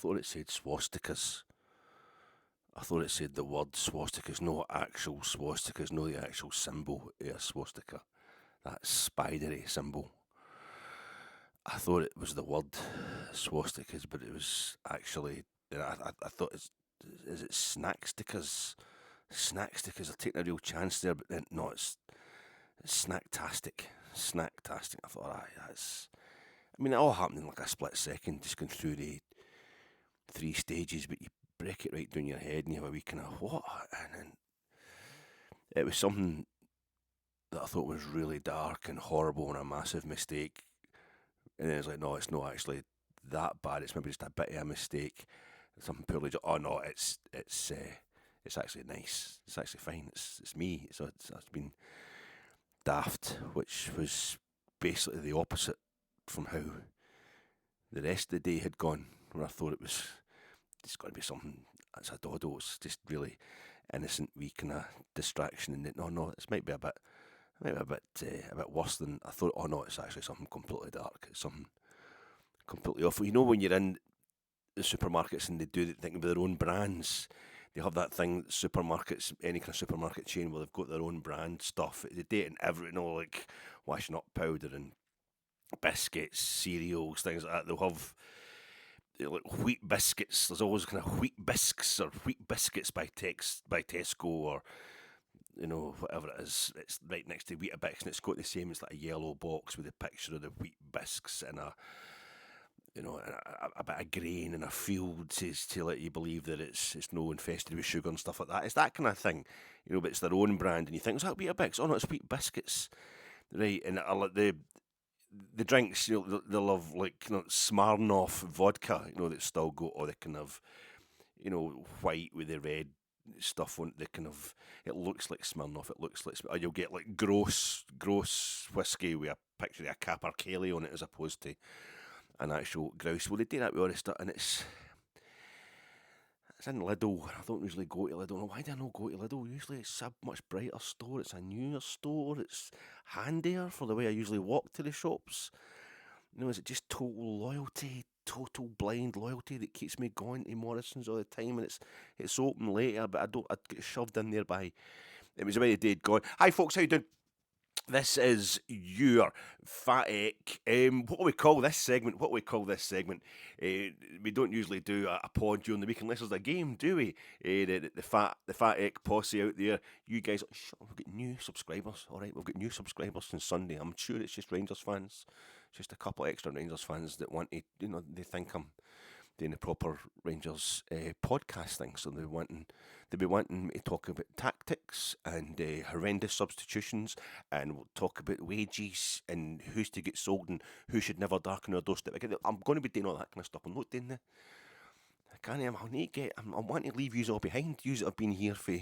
thought it said swastikas. I thought it said the word swastikas, no actual swastikas, no the actual symbol of a swastika. That spidery symbol. I thought it was the word swastikas, but it was actually, I thought is it snackstickers? Snackstickers are taking a real chance there, but then, no, it's snacktastic. Snacktastic. I thought, that's... I mean, it all happened in like a split second, just going through the 3 stages, but you break it right down your head and you have a wee kind of, what? And then it was something that I thought was really dark and horrible and a massive mistake. And then it's like, no, it's not actually that bad. It's maybe just a bit of a mistake. Something poorly. Oh no, it's actually nice. It's actually fine. It's me. So it's been daft, which was basically the opposite from how the rest of the day had gone. Where I thought it was just going to be something that's a doddle. It's just really innocent, wee kind of distraction. And no, it might be a bit worse than I thought. Oh no, it's actually something completely dark. It's something completely awful. You know when you're in the supermarkets and they do think about their own brands. They have that thing, supermarkets, any kind of supermarket chain where they've got their own brand stuff. They do it in every, like washing up powder and biscuits, cereals, things like that. They'll have like wheat biscuits. There's always kind of wheat biscuits or wheat biscuits by Tesco or whatever it is. It's right next to Weetabix and it's got the same. It's like a yellow box with a picture of the wheat biscuits and a bit of grain in a field to let you believe that it's no infested with sugar and stuff like that. It's that kind of thing, but it's their own brand, and you think, is that Weetabix? Oh no, it's wheat biscuits, right? And the drinks, they'll have like Smirnoff vodka, that's still got all the kind of, white with the red stuff on the kind of. It looks like Smirnoff. It looks like, or you'll get like gross whiskey with a picture of a Capercaillie on it as opposed to an actual grouse. Well, they do that with all this stuff, and it's in Lidl. I don't usually go to Lidl. Why do I not go to Lidl? Usually it's a much brighter store. It's a newer store. It's handier for the way I usually walk to the shops. Is it just total loyalty, total blind loyalty that keeps me going to Morrison's all the time? And it's open later, but I'd get shoved in there by. It was the way the day had gone. Hi folks, how you doing? This is your Fat Ek. What do we call this segment? We don't usually do a pod during the week unless there's a game, do we? The Fat Ek posse out there. You guys, we've got new subscribers. All right, we've got new subscribers since Sunday. I'm sure it's just Rangers fans, just a couple of extra Rangers fans that want to, they think I'm doing the proper Rangers podcast thing. So they'll be wanting me to talk about tactics and horrendous substitutions, and we'll talk about wages and who's to get sold and who should never darken our doorstep again. I'm going to be doing all that kind of stuff. I'm not doing I want to leave yous all behind. Yous that have been here for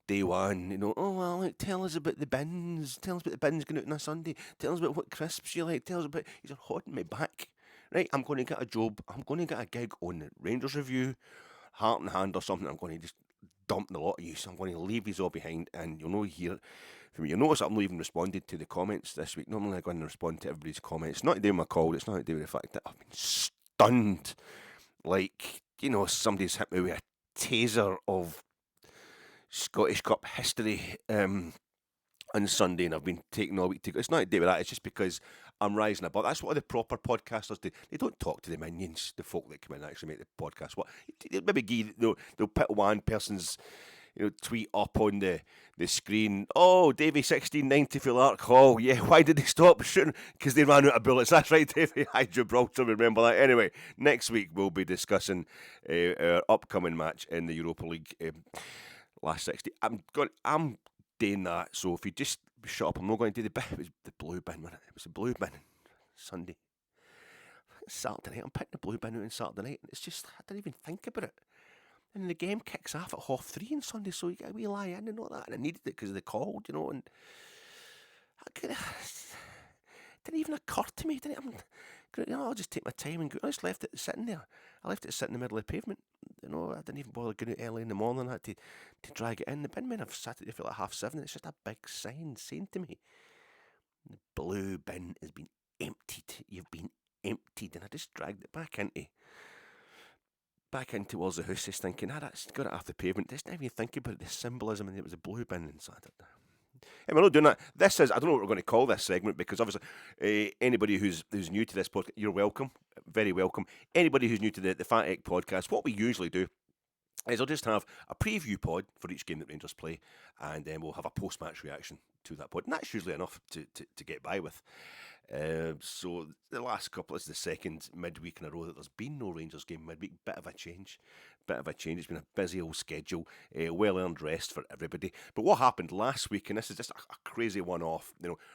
day one, tell us about the bins. Tell us about the bins going out on a Sunday. Tell us about what crisps you like. Tell us about. You're holding me back. Right, I'm going to get a job. I'm going to get a gig on the Rangers Review, Heart and Hand or something. I'm going to just dump the lot of you. So I'm going to leave these all behind, and you'll know here from me. You'll notice I'm not even responded to the comments this week. Normally I go in and respond to everybody's comments. It's not to do with my call. It's not to do with the fact that I've been stunned. Like, somebody's hit me with a taser of Scottish Cup history on Sunday, and I've been taking all week to go. It's not to do with that. It's just because I'm rising above. That's what the proper podcasters do. They don't talk to the minions, the folk that come in and actually make the podcast. What? Maybe they'll put one person's tweet up on the screen. Oh, Davey 1690 for Lark Hall. Yeah, why did they stop shooting? Because they ran out of bullets. That's right, Davey. Hi, Gibraltar. Remember that. Anyway, next week we'll be discussing our upcoming match in the Europa League. Last 60. I'm doing that, so if you just shut up, I'm not going to do the bit. It was the blue bin, wasn't it? It was the blue bin on Sunday. Saturday night, I'm picking the blue bin out on Saturday night, and it's just, I didn't even think about it. And the game kicks off at 3:30 on Sunday, so you get a wee lie in and all that, and I needed it because of the cold, and it didn't even occur to me, I'll just take my time and go. I just left it sitting there. I left it sitting in the middle of the pavement. I didn't even bother going out early in the morning. I had to drag it in. The bin men have sat it there for like 7:30. It's just a big sign saying to me, the blue bin has been emptied. You've been emptied. And I just dragged it back into back in towards the house, just thinking, that's got it off the pavement. Just didn't even think about the symbolism, and it was a blue bin, and so I don't know. We're not doing that. This is, I don't know what we're going to call this segment, because obviously anybody who's new to this podcast, you're welcome, very welcome. Anybody who's new to the Fat Egg podcast, what we usually do is I'll just have a preview pod for each game that Rangers play, and then we'll have a post-match reaction to that pod, and that's usually enough to get by with. So the last couple is the second midweek in a row that there's been no Rangers game midweek. Bit of a change. It's been a busy old schedule, well-earned rest for everybody. But what happened last week, and this is just a crazy one-off,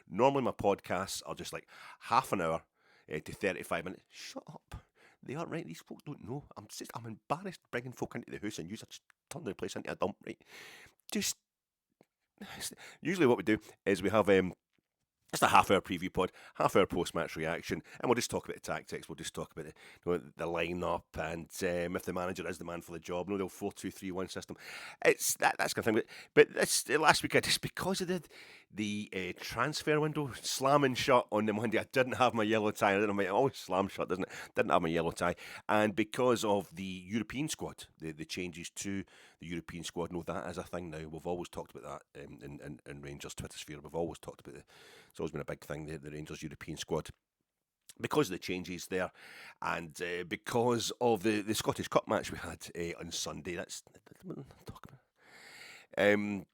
normally my podcasts are just like half an hour to 35 minutes. Shut up. They aren't right. These folk don't know. I'm embarrassed bringing folk into the house and just turn the place into a dump, right? Just usually what we do is we have just a half-hour preview pod, half-hour post-match reaction, and we'll just talk about the tactics. We'll just talk about the lineup, and if the manager is the man for the job, the 4-2-3-1 system. It's that's kind of thing. But this last week, just because of the transfer window slamming shut on the Monday, I didn't have my yellow tie. I didn't have always slam shut, doesn't it? Didn't have my yellow tie, and because of the European squad, the changes to the European squad. No, that is a thing now. We've always talked about that in Rangers Twitter sphere. We've always talked about it's always been a big thing, the Rangers European squad. Because of the changes there, and because of the Scottish Cup match we had on Sunday, that's what I'm talking about.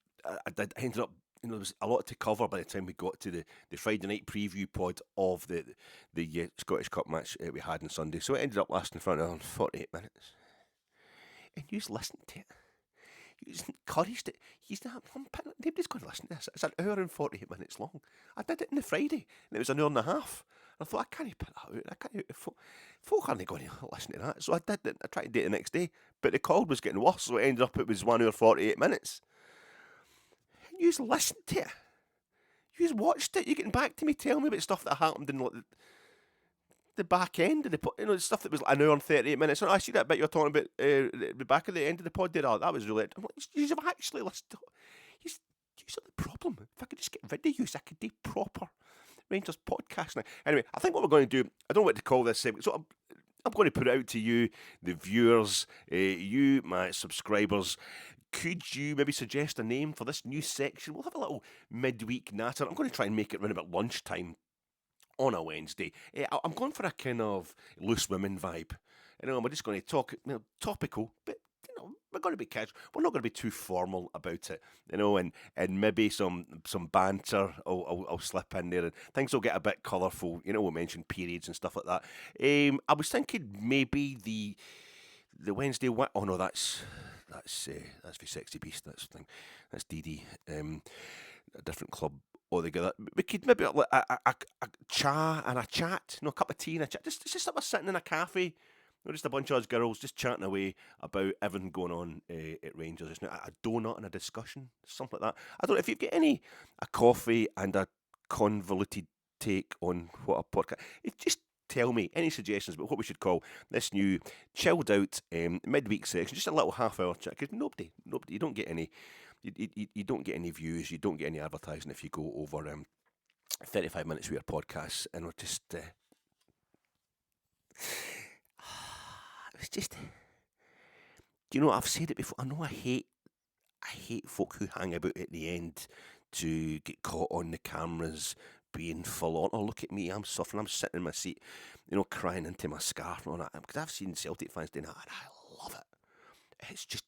I ended up, there was a lot to cover by the time we got to the Friday night preview pod of the Scottish Cup match we had on Sunday. So it ended up lasting for around 48 minutes. And you just listened to it. You just encouraged it. Nobody's going to listen to this. It's an hour and 48 minutes long. I did it on the Friday, and it was an hour and a half. And I thought, I can't put that out. Folk aren't going to listen to that. So I did it. I tried to do it the next day, but the call was getting worse, so it ended up, it was 1 hour 48 minutes. And you just listened to it. You just watched it. You're getting back to me, telling me about stuff that happened in the back end of the stuff that was like an hour and 38 minutes. And I see that bit you're talking about the back of the end of the pod there. Oh, that was really. You have actually listened. You are the problem. If I could just get rid of you, so I could do proper Rangers podcast now. Anyway, I think what we're going to do, I don't know what to call this segment, so I'm going to put it out to you, the viewers, you, my subscribers. Could you maybe suggest a name for this new section? We'll have a little midweek natter. I'm going to try and make it around about lunchtime on a Wednesday. I'm going for a kind of loose women vibe. We're just going to talk, topical, but we're going to be casual. We're not going to be too formal about it, and maybe some banter I'll slip in there, and things will get a bit colourful. We'll mention periods and stuff like that. I was thinking maybe the Wednesday. Oh no, that's for Sexy Beast. That's Dee a different club altogether. We could maybe like a cha and a chat, a cup of tea and a chat. Just like we're sitting in a cafe, just a bunch of us girls just chatting away about everything going on at Rangers. Just a donut and a discussion, something like that. I don't know if you've got a coffee and a convoluted take on what a podcast. Just tell me any suggestions about what we should call this new chilled out midweek section. Just a little half-hour chat, because nobody, you don't get any. You don't get any views, you don't get any advertising if you go over 35 minutes with your podcasts, and we're just it was just, I've said it before. I know I hate folk who hang about at the end to get caught on the cameras being full on. Oh, look at me, I'm suffering, I'm sitting in my seat, crying into my scarf and all that, because I've seen Celtic fans doing that, and I love it. It's just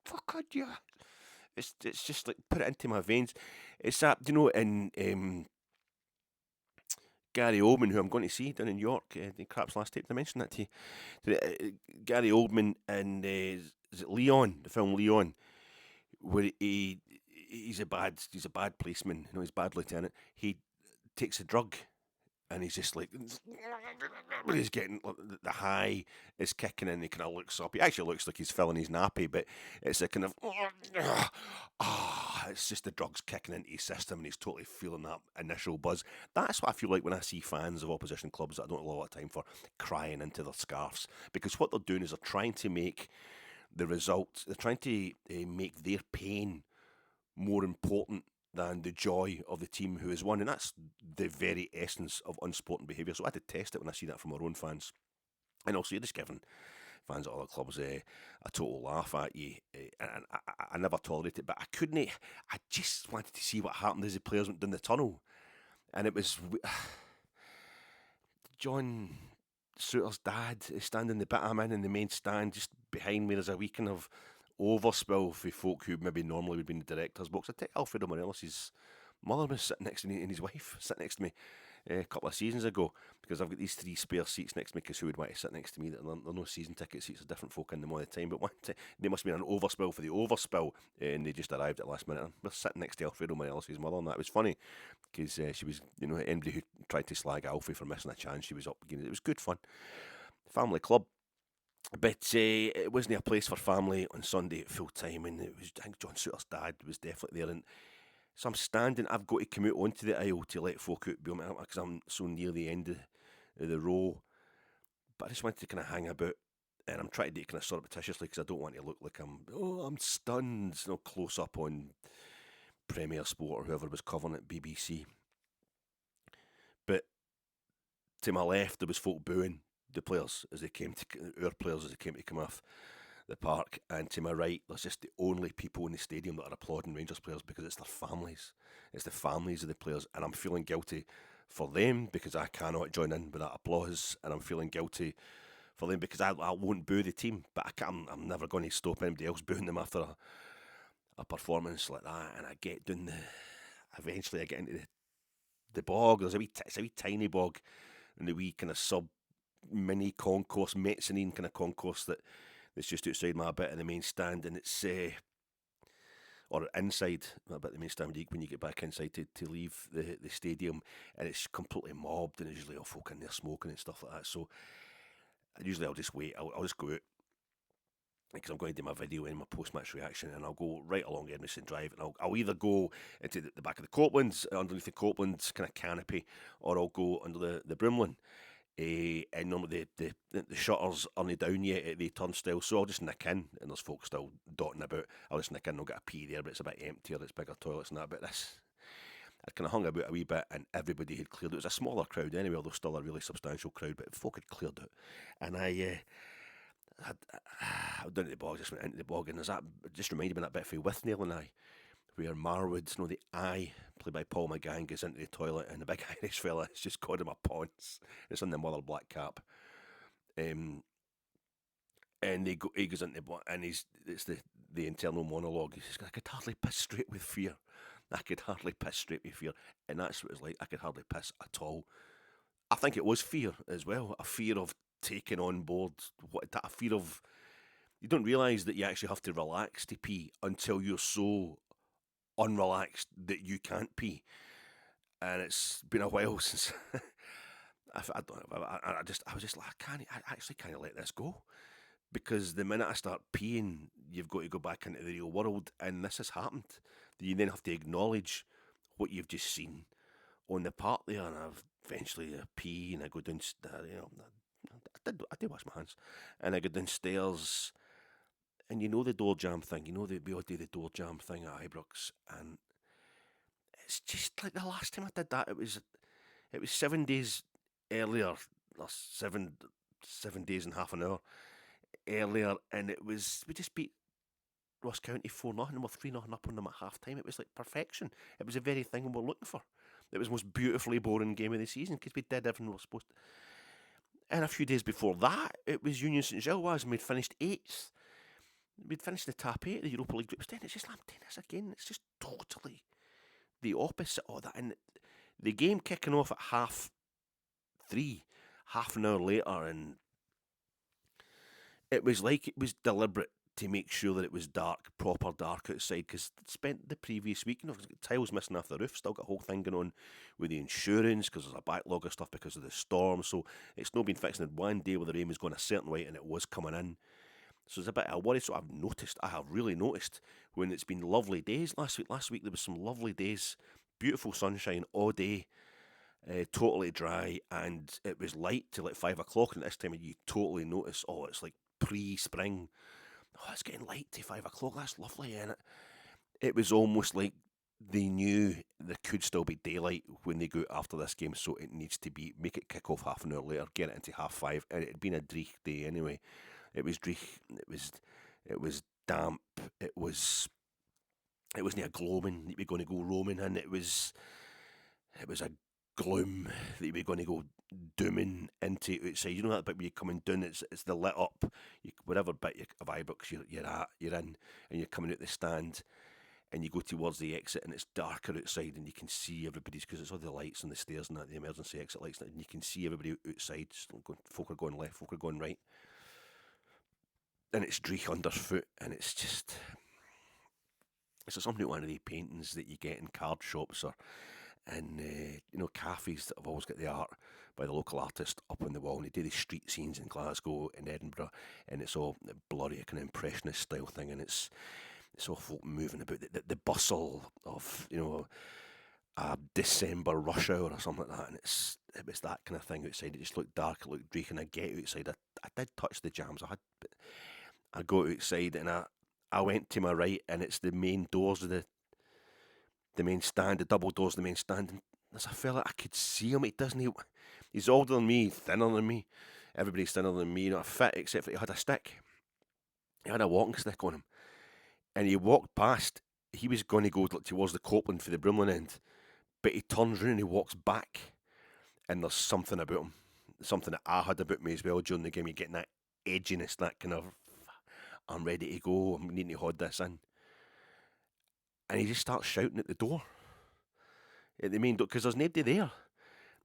fucking yeah. It's just like put it into my veins. It's that, in Gary Oldman, who I'm going to see down in York, the Craps last tape. Did I mention that to you? Gary Oldman in is it Leon, the film Leon, where he's a bad policeman. He's a bad lieutenant. He takes a drug. And he's just like, he's getting, the high is kicking in, he kind of looks up. He actually looks like he's filling his nappy, but it's a kind of, it's just the drugs kicking into his system, and he's totally feeling that initial buzz. That's what I feel like when I see fans of opposition clubs that I don't have a lot of time for, crying into their scarves. Because what they're doing is they're trying to make the result, they're trying to make their pain more important than the joy of the team who has won. And that's the very essence of unsporting behaviour. So I detest it when I see that from our own fans. And also, you're just giving fans at other clubs a total laugh at you. And I never tolerated it, but I couldn't. I just wanted to see what happened as the players went down the tunnel. And it was John Suter's dad is standing the bit I'm in the main stand, just behind me. There's a wee kind of overspill for folk who maybe normally would be in the director's box. I think Alfredo Morelos' mother was sitting next to me, and his wife sitting next to me a couple of seasons ago, because I've got these 3 spare seats next to me, because who would want to sit next to me? They're no season ticket seats, are different folk in them all the time, but one time, they must have been an overspill for the overspill, and they just arrived at last minute. And we're sitting next to Alfredo Morelos' mother, and that was funny, because she was, anybody who tried to slag Alfie for missing a chance, she was up again. It was good fun. Family club. But it wasn't a place for family on Sunday at full time, and I think John Suter's dad was definitely there. And so I'm standing, I've got to come out onto the aisle to let folk out because I'm so near the end of the row. But I just wanted to kind of hang about, and I'm trying to do it kind of surreptitiously because I don't want to look like I'm stunned, close up on Premier Sport or whoever was covering it, BBC. But to my left, there was folk booing the players as they came to, our players as they came to come off the park, and to my right, there's just the only people in the stadium that are applauding Rangers players, because it's their families. It's the families of the players, and I'm feeling guilty for them because I cannot join in with that applause, and I'm feeling guilty for them because I won't boo the team, but I'm never going to stop anybody else booing them after a performance like that. And I get down eventually I get into the bog. There's it's a wee tiny bog in the wee kind of sub mini concourse, mezzanine kind of concourse that's just outside my bit of the main stand, and it's or inside a bit of the main stand when you get back inside to leave the stadium, and it's completely mobbed, and there's usually all folk in there smoking and stuff like that. So usually I'll just wait. I'll just go out because I'm going to do my video and my post-match reaction, and I'll go right along Edmiston Drive, and I'll either go into the back of the Copelands, underneath the Copelands kind of canopy, or I'll go under the Broomlin. And normally the shutters aren't down yet at the turnstile, so I'll just nick in, and there's folks still dotting about. I'll just nick in, I'll get a pee there, but it's a bit emptier, it's bigger toilets and that. But I kind of hung about a wee bit, and everybody had cleared. It was a smaller crowd anyway, although still a really substantial crowd, but folk had cleared it. And I down to the bog, just went into the bog, and it just reminded me of that bit for Withnail and I, where Marwood, the eye, played by Paul McGann, goes into the toilet, and the big Irish fella has just called him a ponce. It's on the mother black cap. And he goes into and it's the internal monologue. He says, I could hardly piss straight with fear. I could hardly piss straight with fear. And that's what it's like. I could hardly piss at all. I think it was fear as well. A fear of taking on board a fear of, you don't realise that you actually have to relax to pee until you're so unrelaxed that you can't pee. And it's been a while since I was just like, I actually can't let this go, because the minute I start peeing, you've got to go back into the real world, and this has happened. You then have to acknowledge what you've just seen on the park there, and I've eventually pee, and I go downstairs. I did wash my hands, and I go downstairs, and the door jam thing. We all do the door jam thing at Ibrox, and it's just like the last time I did that. It was 7 days earlier, or seven days and half an hour earlier, and we just beat Ross County 4-0, and we're 3-0 up on them at half time. It was like perfection. It was the very thing we were looking for. It was the most beautifully boring game of the season because we did everything we were supposed to. And a few days before that, it was Union St Gilloise, and we'd finished 8th. We'd finished the top 8 of the Europa League group stage. It's just, I'm doing this again. It's just totally the opposite of that. And the game kicking off at 3:30, half an hour later, and it was like it was deliberate to make sure that it was dark, proper dark outside, because spent the previous week, tiles missing off the roof, still got a whole thing going on with the insurance, because there's a backlog of stuff because of the storm, so it's not been fixed in one day where the rain was going a certain way and it was coming in. So it's a bit of a worry. So I have really noticed when it's been lovely days last week. Last week there was some lovely days, beautiful sunshine all day, totally dry, and it was light till like 5 o'clock, and this time you totally notice, it's like pre-spring. It's getting light to 5 o'clock. That's lovely, and it was almost like they knew there could still be daylight when they go out after this game, so it needs to make it kick off half an hour later, get it into 5:30, and it had been a dreich day anyway. It was dreich. It was damp. It wasn't a gloaming that you were going to go roaming in. It was a gloom that you were going to go dooming into outside. You know that bit where you're coming down, it's the lit up, whatever bit of Ibrox you're in, and you're coming out the stand, and you go towards the exit, and it's darker outside, and you can see everybody's, because it's all the lights on the stairs and that, the emergency exit lights, and you can see everybody outside. Folk are going left, folk are going right, and it's dreich underfoot, and it's something like one of the paintings that you get in card shops or in cafes that have always got the art by the local artist up on the wall, and they do these street scenes in Glasgow and Edinburgh, and it's all blurry, kind of impressionist style thing, and it's all folk moving about, the bustle of a December rush hour or something like that, and it was that kind of thing outside. It just looked dark, it looked dreich, and I get outside. I did touch the jams. I go outside, and I went to my right, and it's the main doors of the main stand, the double doors of the main stand. And there's a fella, I could see him. He's older than me, thinner than me. Everybody's thinner than me, not fit, except for he had a stick. He had a walking stick on him. And he walked past. He was going to go towards the Copeland for the Brimlin end, but he turns round and he walks back. And there's something about him, something that I had about me as well during the game. You're getting that edginess, that kind of, I'm ready to go, I'm needing to hold this in. And he just starts shouting at the door, at the main door, because there's nobody there.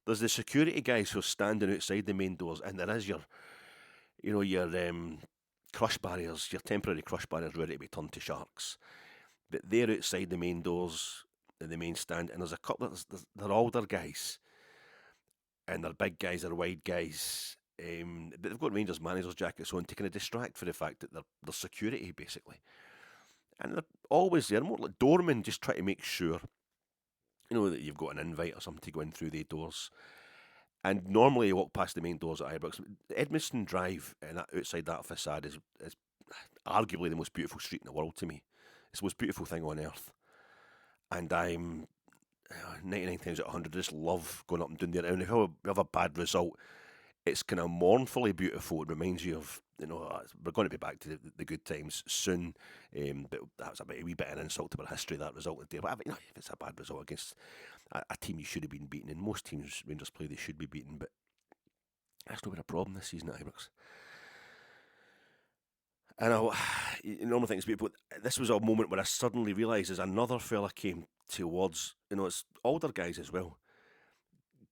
There's the security guys who are standing outside the main doors, and there is your crush barriers, your temporary crush barriers ready to be turned to sharks. But they're outside the main doors, the main stand, and there's a couple of, they're older guys, and they're big guys, they're wide guys, but they've got Rangers managers' jackets on to kind of distract for the fact that they're security, basically. And they're always there, more like doormen, just try to make sure, that you've got an invite or something to go in through the doors. And normally you walk past the main doors at Ibrox. Edmiston Drive, and outside that facade, is arguably the most beautiful street in the world to me. It's the most beautiful thing on earth. And I'm 99 times out of 100, I just love going up and down there. And if you have a bad result, it's kind of mournfully beautiful. It reminds you of, we're going to be back to the good times soon. But that's a wee bit of an insult to our history, that result today. But if it's a bad result against a team you should have been beaten, and most teams Rangers play, they should be beaten, but that's not been a problem this season at Ibrox. And normal things, but this was a moment where I suddenly realised as another fella came towards, it's older guys as well,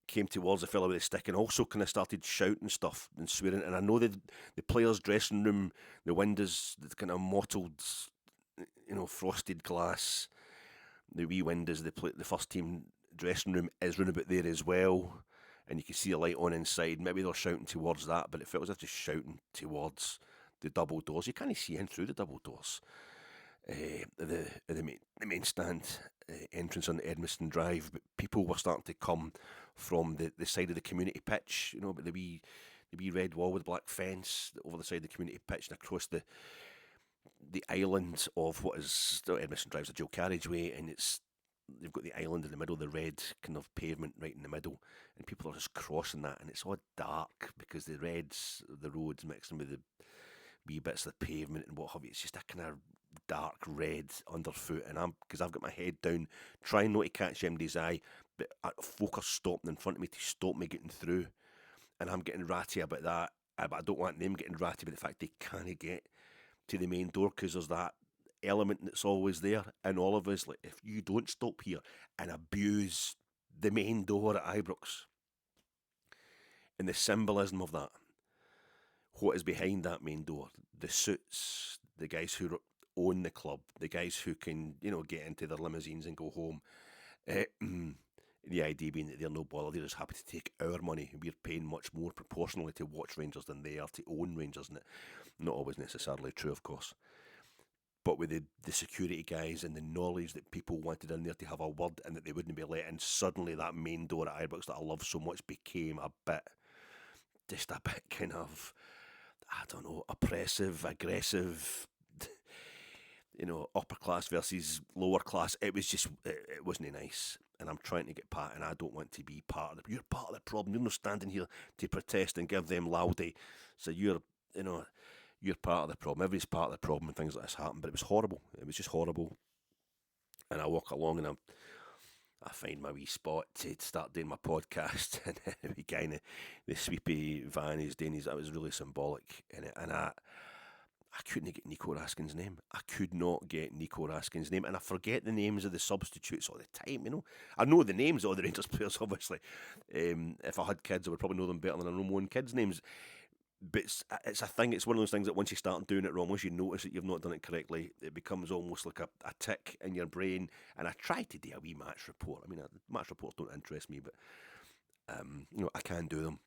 came towards the fella with the stick and also kind of started shouting stuff and swearing. And I know the players' dressing room, the windows, the kind of mottled, frosted glass, the wee windows, the first team dressing room is round about there as well. And you can see a light on inside. Maybe they're shouting towards that, but it felt as if just shouting towards the double doors. You can't see in through the double doors. The main stand entrance on Edmiston Drive, but people were starting to come from the side of the community pitch, but the wee red wall with the black fence over the side of the community pitch and across the island of what is Edmiston Drive's a dual carriageway, and they've got the island in the middle, the red kind of pavement right in the middle, and people are just crossing that, and it's all dark because the roads mixing with the wee bits of the pavement and what have you. It's just a kind of dark red underfoot, and because I've got my head down, trying not to catch anybody's eye, but folk are stopping in front of me to stop me getting through, and I'm getting ratty about that. But I don't want them getting ratty by the fact they can't get to the main door, because there's that element that's always there in all of us. Like, if you don't stop here and abuse the main door at Ibrox, and the symbolism of that, what is behind that main door, the suits, the guys who own the club, the guys who can, get into their limousines and go home. The idea being that they're no bother, they're just happy to take our money. We're paying much more proportionally to watch Rangers than they are to own Rangers, and not always necessarily true, of course. But with the security guys and the knowledge that people wanted in there to have a word and that they wouldn't be let in, suddenly that main door at Ibrox that I love so much became a bit kind of, I don't know, oppressive, aggressive, upper class versus lower class. It was just, it wasn't nice. And I'm trying to get part, and I don't want to be part of you're part of the problem. You're not standing here to protest and give them loudy. So you're you're part of the problem. Everybody's part of the problem when things like this happen. But it was horrible. It was just horrible. And I walk along and I find my wee spot to start doing my podcast, and the guy in the sweepy van is doing his. That was really symbolic in it, and I couldn't get Nico Raskin's name. I could not get Nico Raskin's name, and I forget the names of the substitutes all the time. I know the names of the Rangers players, obviously. If I had kids, I would probably know them better than I know my own kids' names. But it's a thing. It's one of those things that once you start doing it wrong, once you notice that you've not done it correctly, it becomes almost like a tick in your brain. And I tried to do a wee match report. I mean, match reports don't interest me, but I can do them.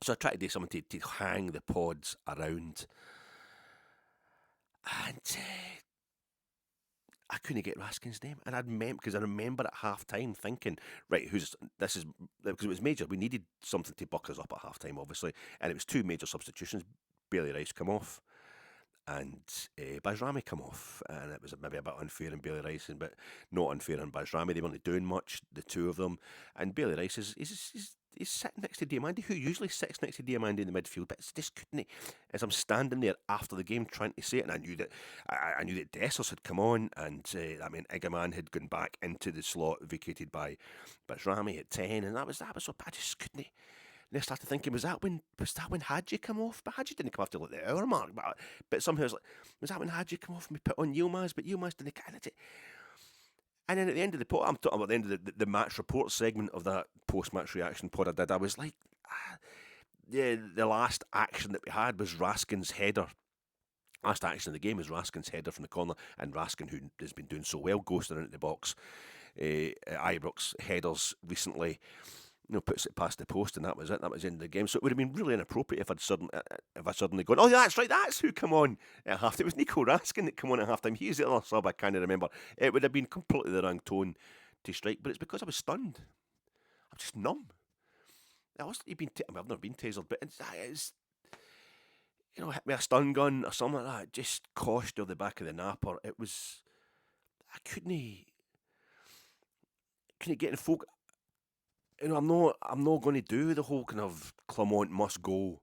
So I tried to do something to hang the pods around, and I couldn't get Raskin's name, and because I remember at half time thinking, right, this is because it was major. We needed something to buck us up at half time, obviously, and it was two major substitutions. Bailey Rice come off, and Bajrami come off, and it was maybe a bit unfair on Bailey Rice, but not unfair on Bajrami. They weren't doing much, the two of them, and Bailey Rice is sitting next to Diamandi, who usually sits next to Diamandi in the midfield, but it's just couldn't he? As I'm standing there after the game trying to say it, and I knew that Dessers had come on, and Igaman had gone back into the slot vacated by Bajrami at 10, and that was so bad. I just couldn't he? And I started thinking, was that when Hadji come off? But Hadji didn't come after like the hour mark. But somehow it was like, was that when Hadji come off and we put on Yilmaz? But Yilmaz didn't get it. And then at the end of I'm talking about the end of the match report segment of that post-match reaction pod I did, I was like, the last action that we had was Raskin's header. Last action of the game was Raskin's header from the corner, and Raskin, who has been doing so well, ghosting into the box. Ibrox headers recently, puts it past the post, and that was it. That was the end of the game. So it would have been really inappropriate if I suddenly gone, oh, that's right, that's who come on at half. It was Nico Raskin that come on at half time. He's the other sub I can't remember. It would have been completely the wrong tone to strike, but it's because I was stunned. I'm just numb. I've never been tasered, but it's hit me a stun gun or something like that. It just coshed off the back of the napper. It was, I couldn't get in folk. I'm not going to do the whole kind of Clement must go.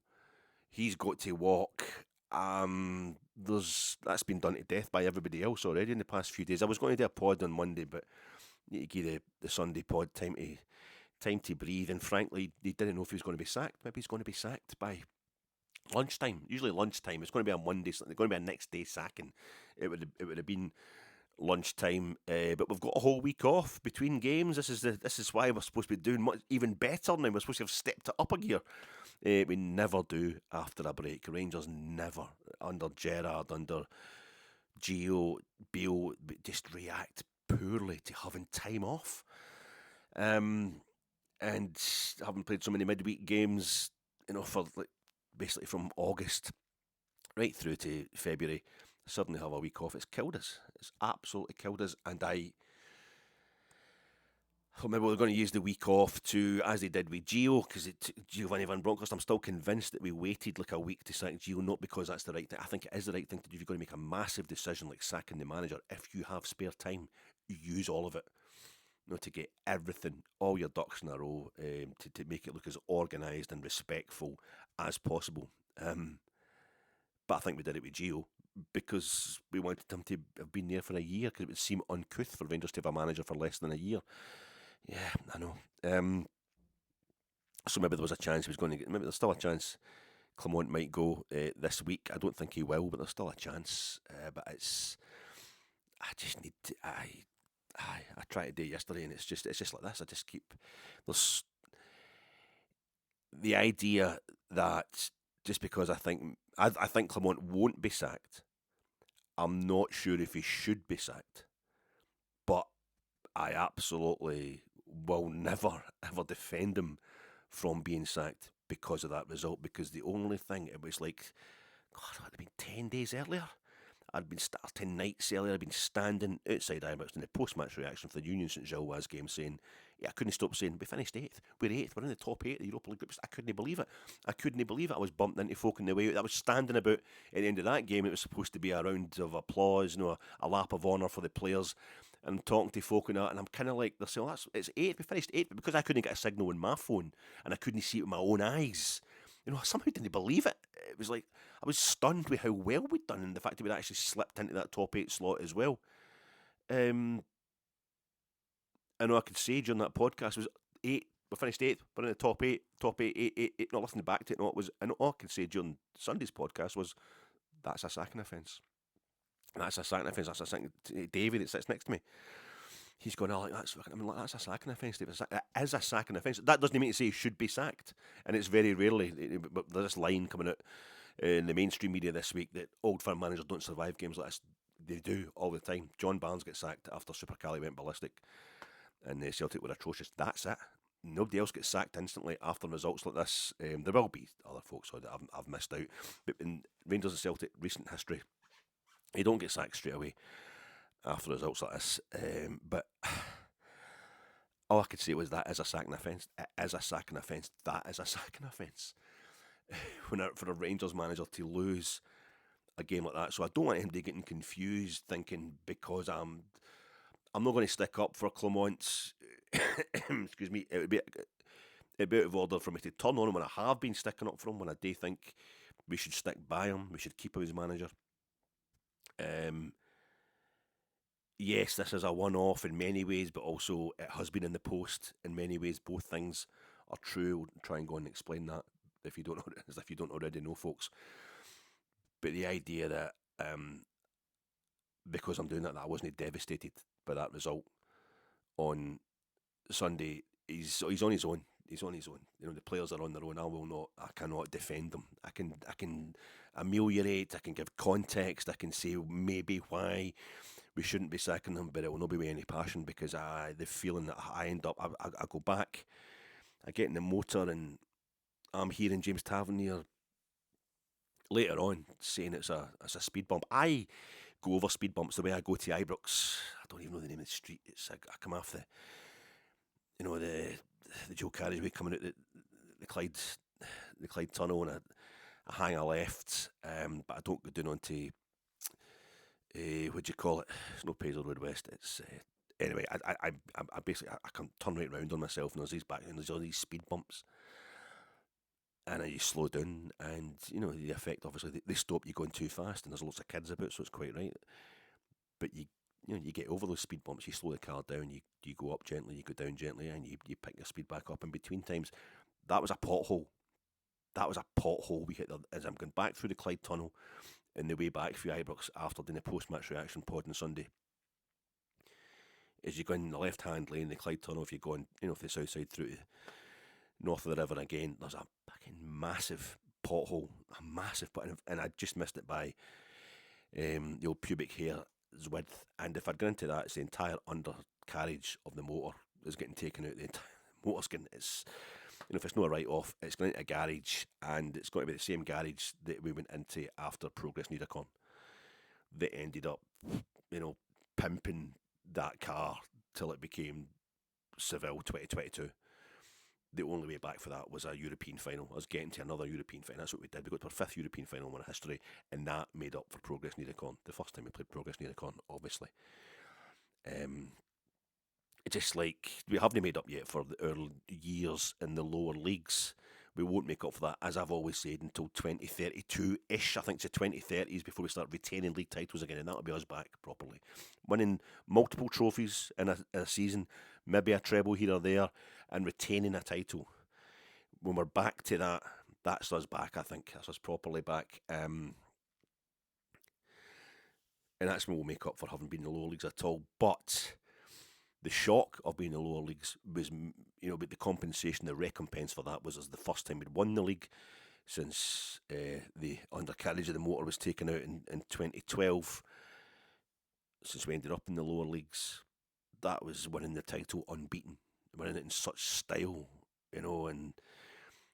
He's got to walk. That's been done to death by everybody else already in the past few days. I was going to do a pod on Monday, but need to give the Sunday pod time to breathe. And frankly, they didn't know if he was going to be sacked. Maybe he's going to be sacked by lunchtime. Usually lunchtime. It's going to be on Monday. So it's going to be a next day sacking. It would have been lunchtime, but we've got a whole week off between games. This is why we're supposed to be doing even better now. We're supposed to have stepped it up a gear. We never do after a break. Rangers never, under Gerrard, under Gio, Beale, just react poorly to having time off. And having played so many midweek games, for basically from August right through to February, suddenly have a week off. It's killed us. It's absolutely killed us. And I thought maybe we're going to use the week off to, as they did with Gio, because Giovanni Van Bronckhorst, I'm still convinced that we waited like a week to sack Gio, not because that's the right thing. I think it is the right thing to do. You've got to make a massive decision like sacking the manager. If you have spare time, use all of it. To get everything, all your ducks in a row, to make it look as organised and respectful as possible. But I think we did it with Gio because we wanted him to have been there for a year, because it would seem uncouth for Rangers to have a manager for less than a year. Yeah, I know. So maybe there was a chance he was going to get. Maybe there's still a chance Clement might go this week. I don't think he will, but there's still a chance. But it's. I just need to. I tried to do it yesterday, and it's just like this. I just keep. There's the idea that just because I think Clement won't be sacked, I'm not sure if he should be sacked. But I absolutely will never ever defend him from being sacked because of that result. Because the only thing, it was like, God, it had been 10 days earlier. I'd been starting nights earlier. I'd been standing outside Ibrox in the post-match reaction for the Union St Gilloise game, saying, "Yeah, I couldn't stop saying we finished 8th. We're 8th. We're in the top 8 of the Europa League groups." I couldn't believe it. I was bumped into folk in the way. I was standing about at the end of that game. It was supposed to be a round of applause, a lap of honour for the players, and I'm talking to folk and that, and I'm kind of like, they're saying, it's 8th. We finished 8th, but because I couldn't get a signal on my phone and I couldn't see it with my own eyes, I somehow didn't believe it. It was like I was stunned with how well we'd done, and the fact that we'd actually slipped into that top 8 slot as well. I know I could say during that podcast was 8. We finished 8th. We're in the top 8. Top 8, 8, 8, 8. Not listening back to it. No, it was. And all I could say during Sunday's podcast was that's a sacking offence. That's a sacking offence. That's a sacking. Davey that sits next to me. He's going, like, that's a sacking offence. It is a sacking offence. That doesn't mean to say he should be sacked. And it's very rarely, but there's this line coming out in the mainstream media this week that Old Firm managers don't survive games like this. They do all the time. John Barnes gets sacked after Super Cali went ballistic and Celtic were atrocious. That's it. Nobody else gets sacked instantly after results like this. There will be other folks that I've missed out. But in Rangers and Celtic recent history, you don't get sacked straight away after results like this. But all I could say was that is a sacking offence. It is a sacking offence. That is a sacking offence. For a Rangers manager to lose a game like that. So I don't want him to getting confused thinking because I'm not going to stick up for Clement. Excuse me. It'd be out of order for me to turn on him when I have been sticking up for him, when I do think we should stick by him, we should keep him as manager. Yes, this is a one-off in many ways, but also it has been in the post in many ways. Both things are true. We'll try and go and explain that if you don't already know, folks. But the idea that because I'm doing that I wasn't devastated by that result on Sunday. He's on his own. He's on his own. The players are on their own. I cannot defend them. I can ameliorate. I can give context. I can say maybe why we shouldn't be sacking them, but it will not be with any passion because the feeling that I end up, I go back, I get in the motor and I'm hearing James Tavernier later on saying it's a speed bump. I go over speed bumps the way I go to Ibrox. I don't even know the name of the street. I come off the Joe Carriageway coming out the Clyde tunnel, and I hang a left, but I don't go down onto what do you call it? It's no Paisley Road West. It's anyway. I basically I can turn right round on myself, and there's all these speed bumps, and you slow down, and the effect obviously they stop you going too fast, and there's lots of kids about, so it's quite right. But you get over those speed bumps, you slow the car down, you go up gently, you go down gently, and you pick your speed back up in between times. That was a pothole. We hit as I'm going back through the Clyde tunnel in the way back through Ibrox after doing the post-match reaction pod on Sunday. As you go in the left-hand lane, the Clyde tunnel, if you're going, for the south side through to north of the river again, there's a fucking massive pothole, and I just missed it by the old pubic hair's width. And if I'd gone into that, it's the entire undercarriage of the motor is getting taken out. The entire motor's getting, if it's not a write-off, it's going into a garage, and it's going to be the same garage that we went into after Progress Niederkorn that ended up, pimping that car till it became Seville 2022. The only way back for that was a European final. I was getting to another European final. That's what we did. We got to our 5th European final in our history, and that made up for Progress Niederkorn. The first time we played Progress Niederkorn, obviously. Just like we haven't made up yet for the early years in the lower leagues. We won't make up for that, as I've always said, until 2032-ish. I think it's the 2030s before we start retaining league titles again, and that'll be us back properly. Winning multiple trophies in a season, maybe a treble here or there, and retaining a title. When we're back to that, that's us back, I think. That's us properly back. And that's when we'll make up for having been in the lower leagues at all. But the shock of being in the lower leagues was, but the compensation, the recompense for that was as the first time we'd won the league since the undercarriage of the motor was taken out in 2012. Since we ended up in the lower leagues, that was winning the title unbeaten, winning it in such style, and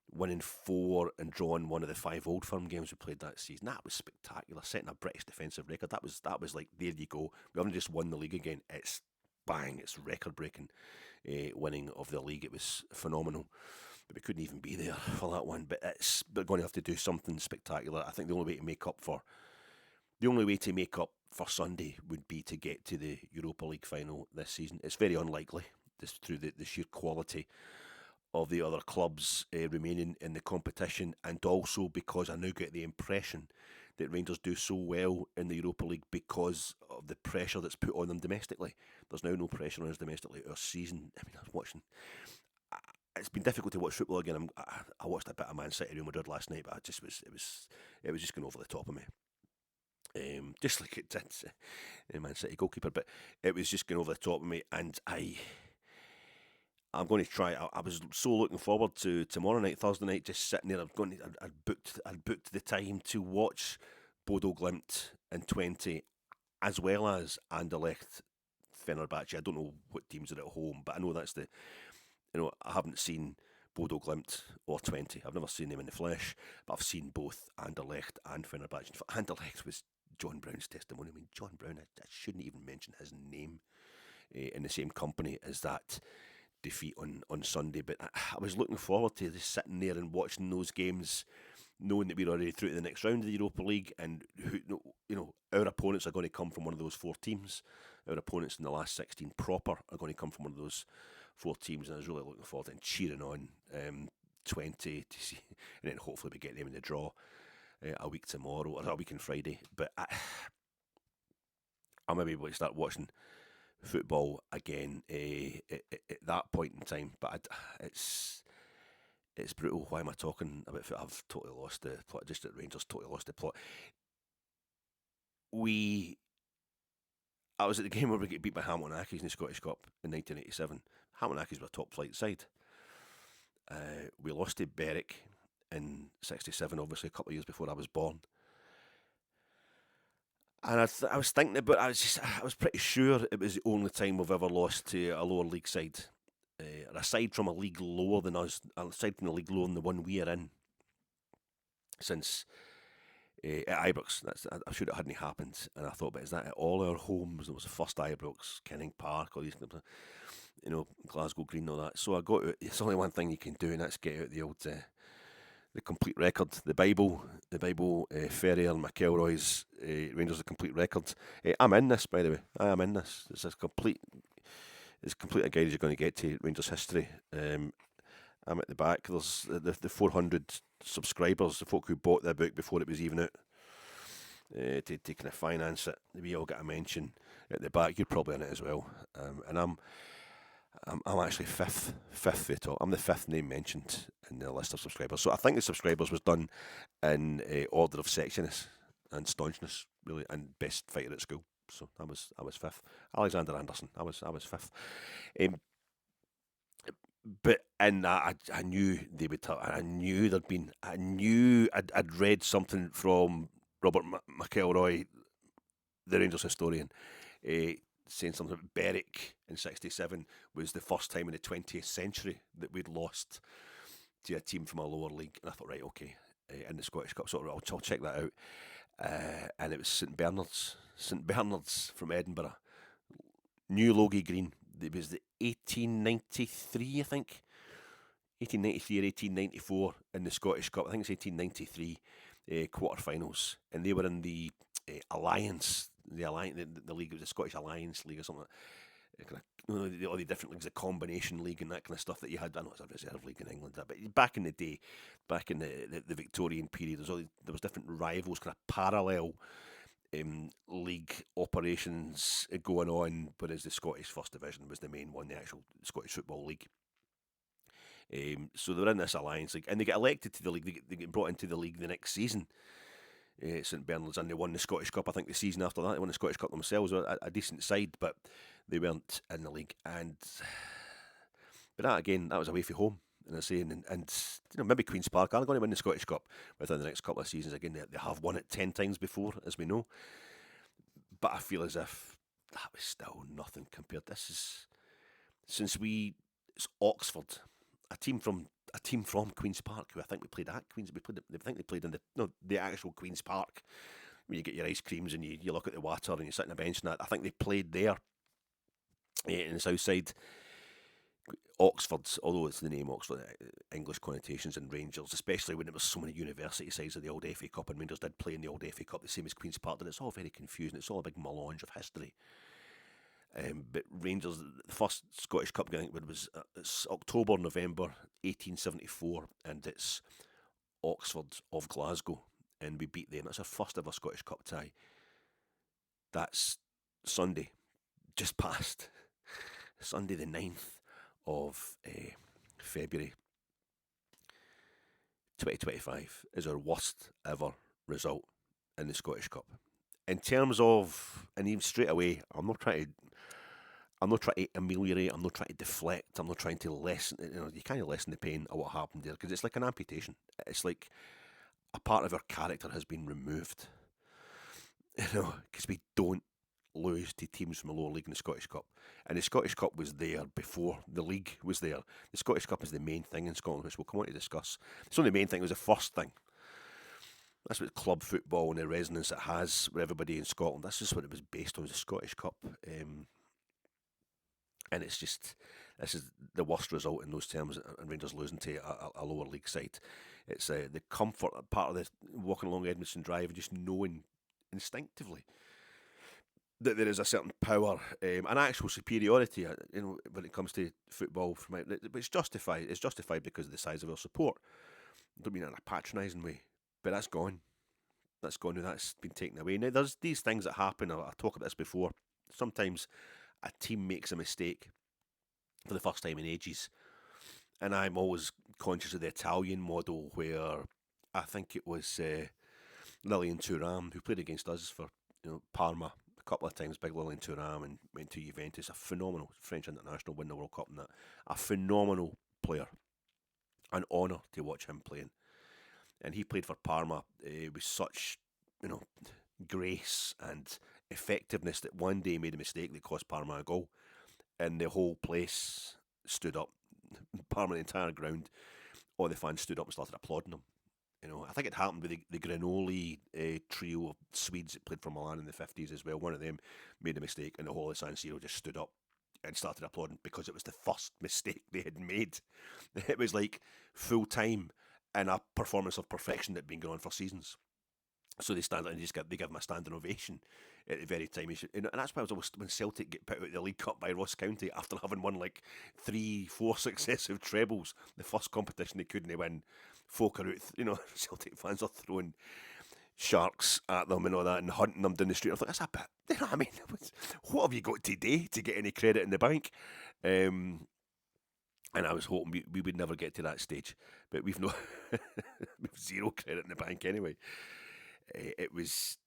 winning 4 and drawing one of the 5 Old Firm games we played that season. That was spectacular, setting a British defensive record. That was like, there you go. We haven't just won the league again. It's bang, it's record-breaking winning of the league. It was phenomenal. But we couldn't even be there for that one. But we're going to have to do something spectacular. I think the only way to make up for Sunday would be to get to the Europa League final this season. It's very unlikely, just through the sheer quality of the other clubs remaining in the competition, and also because I now get the impression that Rangers do so well in the Europa League because of the pressure that's put on them domestically. There's now no pressure on us domestically. Our season, I mean, I was watching. It's been difficult to watch football again. I watched a bit of Man City Real Madrid last night, but it was just going over the top of me. Just like it did Man City goalkeeper, but it was just going over the top of me, and I'm going to try. I was so looking forward to tomorrow night, Thursday night, just sitting there. I'd booked the time to watch Bodo Glimt in 20, as well as Anderlecht, Fenerbahce. I don't know what teams are at home, but I know that's the. I haven't seen Bodo Glimt or 20. I've never seen them in the flesh, but I've seen both Anderlecht and Fenerbahce. Anderlecht was John Brown's testimony. I mean, John Brown, I shouldn't even mention his name in the same company as that defeat on Sunday, but I was looking forward to just sitting there and watching those games, knowing that we're already through to the next round of the Europa League, and our opponents are going to come from one of those four teams. Our opponents in the last 16 proper are going to come from one of those four teams, and I was really looking forward to and cheering on 20 to see, and then hopefully we get them in the draw a week tomorrow or a week on Friday. But I may be able to start watching football again at that point in time, but it's brutal. Why am I talking about football? I've totally lost the plot. Just at Rangers, totally lost the plot. I was at the game where we get beat by Hamilton Accies in the Scottish Cup in 1987. Hamilton Accies were a top flight side. We lost to Berwick in '67, obviously a couple of years before I was born. And I was thinking about. I was pretty sure it was the only time we've ever lost to a lower league side, aside from a league lower than us, aside from the league lower than the one we are in. Since at Ibrox, I'm sure it hadn't happened, and I thought, but is that at all our homes? There was the first Ibrox, Kenning Park, all these, Glasgow Green, all that. So I got. It's only one thing you can do, and that's get out the old. The complete record, the Bible, Ferrier and McElroy's Rangers, the complete record. I'm in this, by the way. I am in this. It's as complete a guide as you're going to get to Rangers history. I'm at the back. There's the 400 subscribers, the folk who bought the book before it was even out, to kind of finance it. We all get a mention at the back. You're probably in it as well. And I'm actually fifth at the top. I'm the fifth name mentioned in the list of subscribers. So I think the subscribers was done in order of sexiness and staunchness, really, and best fighter at school. So I was fifth. Alexander Anderson, I was fifth. But in that, I knew they would. I knew there'd been. I'd read something from Robert McElroy, the Rangers historian, saying something about Berwick in '67 was the first time in the 20th century that we'd lost to a team from a lower league. And I thought, right, okay, in the Scottish Cup, so I'll check that out. And it was St Bernard's from Edinburgh, New Logie Green. It was the 1893, I think. 1893 or 1894 in the Scottish Cup. I think it's 1893 quarterfinals, and they were in the Alliance, the league, it was the Scottish Alliance League or something. All the different leagues, the combination league and that kind of stuff that you had. I know it's a reserve league in England, but back in the day, back in the Victorian period, there was different rivals, kind of parallel league operations going on, whereas the Scottish First Division was the main one, the actual Scottish Football League. So they were in this Alliance League, and they get elected to the league. They get brought into the league the next season. St Bernard's, and they won the Scottish Cup. I think the season after that, they won the Scottish Cup themselves. A decent side, but they weren't in the league. But that again, that was away from home. And I'm saying, and maybe Queen's Park are going to win the Scottish Cup within the next couple of seasons. Again, they have won it 10 times before, as we know. But I feel as if that was still nothing compared. It's Oxford, a team from Queen's Park, who I think we played at Queen's. I think they played in the actual Queen's Park, where you get your ice creams and you look at the water and you sit on a bench and that. I think they played there in the south side. Oxford, although it's the name Oxford, English connotations and Rangers, especially when there was so many university sides of the old FA Cup, and Rangers did play in the old FA Cup the same as Queen's Park, and it's all very confusing. It's all a big melange of history. But Rangers, the first Scottish Cup game was it's October, November 1874, and it's Oxford of Glasgow, and we beat them. That's our first ever Scottish Cup tie. That's Sunday, just past Sunday the 9th of February 2025 is our worst ever result in the Scottish Cup. In terms of, and even straight away, I'm not trying to ameliorate. I'm not trying to deflect. I'm not trying to lessen. You can't lessen the pain of what happened there because it's like an amputation. It's like a part of our character has been removed. Because we don't lose to teams from the lower league in the Scottish Cup, and the Scottish Cup was there before the league was there. The Scottish Cup is the main thing in Scotland, which we'll come on to discuss. It's not the main thing; it was the first thing. That's what club football and the resonance it has with everybody in Scotland. This is what it was based on, was the Scottish Cup. And it's just, this is the worst result in those terms, and Rangers losing to a lower league side. It's the comfort part of the walking along Edmondson Drive and just knowing instinctively that there is a certain power, an actual superiority, when it comes to football. But it's justified. It's justified because of the size of our support. I don't mean it in a patronising way, but that's gone. That's gone. That's been taken away. Now there's these things that happen. I talked about this before. Sometimes a team makes a mistake for the first time in ages, and I'm always conscious of the Italian model where I think it was Lilian Thuram who played against us for Parma a couple of times. Big Lilian Thuram, and went to Juventus. A phenomenal French international, win the World Cup and that. A phenomenal player. An honour to watch him playing. And he played for Parma with such grace and effectiveness that one day made a mistake that cost Parma a goal, and the whole place stood up. Parma, the entire ground, all the fans stood up and started applauding him. I think it happened with the Granoli trio of Swedes that played for Milan in the 50s as well. One of them made a mistake, and the whole of San Siro just stood up and started applauding because it was the first mistake they had made. It was like full time and a performance of perfection that had been going on for seasons. So they stand and they give him a standing ovation at the very time. And that's why I was always, when Celtic get put out of the League Cup by Ross County after having won like 3-4 successive trebles, the first competition they couldn't win, folk are out, Celtic fans are throwing sharks at them and all that and hunting them down the street. I thought, that's a bit, I mean, what have you got today to get any credit in the bank? And I was hoping we would never get to that stage, but we've we've zero credit in the bank anyway. It was,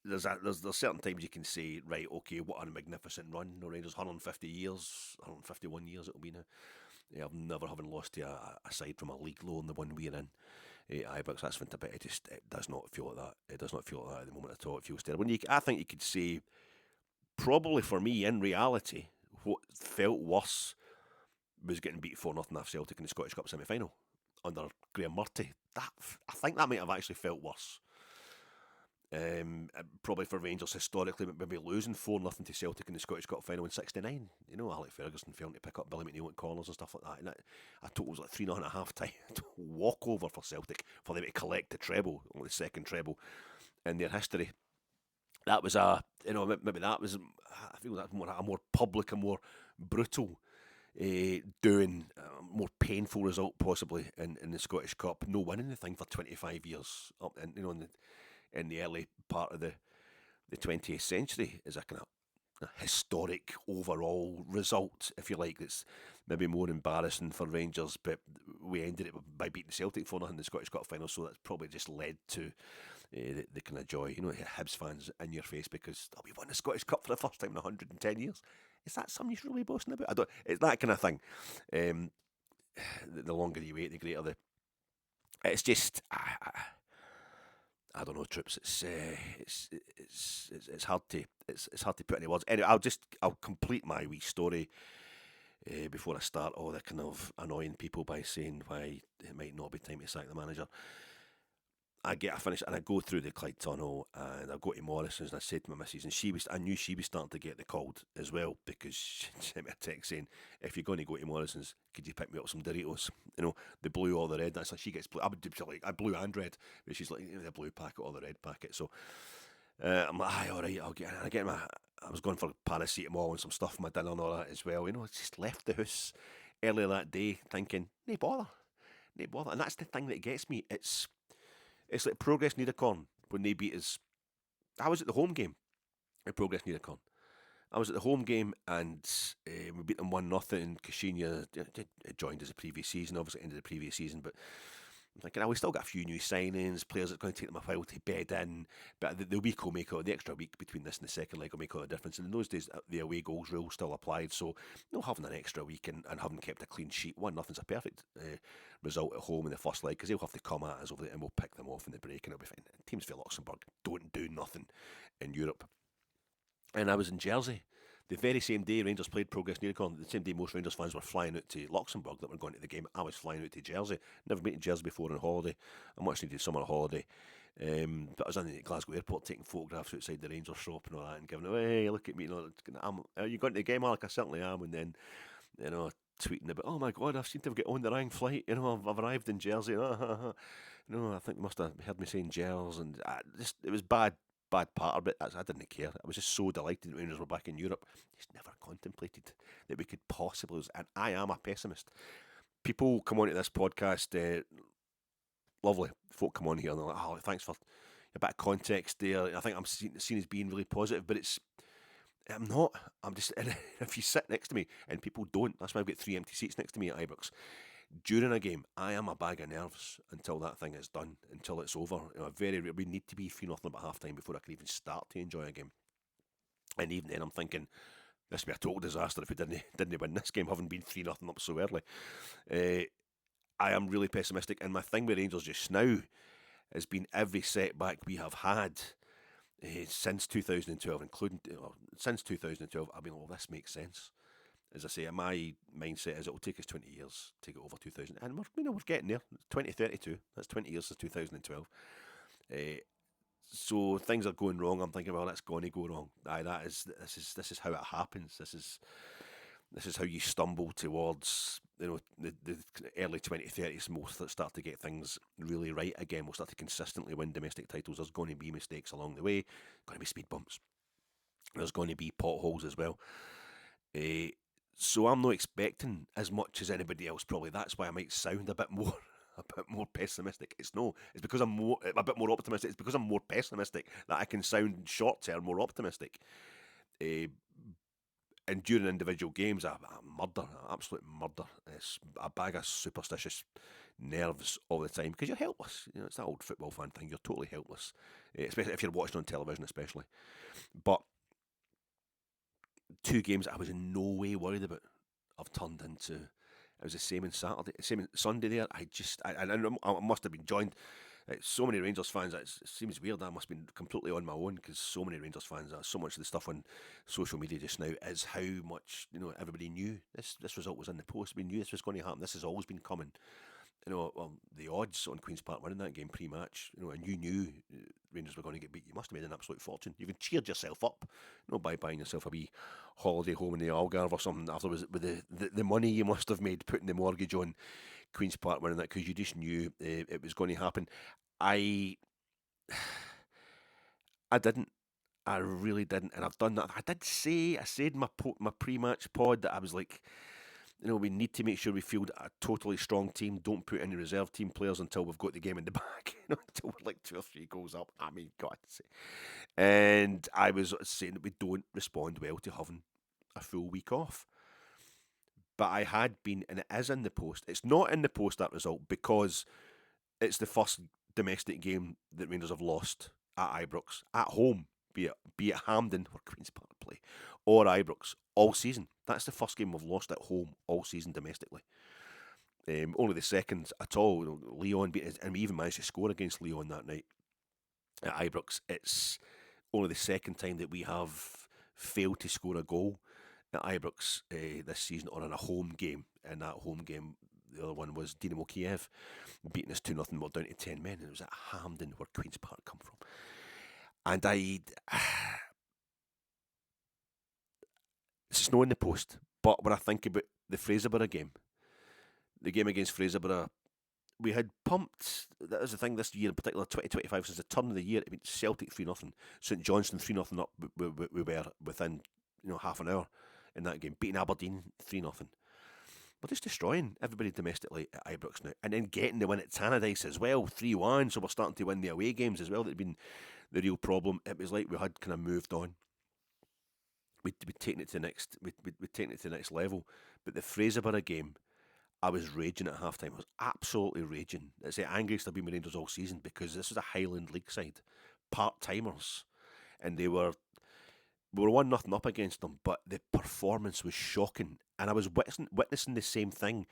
there's certain times you can say, right, okay, what a magnificent run. No, Rangers 150 years, 151 years it'll be now. I've never having lost to a side from a league low in the one we're in. Ibrox, that's fantastic, but it does not feel like that. It does not feel like that at the moment at all. It feels terrible. I think you could say, probably for me, in reality, what felt worse was getting beat 4-0 off Celtic in the Scottish Cup semi-final under Graham Murty. I think that might have actually felt worse. Probably for Rangers historically, maybe losing 4-0 to Celtic in the Scottish Cup final in '69. Alec Ferguson failing to pick up Billy McNeil at corners and stuff like that. And I thought it was like 3-0 half-time walkover for Celtic for them to collect the treble, only the second treble in their history. That was maybe that was, I feel that's a more public, a more brutal doing, more painful result possibly in the Scottish Cup. No winning the thing for 25 years up in the early part of the 20th century is a kind of historic overall result, if you like. It's maybe more embarrassing for Rangers, but we ended it by beating Celtic 4-0 in the Scottish Cup final, so that's probably just led to the kind of joy. Hibs fans in your face because we won the Scottish Cup for the first time in 110 years. Is that something you should really be boasting about? It's that kind of thing. The longer you wait, the greater the. It's just. I don't know, Troops. It's hard to put any words. Anyway, I'll complete my wee story before I start all the kind of annoying people by saying why it might not be time to sack the manager. I finish and I go through the Clyde Tunnel and I go to Morrison's and I said to my missus, and I knew she was starting to get the cold as well because she sent me a text saying, if you're going to go to Morrison's, could you pick me up some Doritos? The blue or the red. That's like she gets blue. I would do like blue and red, but she's like the blue packet or the red packet. So I'm like, aye, all right, I get my. I was going for paracetamol and some stuff for my dinner and all that as well. I just left the house earlier that day thinking, no bother, no bother. And that's the thing that gets me. It's like Progress Niederkorn when they beat us. I was at the home game at Progress Niederkorn. I was at the home game and we beat them 1-0. Kashinya joined us the previous season, obviously ended the previous season, but I'm thinking, we still got a few new signings, players that are going to take them a while to bed in, but the week will make the extra week between this and the second leg will make all the difference. And in those days, the away goals rule still applied, so having an extra week and having kept a clean sheet, 1-0's a perfect result at home in the first leg because they'll have to come at us over there and we'll pick them off in the break and it'll be fine. Teams for Luxembourg don't do nothing in Europe. And I was in Jersey the very same day Rangers played Progress Niederkorn, the same day most Rangers fans were flying out to Luxembourg that were going to the game. I was flying out to Jersey. Never been to Jersey before on holiday. I'm actually doing summer holiday. But I was in the Glasgow airport taking photographs outside the Rangers shop and all that and giving it, hey, look at me. Are you going to the game, Alec? I certainly am. And then, tweeting about, oh my God, I seem to have got on the wrong flight. I've arrived in Jersey. I think they must have heard me saying Gers. And it was bad part of it. I didn't care. I was just so delighted that Rangers were back in Europe. Just never contemplated that we could possibly lose. And I am a pessimist. People come onto this podcast, lovely folk come on here and they're like, oh, thanks for a bit of context there. I think I'm seen as being really positive, but I'm not. I'm just, if you sit next to me, and people don't, that's why I've got 3 empty seats next to me at Ibrox. During a game, I am a bag of nerves until that thing is done, until it's over. We need to be 3-0 at half time before I can even start to enjoy a game. And even then, I'm thinking this would be a total disaster if we didn't win this game, having been 3-0 up so early. I am really pessimistic, and my thing with Rangers just now has been every setback we have had since 2012, including since 2012. I mean, well, this makes sense. As I say, my mindset is it will take us 20 years to get over 2000, and we're getting there. 2032. That's 20 years since 2012. So things are going wrong. I'm thinking, well, that's going to go wrong. This is how it happens. This is how you stumble towards the early 2030s. We'll start to get things really right again. We'll start to consistently win domestic titles. There's going to be mistakes along the way. Going to be speed bumps. There's going to be potholes as well. So I'm not expecting as much as anybody else. Probably that's why I might sound a bit more pessimistic. It's because I'm a bit more optimistic. It's because I'm more pessimistic that I can sound short term more optimistic. And during individual games, absolute murder. It's a bag of superstitious nerves all the time because you're helpless. It's that old football fan thing. You're totally helpless, especially if you're watching on television, especially. But 2 games I was in no way worried about, I've turned into. It was the same on Saturday, same on Sunday. There, I must have been joined. So many Rangers fans. It seems weird. I must have been completely on my own because so many Rangers fans. So much of the stuff on social media just now is how much everybody knew this result was in the post. We knew this was going to happen. This has always been coming. The odds on Queen's Park winning that game pre-match, and you knew Rangers were going to get beat. You must have made an absolute fortune. You even cheered yourself up, by buying yourself a wee holiday home in the Algarve or something afterwards with the money you must have made putting the mortgage on Queen's Park winning that because you just knew it was going to happen. I didn't. I really didn't, and I've done that. I said my pre-match pod that I was like, we need to make sure we field a totally strong team. Don't put any reserve team players until we've got the game in the bag. Until we're like 2 or 3 goals up. I mean, God. And I was saying that we don't respond well to having a full week off. But I had been, and it is in the post. It's not in the post, that result, because it's the first domestic game that Rangers have lost at Ibrox, at home, be it Hampden or Queen's Park play, or Ibrox, all season. That's the first game we've lost at home all season domestically. Only the second at all. Leon beat us, and we even managed to score against Leon that night at Ibrox. It's only the second time that we have failed to score a goal at Ibrox this season or in a home game. And that home game, the other one was Dynamo Kiev beating us 2-0. We're down to 10 men, and it was at Hampden where Queen's Park come from. And it's not in the post, but when I think about the Fraserburgh game, the game against Fraserburgh we had pumped. That is the thing this year, in particular 2025, since the turn of the year. I mean, Celtic 3-0, St Johnstone 3-0 up. We were within half an hour in that game, beating Aberdeen 3-0. We're just destroying everybody domestically at Ibrox now, and then getting the win at Tannadice as well, 3-1. So we're starting to win the away games as well. That had been the real problem. It was like we had kind of moved on. We'd taken it to the next. We'd taken it to the next level. But the Fraserburgh game, I was raging at half time. I was absolutely raging. It's the angriest I've been with Rangers all season, because this was a Highland League side, part timers, and we were 1-0 up against them, but the performance was shocking. And I was witnessing the same thing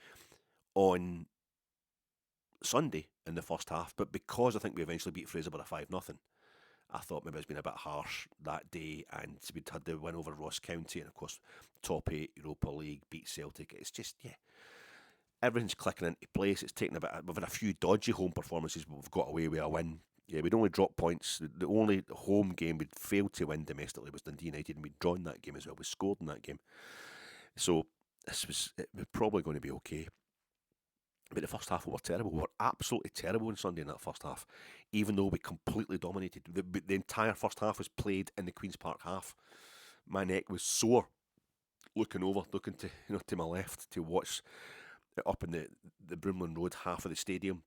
on Sunday in the first half, but because I think we eventually beat Fraser by a 5-0, I thought maybe it's been a bit harsh that day, and we'd had the win over Ross County, and of course, top 8 Europa League, beat Celtic. It's just, yeah, everything's clicking into place. It's taken a bit. We've had a few dodgy home performances, but we've got away with a win. Yeah, we'd only dropped points. The only home game we'd failed to win domestically was Dundee United, and we'd drawn that game as well. We scored in that game. So it was probably going to be okay. But the first half we were terrible. We were absolutely terrible on Sunday in that first half, even though we completely dominated. The entire first half was played in the Queen's Park half. My neck was sore looking to my left to watch it up in the Broomland Road half of the stadium.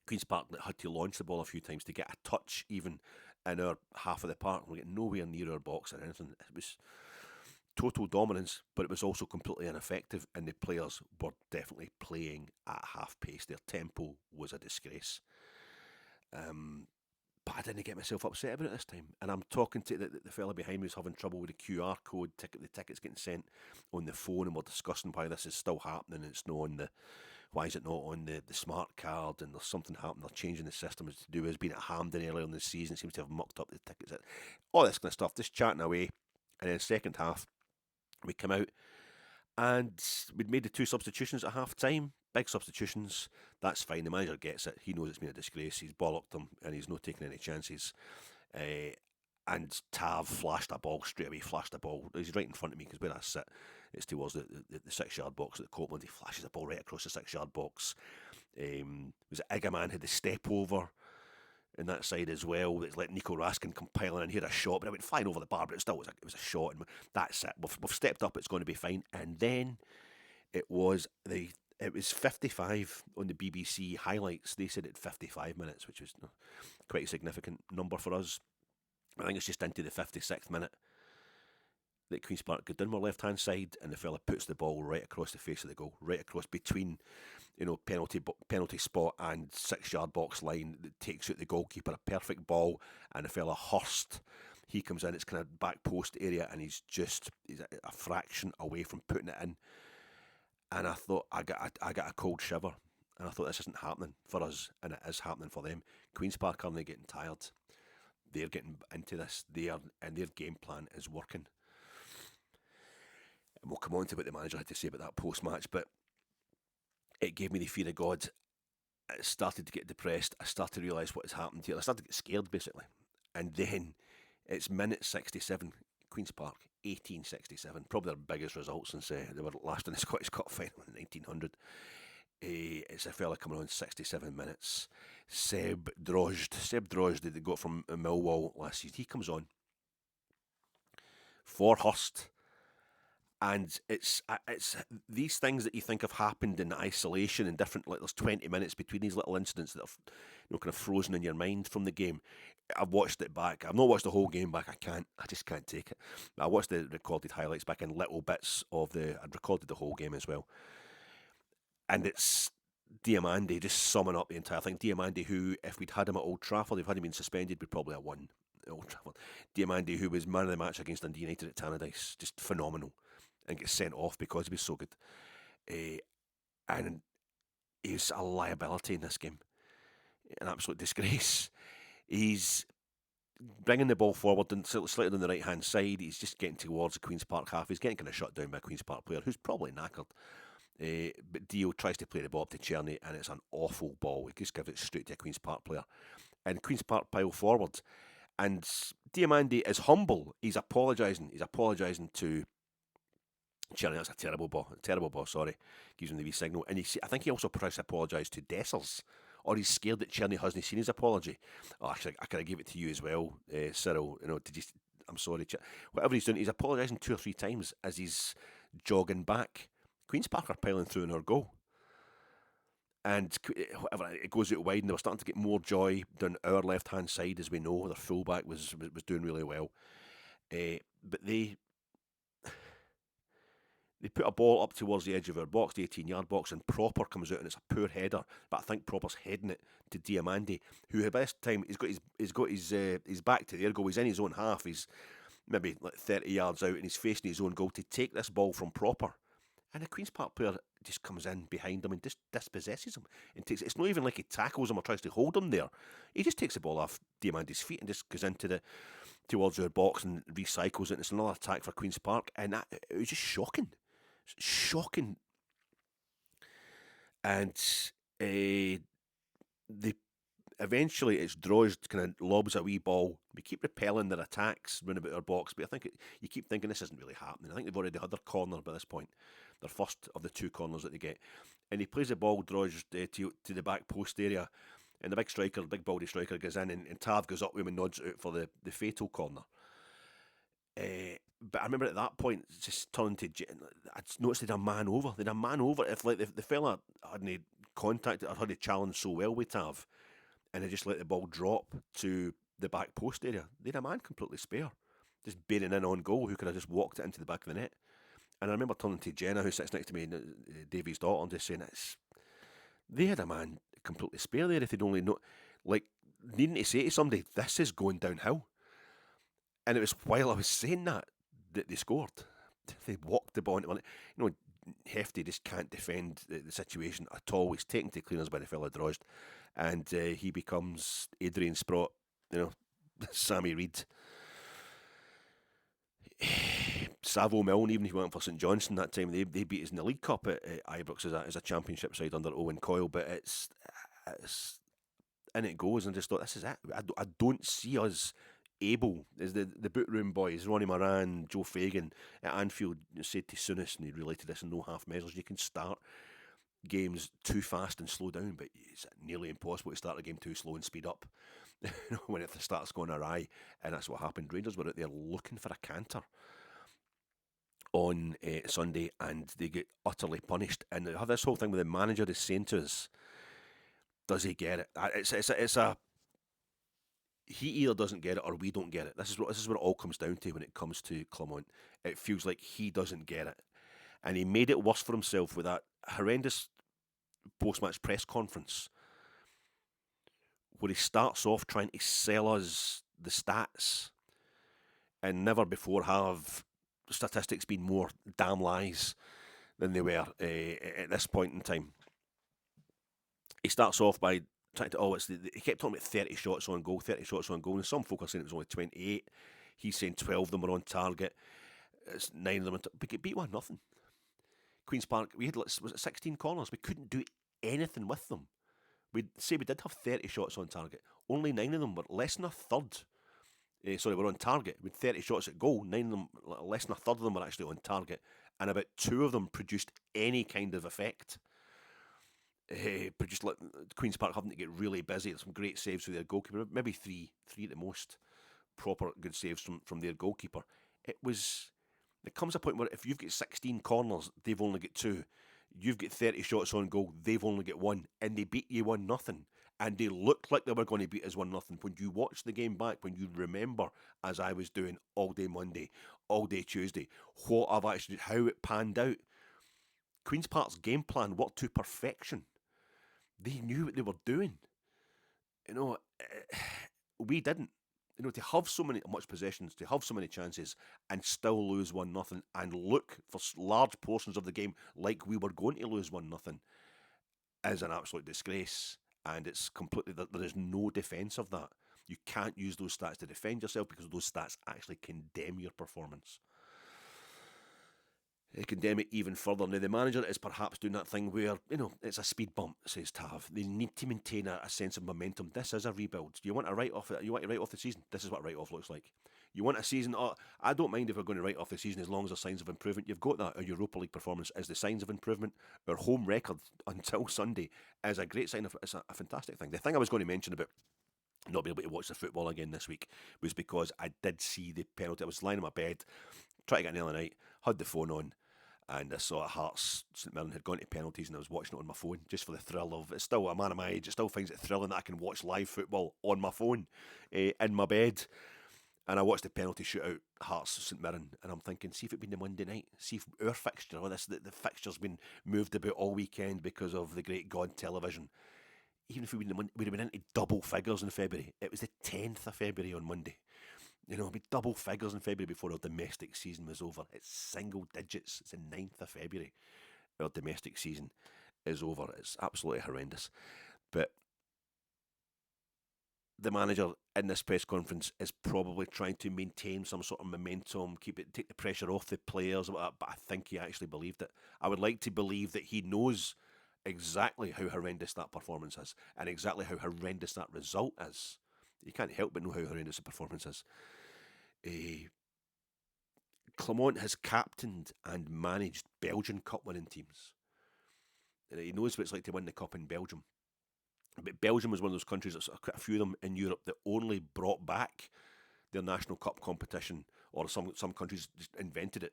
Queen's Park had to launch the ball a few times to get a touch even in our half of the park. We get nowhere near our box or anything. It was total dominance, but it was also completely ineffective, and the players were definitely playing at half pace. Their tempo was a disgrace. But I didn't get myself upset about it this time. And I'm talking to the fella behind me who's having trouble with the QR code ticket. The ticket's getting sent on the phone, and we're discussing why this is still happening. It's not on why is it not on the smart card? And there's something happening. They're changing the system. It's to do with being at Hampden earlier in the season. It seems to have mucked up the tickets. All this kind of stuff. Just chatting away. And then second half, we come out, and we'd made the 2 substitutions at half time. Big substitutions. That's fine. The manager gets it. He knows it's been a disgrace. He's bollocked them, and he's not taking any chances. And Tav flashed a ball straight away. Flashed a ball. He's right in front of me, because where I sit, it's towards the 6-yard box at the Copeland. He flashes a ball right across the 6-yard box. Was it Igaman had the step over in that side as well. It's let Nico Raskin compiling and he had a shot, but it went flying over the bar, but it still was a shot, and that's it. We've stepped up, it's going to be fine. And then it was 55 on the BBC highlights. They said it 55 minutes, which was quite a significant number for us. I think it's just into the 56th minute that Queen's Park got down our left-hand side, and the fella puts the ball right across the face of the goal, right across between, penalty spot and 6-yard box line, that takes out the goalkeeper. A perfect ball, and the fella Hurst, he comes in, it's kind of back post area, and he's a fraction away from putting it in. And I thought, I got a cold shiver, and I thought, this isn't happening for us, and it is happening for them. Queen's Park aren't getting tired. They're getting into this. And their game plan is working. And we'll come on to what the manager had to say about that post-match, but it gave me the fear of God. I started to get depressed. I started to realise what has happened here. I started to get scared, basically. And then it's minute 67, Queen's Park, 1867. Probably their biggest result since they were last in the Scottish Cup final in 1900. It's a fella coming on 67 minutes. Seb Drojd, they got from Millwall last season. He comes on for Hurst. And it's these things that you think have happened in isolation and different. Like there's 20 minutes between these little incidents that are kind of frozen in your mind from the game. I've watched it back. I've not watched the whole game back. I just can't take it. I watched the recorded highlights back in little bits I'd recorded the whole game as well. And it's Diamandi just summing up the entire thing. Diamandi, who, if we'd had him at Old Trafford, if had him been suspended, we'd probably have won at Old Trafford. Diamandi, who was man of the match against Dundee United at Tannadice, just phenomenal. And gets sent off because he was so good. And he's a liability in this game. An absolute disgrace. He's bringing the ball forward and slightly on the right-hand side. He's just getting towards the Queen's Park half. He's getting kind of shut down by a Queen's Park player who's probably knackered. But Dio tries to play the ball up to Czerny, and it's an awful ball. He just gives it straight to a Queen's Park player. And Queen's Park pile forward. And Diamandi is humble. He's apologising. He's apologising to Cherny, that's a terrible ball, sorry. Gives him the wee signal. And I think he also tries to apologise to Dessers. Or he's scared that Cherny hasn't seen his apology. Oh, actually, I could have give it to you as well, Cyril. Did you? I'm sorry, whatever he's doing, he's apologising 2 or 3 times as he's jogging back. Queen's Park are piling through in our goal. And whatever, it goes out wide, and they were starting to get more joy down our left-hand side, as we know. Their fullback was doing really well. But they put a ball up towards the edge of our box, the 18-yard box, and Proper comes out, and it's a poor header. But I think Proper's heading it to Diamandi, who by this time he's got his back to their goal. He's in his own half. He's maybe like 30 yards out, and he's facing his own goal to take this ball from Proper. And the Queen's Park player just comes in behind him and just dispossesses him and takes it. It's not even like he tackles him or tries to hold him there. He just takes the ball off Diamandi's feet and just goes towards our box and recycles it. And it's another attack for Queen's Park, and it was just shocking. Shocking. And they eventually, it's Droz kind of lobs a wee ball. We keep repelling their attacks round about our box, but I think you keep thinking this isn't really happening. I think they've already had their corner by this point, their first of the 2 corners that they get. And he plays the ball, Droz, to the back post area, and the big baldy striker goes in, and Tav goes up with him and nods out for the fatal corner. But I remember at that point, just turning to, I just noticed they'd a man over. They'd a man over. If like the fella hadn't contacted or had a challenge so well with Tav, and they just let the ball drop to the back post area, they'd a man completely spare, just bearing in on goal, who could have just walked it into the back of the net. And I remember turning to Jenna, who sits next to me, Davey's daughter, and just saying, they had a man completely spare there if they'd only know, like, needing to say to somebody, this is going downhill. And it was while I was saying that they scored. They walked the ball into it. Hefty just can't defend the situation at all. He's taken to cleaners by the fella Drozd, and he becomes Adrian Sprott, Sammy Reid. Savo Milne, even if he went for St Johnstone that time, they beat us in the League Cup at Ibrox as a championship side under Owen Coyle. But it's and it goes, and just thought, this is it. I don't see us able, as the boot room boys, Ronnie Moran, Joe Fagan at Anfield said to Souness, and he related this in no half measures, you can start games too fast and slow down, but it's nearly impossible to start a game too slow and speed up when it starts going awry. And that's what happened. Rangers were out there looking for a canter on Sunday, and they get utterly punished. And they have this whole thing with the manager is saying to us, does he get it? It's a he either doesn't get it or we don't get it. This is what it all comes down to when it comes to Clement. It feels like he doesn't get it. And he made it worse for himself with that horrendous post-match press conference where he starts off trying to sell us the stats, and never before have statistics been more damn lies than they were at this point in time. He starts off by trying to, he kept talking about 30 shots on goal, and some folk are saying it was only 28. He's saying 12 of them were on target. It's 9 of them, but get beat 1-0. Queen's Park, we had, was it 16 corners? We couldn't do anything with them. We'd say we did have 30 shots on target. Only 9 of them were less than a third. Were on target. We had 30 shots at goal. 9 of them, less than a third of them were actually on target. And about 2 of them produced any kind of effect. Produced like Queen's Park having to get really busy. Some great saves with their goalkeeper. Maybe three at the most. Proper good saves from their goalkeeper. There comes a point where if you've got 16 corners, they've only got 2. You've got 30 shots on goal, they've only got 1, and they beat you 1-0. And they looked like they were going to beat us 1-0. When you watch the game back, when you remember, as I was doing all day Monday, all day Tuesday, how it panned out. Queen's Park's game plan worked to perfection. They knew what they were doing. We didn't. To have so much possessions, to have so many chances, and still lose 1-0, and look for large portions of the game like we were going to lose 1-0, is an absolute disgrace. And it's completely, there is no defence of that. You can't use those stats to defend yourself because those stats actually condemn your performance. condemn it even further. Now, the manager is perhaps doing that thing where, it's a speed bump, says Tav. They need to maintain a sense of momentum. This is a rebuild. Do you want to write off it? You want to write off the season? This is what write-off looks like. You want a season? Oh, I don't mind if we're going to write off the season as long as there's signs of improvement. You've got that. Our Europa League performance is the signs of improvement. Our home record until Sunday is a great sign of. It's a fantastic thing. The thing I was going to mention about not being able to watch the football again this week was because I did see the penalty. I was lying in my bed, trying to get an early night, had the phone on, and I saw Hearts St Mirren had gone to penalties, and I was watching it on my phone just for the thrill of it's. Still, a man of my age, it still finds it thrilling that I can watch live football on my phone in my bed. And I watched the penalty shootout, Hearts St Mirren, and I'm thinking, see if it'd been the Monday night, see if our fixture, the fixture's been moved about all weekend because of the great God television. Even if we'd have been into double figures in February. It was the 10th of February on Monday. It'd be double figures in February before our domestic season was over. It's single digits. It's the 9th of February. Our domestic season is over. It's absolutely horrendous. But the manager in this press conference is probably trying to maintain some sort of momentum, take the pressure off the players, but I think he actually believed it. I would like to believe that he knows exactly how horrendous that performance is and exactly how horrendous that result is. You can't help but know how horrendous the performance is. Clement has captained and managed Belgian Cup winning teams. And he knows what it's like to win the Cup in Belgium. But Belgium was one of those countries, there's quite a few of them in Europe, that only brought back their national cup competition, or some countries just invented it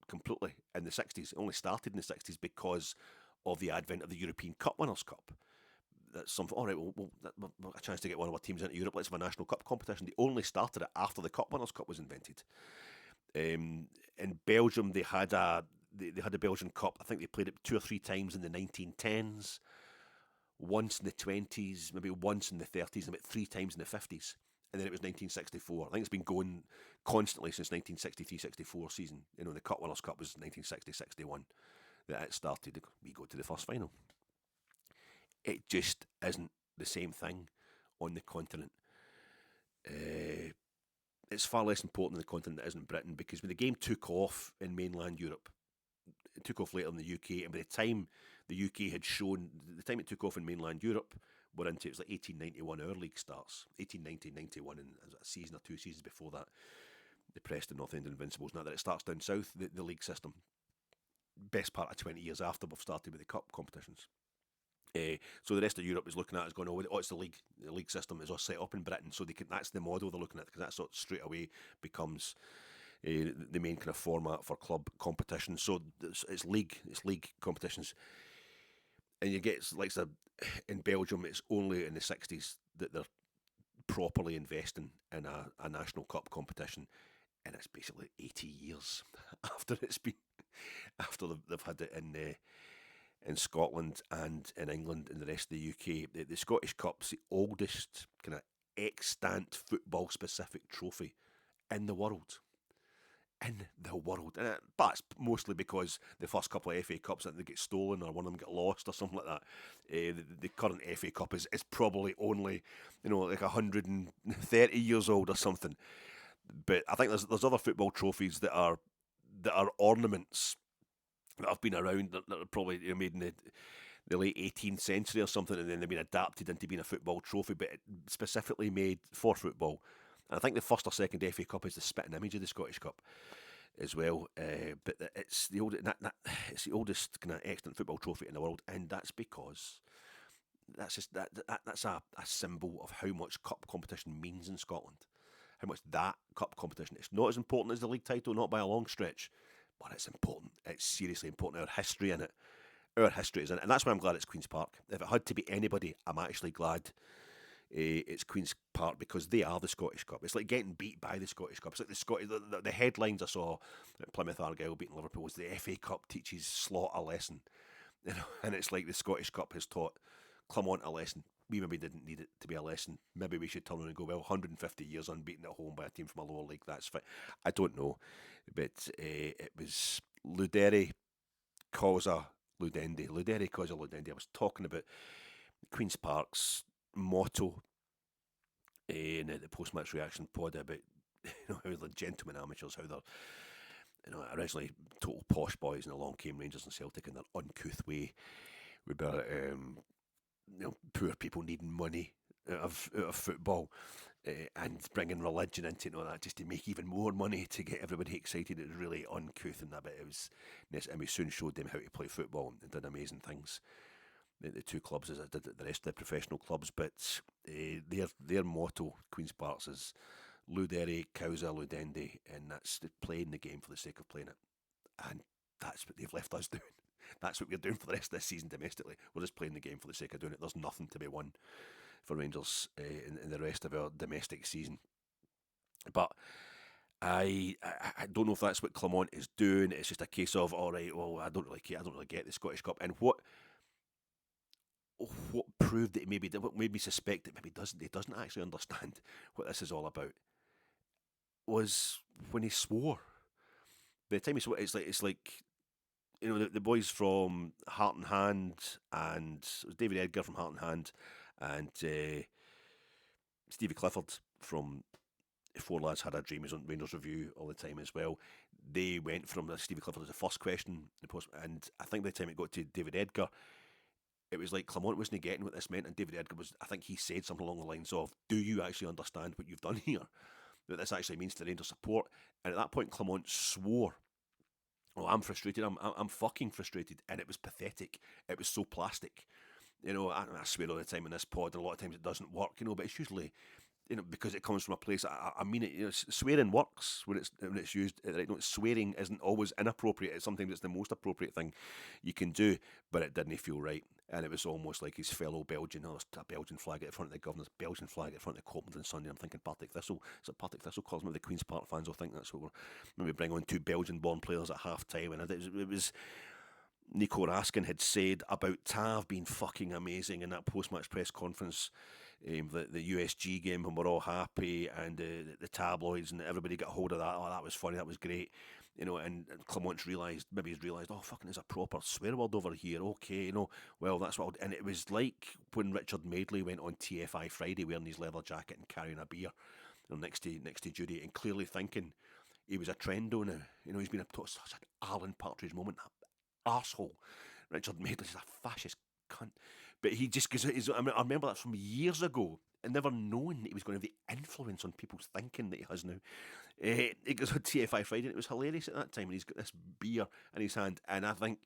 completely in the 60s. It only started in the 60s because of the advent of the European Cup Winners' Cup. That's something, all right, we'll a chance to get one of our teams into Europe, let's have a national cup competition. They only started it after the Cup Winners' Cup was invented. In Belgium, they had a Belgian Cup. I think they played it 2 or 3 times in the 1910s, once in the 20s, maybe once in the 30s, and about 3 times in the 50s. And then it was 1964. I think it's been going constantly since 1963-64 season. The Cup Winners' Cup was 1960-61 that it started. We go to the first final. It just isn't the same thing on the continent. It's far less important on the continent that isn't Britain, because when the game took off in mainland Europe, it took off later in the UK, and by the time the UK had shown, the time it took off in mainland Europe, we're into, it was like 1891 our league starts, 1890-91, and a season or 2 seasons before that, the Preston North End Invincibles. Now that it starts down south, the league system, best part of 20 years after we've started with the cup competitions. So the rest of Europe is looking at it as going, oh, it's the league. The league system is all set up in Britain, so that's the model they're looking at, because that sort of straight away becomes the main kind of format for club competition. So it's league competitions, and you get like in Belgium, it's only in the 60s that they're properly investing in a national cup competition, and it's basically 80 years after they've had it in Scotland and in England and the rest of the UK. The Scottish Cup's the oldest kind of extant football specific trophy in the world. But it's mostly because the first couple of FA Cups, that they get stolen or one of them get lost or something like that. The current FA Cup is probably only, like 130 years old or something. But I think there's other football trophies that are ornaments that have been around that are probably made in the late 18th century or something, and then they've been adapted into being a football trophy, but specifically made for football. And I think the first or second FA Cup is the spitting image of the Scottish Cup as well. But it's the oldest kind of excellent football trophy in the world, and that's because that's a symbol of how much cup competition means in Scotland. How much that cup competition, it's not as important as the league title, not by a long stretch, but it's important. It's seriously important. Our history in it. Our history is in it. And that's why I'm glad it's Queen's Park. If it had to be anybody, I'm actually glad it's Queen's Park, because they are the Scottish Cup. It's like getting beat by the Scottish Cup. It's like the headlines I saw at Plymouth Argyle beating Liverpool was the FA Cup teaches Slot a lesson. And it's like the Scottish Cup has taught Clement a lesson. We maybe didn't need it to be a lesson. Maybe we should turn around and go, well, 150 years unbeaten at home by a team from a lower league, that's fine. I don't know. But it was Ludere Causa Ludendi. Ludere Causa Ludendi. I was talking about Queen's Park's motto in the post-match reaction pod about how the gentlemen amateurs, how Originally total posh boys, and along came Rangers and Celtic in their uncouth way, about poor people needing money out of football, and bringing religion into it and all that just to make even more money to get everybody excited. It was really uncouth and that, but and we soon showed them how to play football and did amazing things. The two clubs, as I did the rest of the professional clubs, but their motto, Queen's Parks, is Ludere Causa Ludendi, and that's playing the game for the sake of playing it. And that's what they've left us doing. That's what we're doing for the rest of this season domestically. We're just playing the game for the sake of doing it. There's nothing to be won for Rangers in the rest of our domestic season. But I don't know if that's what Clement is doing. It's just a case of, all right, well, I don't really care. I don't really get the Scottish Cup. And what proved that what made me suspect that maybe he doesn't actually understand what this is all about, was when he swore. By the time he swore, it's like the boys from Heart and Hand, and it was David Edgar from Heart and Hand, and Stevie Clifford from Four Lads Had a Dream. Is on Rangers Review all the time as well. They went from Stevie Clifford as the first question, and I think by the time it got to David Edgar, it was like Clement wasn't getting what this meant, and David Edgar was. I think he said something along the lines of, "Do you actually understand what you've done here? That this actually means to Rangers support?" And at that point, Clement swore. "Oh, I'm frustrated. I'm fucking frustrated," and it was pathetic. It was so plastic. I swear all the time in this pod, and a lot of times it doesn't work. But it's usually, because it comes from a place. I mean it. Swearing works when it's used. Right? No, swearing isn't always inappropriate. It's sometimes it's the most appropriate thing you can do. But it didn't feel right, and it was almost like his fellow Belgian. There's a Belgian flag at the front of the Governor's Belgian flag at the front of the Copland on Sunday. I'm thinking Partick Thistle. Is it Partick Thistle calls? Maybe the Queen's Park fans will think that's what we're. Maybe bring on two Belgian-born players at half time, and it was. Nico Raskin had said about Tav being fucking amazing in that post-match press conference, the USG game when we're all happy, and the tabloids and everybody got hold of that. Oh, that was funny, that was great. And Clement's realised, oh, fucking, there's a proper swear word over here. Okay, well, that's what and it was like when Richard Madeley went on TFI Friday wearing his leather jacket and carrying a beer next to Judy, and clearly thinking he was a trendo now. He's been up to such an Alan Partridge moment. Arsehole. Richard Madeley's a fascist cunt. But he just, because I remember that from years ago, and never knowing that he was going to have the influence on people's thinking that he has now. He goes on TFI Friday, and it was hilarious at that time, and he's got this beer in his hand, and I think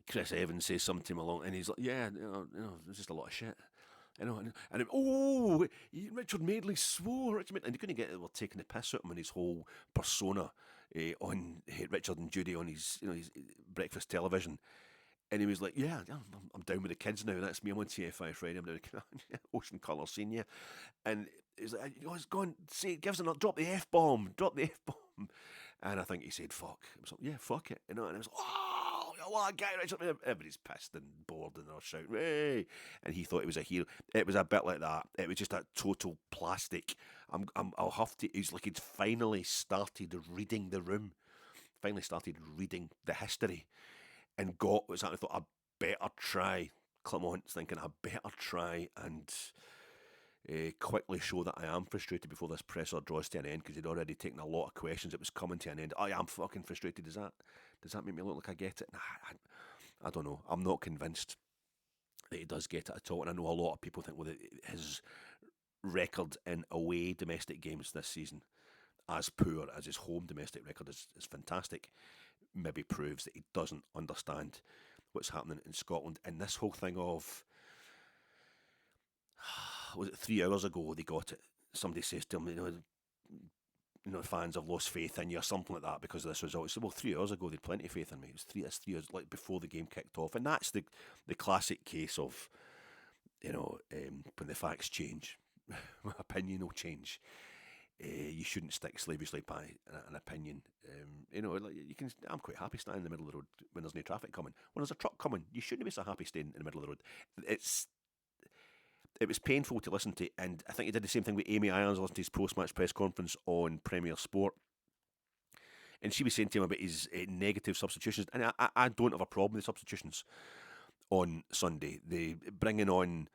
Chris Evans says something to him along, and he's like, yeah, there's just a lot of shit. Richard Madeley swore. And he couldn't get it. We're taking the piss out of him and his whole persona on Richard and Judy on his breakfast television. And he was like, yeah, I'm down with the kids now. That's me. I'm on TFI Friday. I'm down Ocean Colour Senior. And he's like, he's gone, gives it, drop the F-bomb. And I think he said, fuck. I was like, yeah, fuck it. And I was like, what a guy, Richard. Everybody's pissed and bored and they're shouting, hey. And he thought he was a hero. It was a bit like that. It was just a total plastic. I'll have to, he's like he'd finally started reading the room. Finally started reading the history. And got what's happening. I thought, I better try. Clement's thinking, I better try and quickly show that I am frustrated before this presser draws to an end, because he'd already taken a lot of questions. It was coming to an end. I am fucking frustrated. Does that make me look like I get it? Nah, I don't know. I'm not convinced that he does get it at all. And I know a lot of people think, well, his record in away domestic games this season, as poor as his home domestic record is fantastic, maybe proves that he doesn't understand what's happening in Scotland. And this whole thing of, was it 3 hours ago they got it? Somebody says to him, fans have lost faith in you, or something like that, because of this result. He said, well, 3 hours ago they had plenty of faith in me. It was 3 hours like before the game kicked off. And that's the classic case of, when the facts change, my opinion will change. You shouldn't stick slavishly by an opinion. You can. I'm quite happy standing in the middle of the road when there's no traffic coming. When there's a truck coming, you shouldn't be so happy staying in the middle of the road. It was painful to listen to, and I think he did the same thing with Amy Irons. Listened to his post-match press conference on Premier Sport, and she was saying to him about his negative substitutions, and I don't have a problem with substitutions on Sunday. They bringing on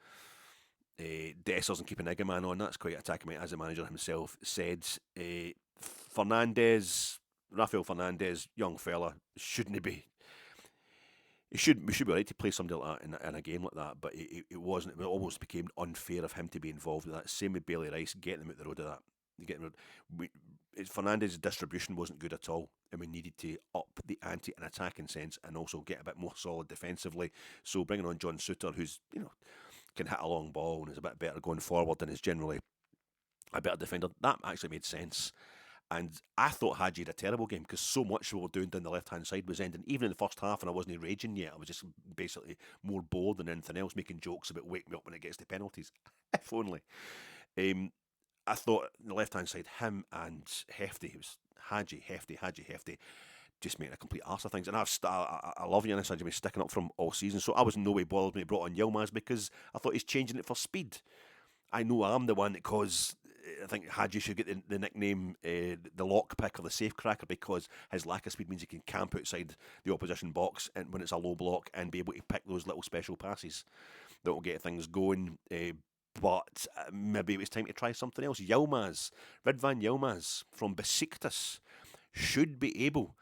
Dessers and keeping Igaman on, that's quite attacking me, as the manager himself said. Rafael Fernandez, young fella, shouldn't be. We should be right to play somebody like that in a game like that, but it wasn't. It almost became unfair of him to be involved in that. Same with Bailey Rice, getting him out the road of that. Getting rid. Fernandez's distribution wasn't good at all, and we needed to up the ante in attacking sense, and also get a bit more solid defensively. So bringing on John Souttar, who's can hit a long ball and is a bit better going forward and is generally a better defender, that actually made sense. And I thought Hadji had a terrible game because so much we were doing down the left hand side was ending. Even in the first half, and I wasn't raging yet. I was just basically more bored than anything else, making jokes about wake me up when it gets to penalties. If only. I thought the left hand side, him and Hefty, it was Hadji, Hefty, just making a complete arse of things. And I love Yanis Hadji sticking up from all season, so I was in no way bothered when he brought on Yilmaz because I thought he's changing it for speed. I know I'm the one that caused. I think Hadji should get the nickname the lock pick or the safe cracker because his lack of speed means he can camp outside the opposition box and when it's a low block and be able to pick those little special passes that will get things going. But maybe it was time to try something else. Ridvan Yilmaz from Besiktas should be able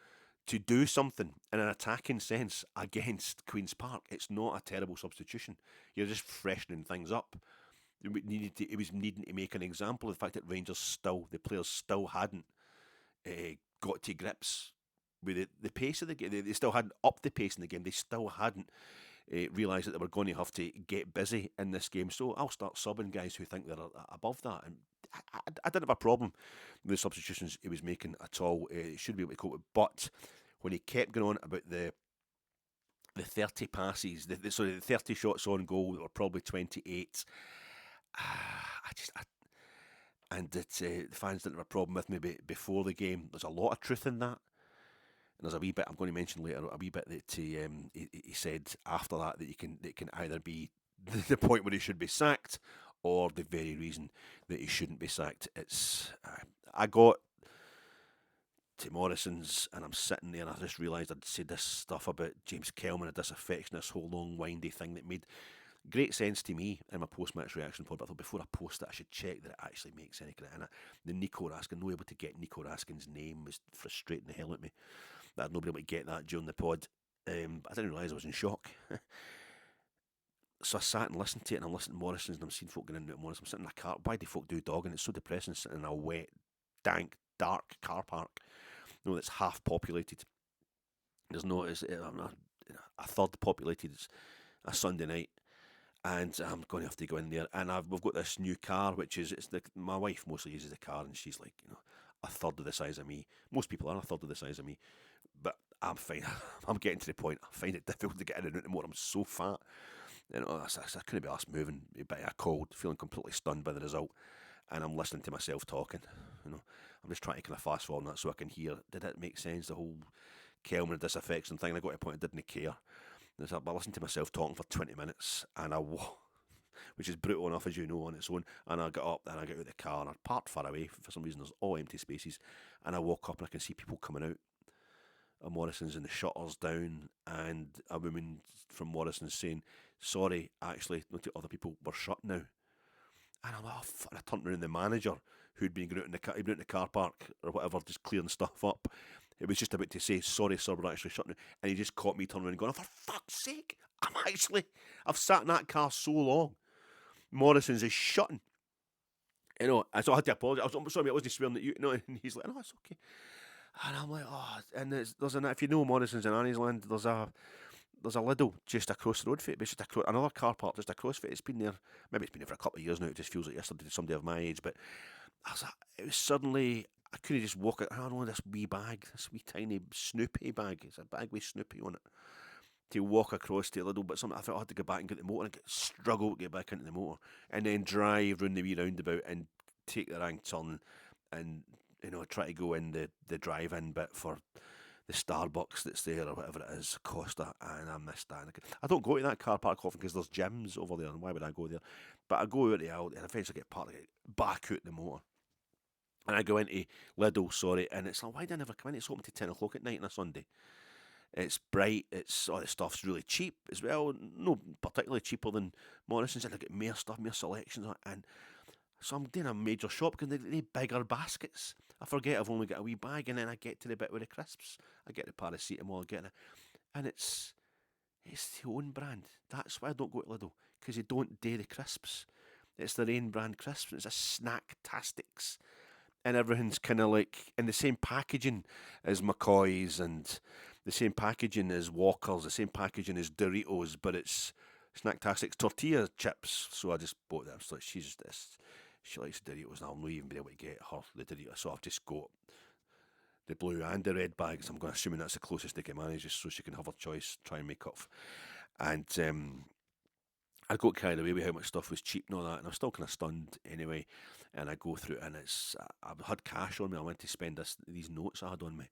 to do something in an attacking sense against Queen's Park. It's not a terrible substitution. You're just freshening things up. It was needing to make an example of the fact that Rangers the players still hadn't got to grips with the pace of the game. They still hadn't upped the pace in the game. They still hadn't realised that they were going to have to get busy in this game. So I'll start subbing guys who think they're above that. And I didn't have a problem with the substitutions he was making at all. It should be able to cope with. But when he kept going on about the 30 passes, the 30 shots on goal that were probably 28, the fans didn't have a problem with me before the game. There's a lot of truth in that. And there's a wee bit I'm going to mention later. A wee bit that he said after that it can either be the point where he should be sacked or the very reason that he shouldn't be sacked. I got to Morrison's and I'm sitting there and I just realised I'd said this stuff about James Kelman, a disaffection, this whole long windy thing that made great sense to me in my post-match reaction pod, but I thought before I post it, I should check that it actually makes any kind of. The Nico Raskin, no able to get Nico Raskin's name was frustrating the hell out of me. That I'd not been able to get that during the pod. I didn't realise I was in shock. So I sat and listened to it, and I'm listening to Morrison's, and I'm seeing folk getting into Morrison. I'm sitting in a car. Why do folk do dogging? It's so depressing sitting in a wet, dank, dark car park. That's half populated. There's no. It's a third populated. It's a Sunday night. And I'm going to have to go in there. And we've got this new car, which is my wife mostly uses the car, and she's like, a third of the size of me. Most people are a third of the size of me, but I'm fine. I'm getting to the point. I find it difficult to get in and out anymore. I'm so fat. I couldn't be asked moving. A bit of a cold, feeling completely stunned by the result, and I'm listening to myself talking. I'm just trying to kind of fast forward on that so I can hear. Did it make sense? The whole Kelman disaffection thing. And I got to a point I didn't care. I listened to myself talking for 20 minutes, and which is brutal enough as you know on its own. And I got up and I got out of the car and I parked far away. For some reason, there's all empty spaces, and I walk up and I can see people coming out of Morrison's and the shutters down, and a woman from Morrison's saying, "Sorry, actually, other people were shut now." And I'm like, oh, fuck. And I turned around the manager who'd been going out in the car park or whatever, just clearing stuff up. It was just about to say, "Sorry, sir, we're actually shutting." And he just caught me turning around and going, "Oh, for fuck's sake, I've sat in that car so long. Morrison's is shutting." And so I had to apologise. I'm sorry, I wasn't swearing at you. And he's like, "No, it's okay." And I'm like, "Oh," and if you know Morrison's in Anniesland, there's a Lidl just across the road for it. It's just another car park just across for it. It's been there for a couple of years now. It just feels like yesterday to somebody of my age. But it was suddenly, I couldn't just walk out. I don't know, this wee bag, this wee tiny Snoopy bag. It's a bag with Snoopy on it. To walk across to a Lidl, but I felt I had to go back and get the motor and struggle to get back into the motor, and then drive round the wee roundabout and take the wrong turn, and try to go in the drive-in bit for the Starbucks that's there or whatever it is, Costa, and I missed that. I don't go to that car park often because there's gyms over there, and why would I go there? But I go out the alley and eventually get parked, back out the motor. And I go into Lidl, and it's like, why did I never come in? It's open to 10 o'clock at night on a Sunday. It's bright, all the stuff's really cheap as well, no particularly cheaper than Morrison's, and I get more stuff, more selections, and So I'm doing a major shop because they bigger baskets. I forget I've only got a wee bag, and then I get to the bit with the crisps. I get the paracetamol, I get it, and it's the own brand. That's why I don't go to Lidl, because they don't do the crisps. It's their own brand crisps. It's a Snacktastics, and everything's kind of like in the same packaging as McCoy's, and the same packaging as Walker's, the same packaging as Doritos, but it's Snacktastics tortilla chips. So I just bought them. So she's just this. She likes Doritos, and I'll not even be able to get her the Doritos. So I've just got the blue and the red bags. I'm going to assuming that's the closest they can manage, just so she can have her choice, try and make up. And I got carried away with how much stuff was cheap and all that, and I'm still kind of stunned anyway. And I go through, and I had cash on me. I went to spend these notes I had on me,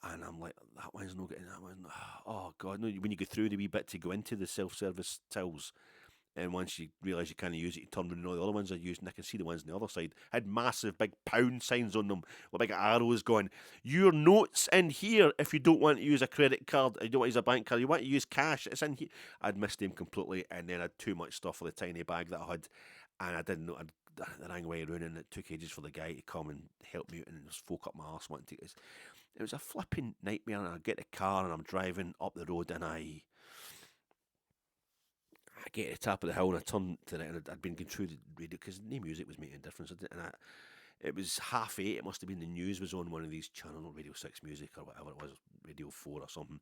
and I'm like, that one's not getting that one. Oh God, no! When you go through the wee bit to go into the self-service tills, and once you realise you can't use it, you turn around and all the other ones are used, and I can see the ones on the other side had massive big pound signs on them with big arrows going, your notes in here if you don't want to use a credit card, you don't want to use a bank card, you want to use cash, it's in here. I'd missed them completely, and then I had too much stuff for the tiny bag that I had, and I didn't know. I rang away around, and it took ages for the guy to come and help me, and there was folk up my arse wanting to. It was a flipping nightmare, and I get the car, and I'm driving up the road, and I get to the top of the hill, and I turned to it, and I'd been going through the radio because no music was making a difference. It was 8:30. It must have been the news was on one of these channels, Radio 6 Music or whatever it was, Radio 4 or something,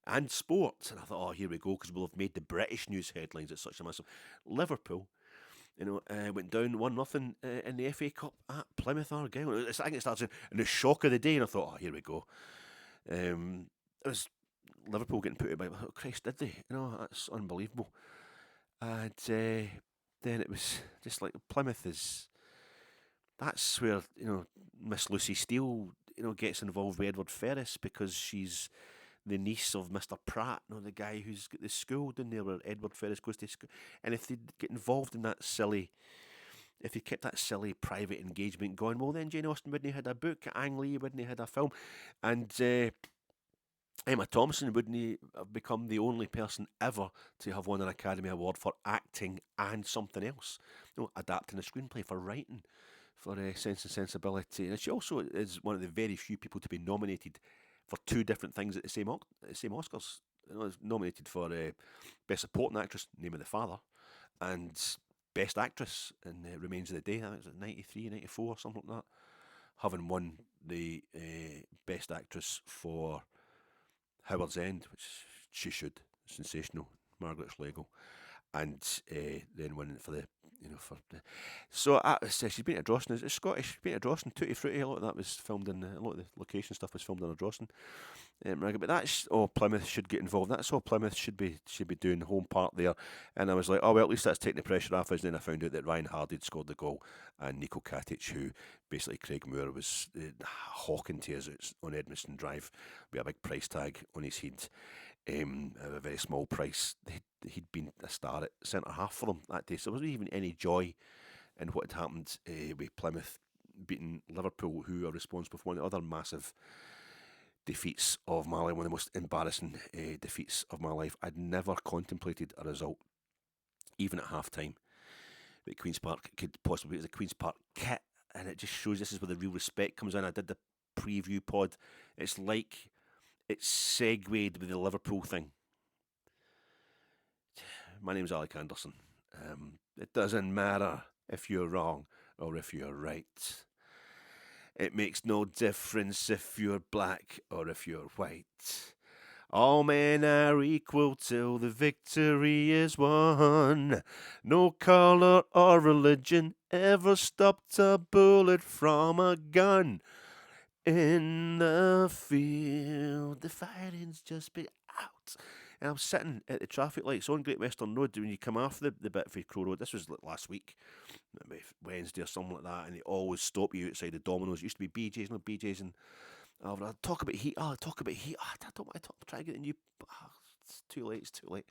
and sports. And I thought, oh, here we go, because we'll have made the British news headlines at such a massive. Liverpool, went down 1-0 in the FA Cup at Plymouth Argyle. I think it starts in the shock of the day, and I thought, oh, here we go. It was Liverpool getting put by. Oh, Christ, did they? That's unbelievable. And then it was just like Plymouth is. That's where Miss Lucy Steele gets involved with Edward Ferris, because she's the niece of Mr. Pratt, the guy who's got the school down there where Edward Ferris goes to school. And if they get involved in that silly, if they kept that silly private engagement going, well then Jane Austen wouldn't have had a book, Ang Lee wouldn't have had a film, and Emma Thompson wouldn't have become the only person ever to have won an Academy Award for acting and something else. Adapting a screenplay, for writing, for Sense and Sensibility. And she also is one of the very few people to be nominated for two different things at the same Oscars. Nominated for Best Supporting Actress, Name of the Father, and Best Actress in Remains of the Day. I think it was 93, 94, something like that. Having won the Best Actress for Howard's End, which she should, sensational, Margaret Schlegel, and then winning for the, so she's been at Drossen. It's Scottish. She's been at Drossen, Tutti Frutti. A lot of that was filmed in, a lot of the location stuff was filmed in Drossen. But that's Plymouth should get involved. That's all Plymouth should be doing, home part there. And I was like, oh well, at least that's taking the pressure off us. And then I found out that Ryan Hardy had scored the goal, and Nico Katic, who basically Craig Moore was hawking to us on Edmiston Drive with a big price tag on his head. A very small price. He'd been a star at centre half for them that day, so there wasn't even any joy in what had happened with Plymouth beating Liverpool, who are responsible for one of the other massive defeats of my life, one of the most embarrassing defeats of my life. I'd never contemplated a result, even at half time, that Queen's Park could possibly be the Queen's Park kit, and it just shows this is where the real respect comes in. I did the preview pod. It's like it's segued with the Liverpool thing. My name's Alec Anderson. It doesn't matter if you're wrong or if you're right. It makes no difference if you're black or if you're white. All men are equal till the victory is won. No colour or religion ever stopped a bullet from a gun. In the field, the fighting's just been out. And I'm sitting at the traffic lights on Great Western Road when you come off the bit for Crow Road. This was like last week, maybe Wednesday or something like that, and they always stop you outside the Domino's. It used to be BJ's, no BJ's, and talk about heat. Talk about heat. I don't want to talk. Try to get the new. It's too late. It's too late.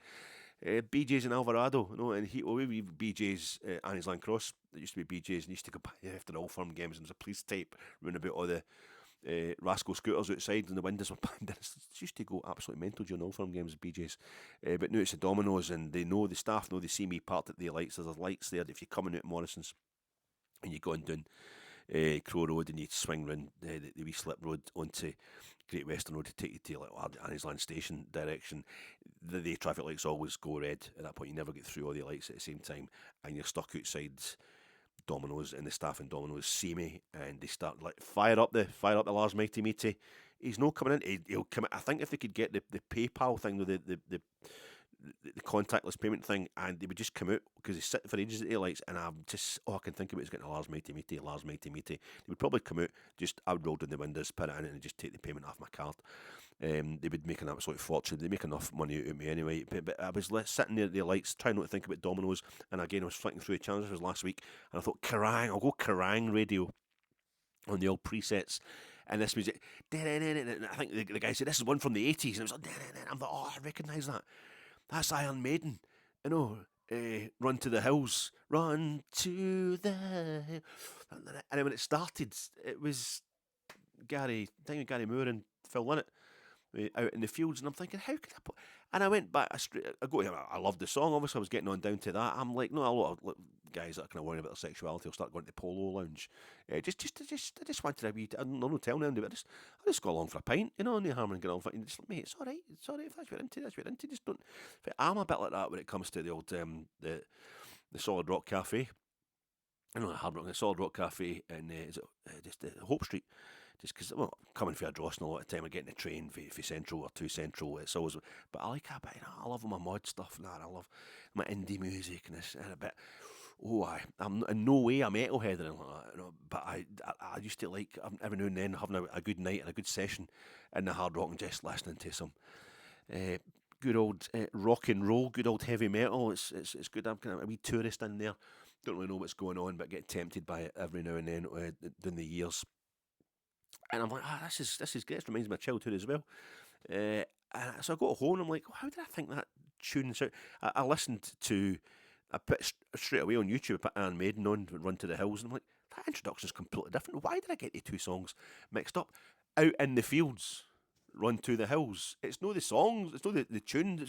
BJ's and Alvarado, and he we BJ's Annie's Land Cross. It used to be BJ's, and used to go by after all firm games, and there's a police tape round about all the rascal scooters outside and the windows were banged in. It used to go absolutely mental during all firm games at BJ's. But now it's the Domino's, and they know, the staff know, they see me parked at the lights. There's lights there if you're coming out of Morrison's. and you go on down Crow Road and you swing round the wee slip road onto Great Western Road to take you to like Anniesland Station direction. The traffic lights always go red at that point. You never get through all the lights at the same time, and you're stuck outside Domino's, and the staff in Domino's see me, and they start like fire up the Lars Mighty Meaty. He's no coming in. He'll come. I think if they could get the PayPal thing with the contactless payment thing, and they would just come out because they sit for ages at the lights, and I'm just all I can think about is getting a Lars Mighty Meaty. They would probably come out, just I would roll down the windows, put it in, and just take the payment off my card. They would make an absolute fortune. They make enough money out of me anyway. But I was sitting there at the lights, trying not to think about Domino's, and again I was flicking through the channels last week, and I thought Kerrang, I'll go Kerrang radio on the old presets. And this music, and I think the guy said, this is one from the 80s. And it was like, I'm like, oh, I recognise that. That's Iron Maiden. You know, Run to the Hills. Run to the Hills. And then when it started, it was Gary Moore and Phil Lynott out in the fields. And I'm thinking, how could I put... And I went back, I go to him, I loved the song, obviously I was getting on down to that. I'm like, no, a lot of guys that are kind of worrying about their sexuality will start going to the Polo Lounge. I just wanted a wee, I'm not telling anybody, I just go along for a pint, you know, and the harm and get on for it. Just like, mate, it's alright, if that's what you're into, just don't... I'm a bit like that when it comes to the old, the Solid Rock Cafe. I know, Hard Rock, the Solid Rock Cafe in, just Hope Street. Just because, well, coming for a Drossing a lot of time, I'm getting the train for Central or to Central. It's always, but I like a bit, you know, I love my mod stuff and that. I love my indie music and this and a bit. I'm in no way a metalhead or anything like that, you know, but I used to like every now and then having a good night and a good session in the hard rock and just listening to some good old rock and roll, good old heavy metal. It's good. I'm kind of a wee tourist in there. Don't really know what's going on, but get tempted by it every now and then down the years. And I'm like, this is great. It reminds me of childhood as well. And so I got home and I'm like, how did I think that tune? So I listened to, I put straight away on YouTube, I put Iron Maiden on, Run to the Hills, and I'm like, that introduction is completely different. Why did I get the two songs mixed up? Out in the Fields, Run to the Hills. It's not the songs, it's not the tune.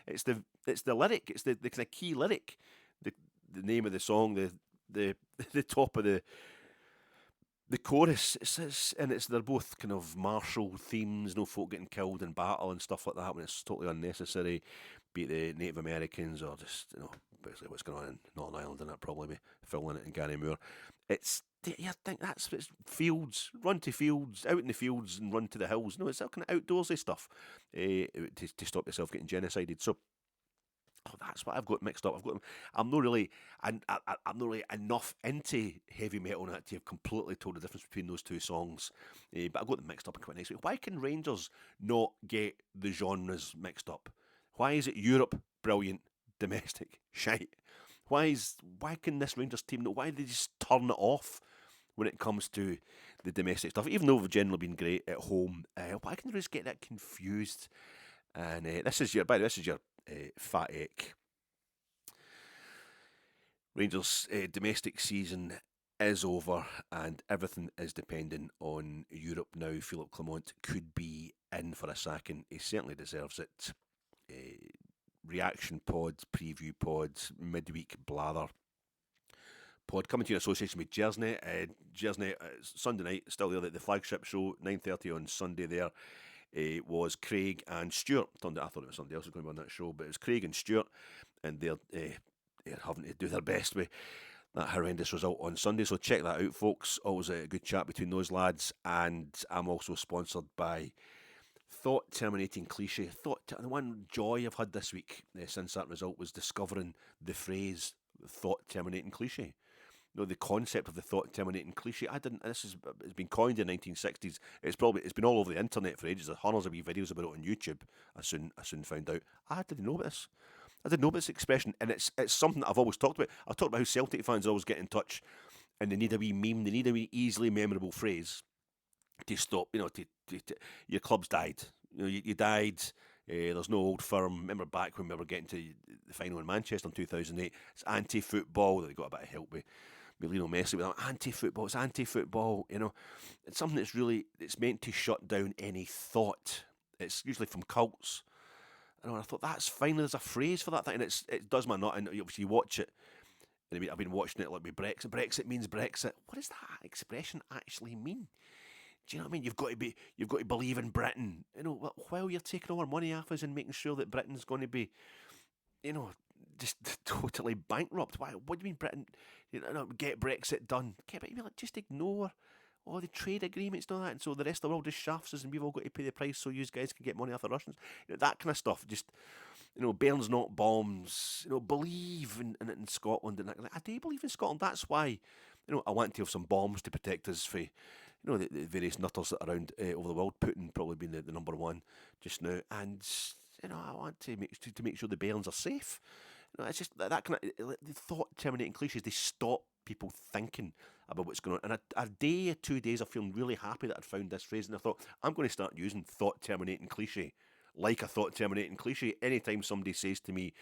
It's the lyric. It's the kind of key lyric. The name of the song, the top of the chorus, they're both kind of martial themes, no folk getting killed in battle and stuff like that when it's totally unnecessary, be it the Native Americans or just, you know, basically what's going on in Northern Ireland, and that probably be Phil Lynott and Gary Moore. I think that's fields, run to fields, out in the fields and run to the hills. No, it's that kind of outdoorsy stuff to stop yourself getting genocided. So that's what I've got mixed up. I'm not really enough into heavy metal now to have completely told the difference between those two songs. But I've got them mixed up in quite nicely. Why can Rangers not get the genres mixed up? Why is it Europe brilliant, domestic shite? Why can this Rangers team not? Why do they just turn it off when it comes to the domestic stuff? Even though they've generally been great at home, why can they just get that confused? And this is your fat ache. Rangers' domestic season is over and everything is dependent on Europe now. Philippe Clement could be in for a sacking. He certainly deserves it. Reaction pods, preview pods, midweek blather pod coming to you in association with Jersey. Sunday night, still there, the flagship show, 9:30 on Sunday there. It was Craig and Stuart. I thought it was somebody else was going to be on that show, but it was Craig and Stuart, and they're having to do their best with that horrendous result on Sunday. So check that out, folks. Always a good chat between those lads. And I'm also sponsored by Thought Terminating Cliche. The one joy I've had this week since that result was discovering the phrase Thought Terminating Cliche. You know, the concept of the thought terminating cliche. It's been coined in the 1960s. It's been all over the internet for ages. There's hundreds of wee videos about it on YouTube. I soon found out. I didn't know about this. I didn't know about this expression, and it's something that I've always talked about. I've talked about how Celtic fans always get in touch, and they need a wee meme. They need a wee easily memorable phrase to stop. You know, to your club's died. You know, you died. There's no old firm. Remember back when we were getting to the final in Manchester in 2008. It's anti-football. They got a bit of help with Lionel Messi with anti-football. It's anti-football. You know, it's something it's meant to shut down any thought. It's usually from cults. And I thought that's fine. There's a phrase for that thing, and it does my nut. And obviously you watch it And I mean, I've been watching it like with Brexit. Brexit means Brexit. What does that expression actually mean? Do you know what I mean? You've got to believe in Britain. You know, while you're taking all our money off us and making sure that Britain's going to be, you know, just totally bankrupt. Why? What do you mean Britain? You know, get Brexit done. Just ignore all the trade agreements and all that, and so the rest of the world just shafts us, and we've all got to pay the price so you guys can get money off the Russians. That kind of stuff. Just Bairns not bombs. Believe in Scotland, and I do believe in Scotland. That's why I want to have some bombs to protect us for the various nutters that are around over the world. Putin probably being the number one just now, and I want to make sure the Bairns are safe. It's just that kind of the thought terminating cliches. They stop people thinking about what's going on. And a day or 2 days of feeling really happy that I'd found this phrase, and I thought I'm going to start using thought terminating cliche, like a thought terminating cliche. Anytime somebody says to me,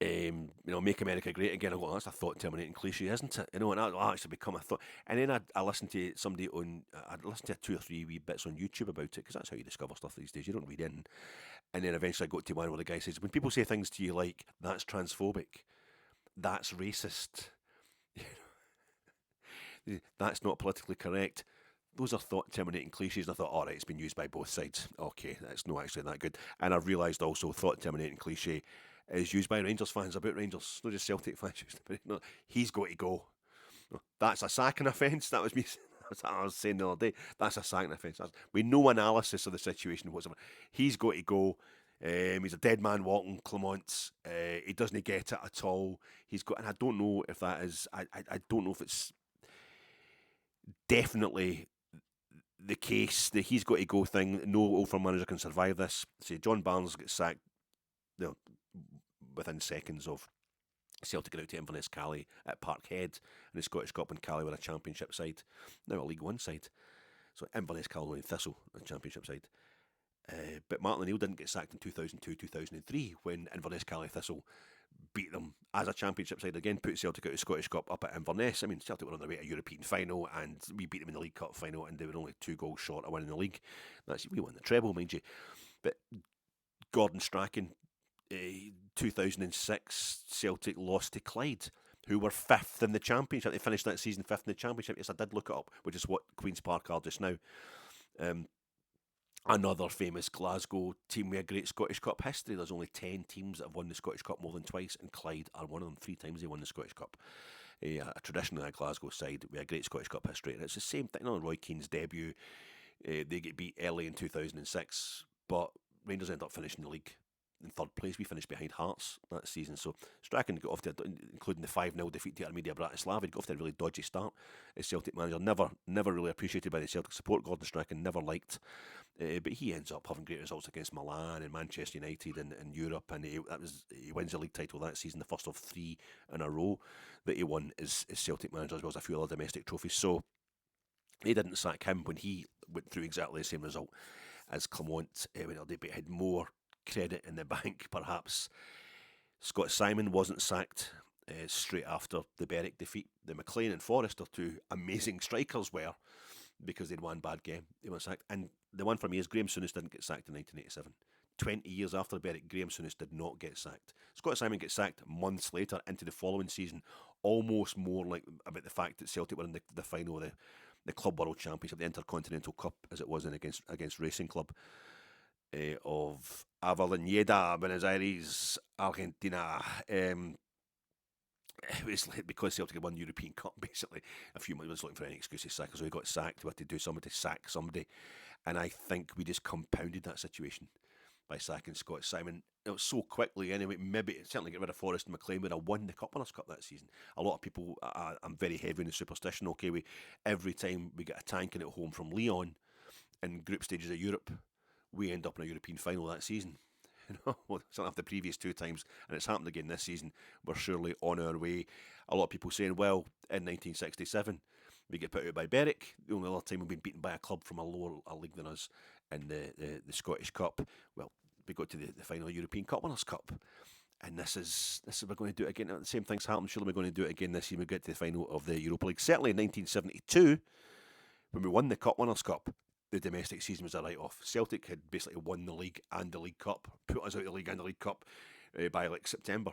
make America great again, I go, that's a thought terminating cliche, isn't it? And that'll actually become a thought. And then I listened to somebody I'd listened to 2 or 3 wee bits on YouTube about it, because that's how you discover stuff these days. You don't read in. And then eventually I got to one where the guy says, when people say things to you like, that's transphobic, that's racist, that's not politically correct, those are thought terminating cliches. And I thought, all right, it's been used by both sides. Okay, that's not actually that good. And I've realised also thought terminating cliche is used by Rangers fans about Rangers, not just Celtic fans. No, he's got to go. No, that's a sacking offence. That was me. That's what I was saying the other day. That's a sacking offence. With no analysis of the situation whatsoever. He's got to go. He's a dead man walking, Clement. He doesn't get it at all. He's got, and I don't know if that is. I don't know if it's definitely the case, the he's got to go thing. No Old Firm manager can survive this. Say John Barnes gets sacked, within seconds of Celtic get out to Inverness Cali at Parkhead in the Scottish Cup, and Cali were a championship side, now a League One side. So Inverness Cali and Thistle, a championship side. But Martin O'Neill didn't get sacked in 2002-2003 when Inverness Cali Thistle beat them as a championship side again, put Celtic out of the Scottish Cup up at Inverness. I mean, Celtic were on their way to a European final, and we beat them in the League Cup final, and they were only 2 goals short of winning the league. We won the treble, mind you. But Gordon Strachan, 2006, Celtic lost to Clyde, who were 5th in the championship. They finished that season 5th in the championship. Yes, I did look it up, which is what Queen's Park are just now. Another famous Glasgow team with a great Scottish Cup history. There's only 10 teams that have won the Scottish Cup more than twice, and Clyde are one of them. 3 times they won the Scottish Cup. A traditionally a Glasgow side with a great Scottish Cup history. And it's the same thing on Roy Keane's debut. They get beat early in 2006, but Rangers end up finishing the league in 3rd place. We finished behind Hearts that season. So Strachan got off to, including the 5-0 defeat to Armedia Bratislava, he got off to a really dodgy start as Celtic manager. Never really appreciated by the Celtic support. Gordon Strachan never liked. But he ends up having great results against Milan and Manchester United in Europe, and he wins the league title that season, the first of 3 in a row that he won as Celtic manager, as well as a few other domestic trophies. So they didn't sack him when he went through exactly the same result as Clement when he had more credit in the bank, perhaps. Scott Simon wasn't sacked straight after the Berwick defeat. The McLean and Forrest are 2 amazing strikers were, because they'd one bad game. They weren't sacked. And the one for me is Graham Souness didn't get sacked in 1987. 20 years after Berwick, Graham Souness did not get sacked. Scott Simon gets sacked months later into the following season, almost more like about the fact that Celtic were in the final of the Club World Championship, the Intercontinental Cup, as it was in against Racing Club of Avellaneda, Buenos Aires, Argentina. It was like because Celtic had won the European Cup, basically. A few months was looking for any excuse to sack us. So we got sacked. We had to do something to sack somebody. And I think we just compounded that situation by sacking Scott Simon. It was so quickly anyway. Maybe certainly get rid of Forrest and McLean would have won the Cup Winners' Cup that season. A lot of people, I'm very heavy in the superstition. Okay, every time we get a tanking at home from Lyon in group stages of Europe, we end up in a European final that season. Well, certainly after the previous 2 times, and it's happened again this season. We're surely on our way. A lot of people saying, well, in 1967, we get put out by Berwick. The only other time we've been beaten by a club from a lower league than us in the Scottish Cup. Well, we got to the final European Cup Winners' Cup. And this is we're going to do it again. The same thing's happened. Surely we're going to do it again this year. We get to the final of the Europa League. Certainly in 1972, when we won the Cup Winners' Cup, the domestic season was a write-off. Celtic had basically won the league and the League Cup, put us out of the league and the League Cup by like September.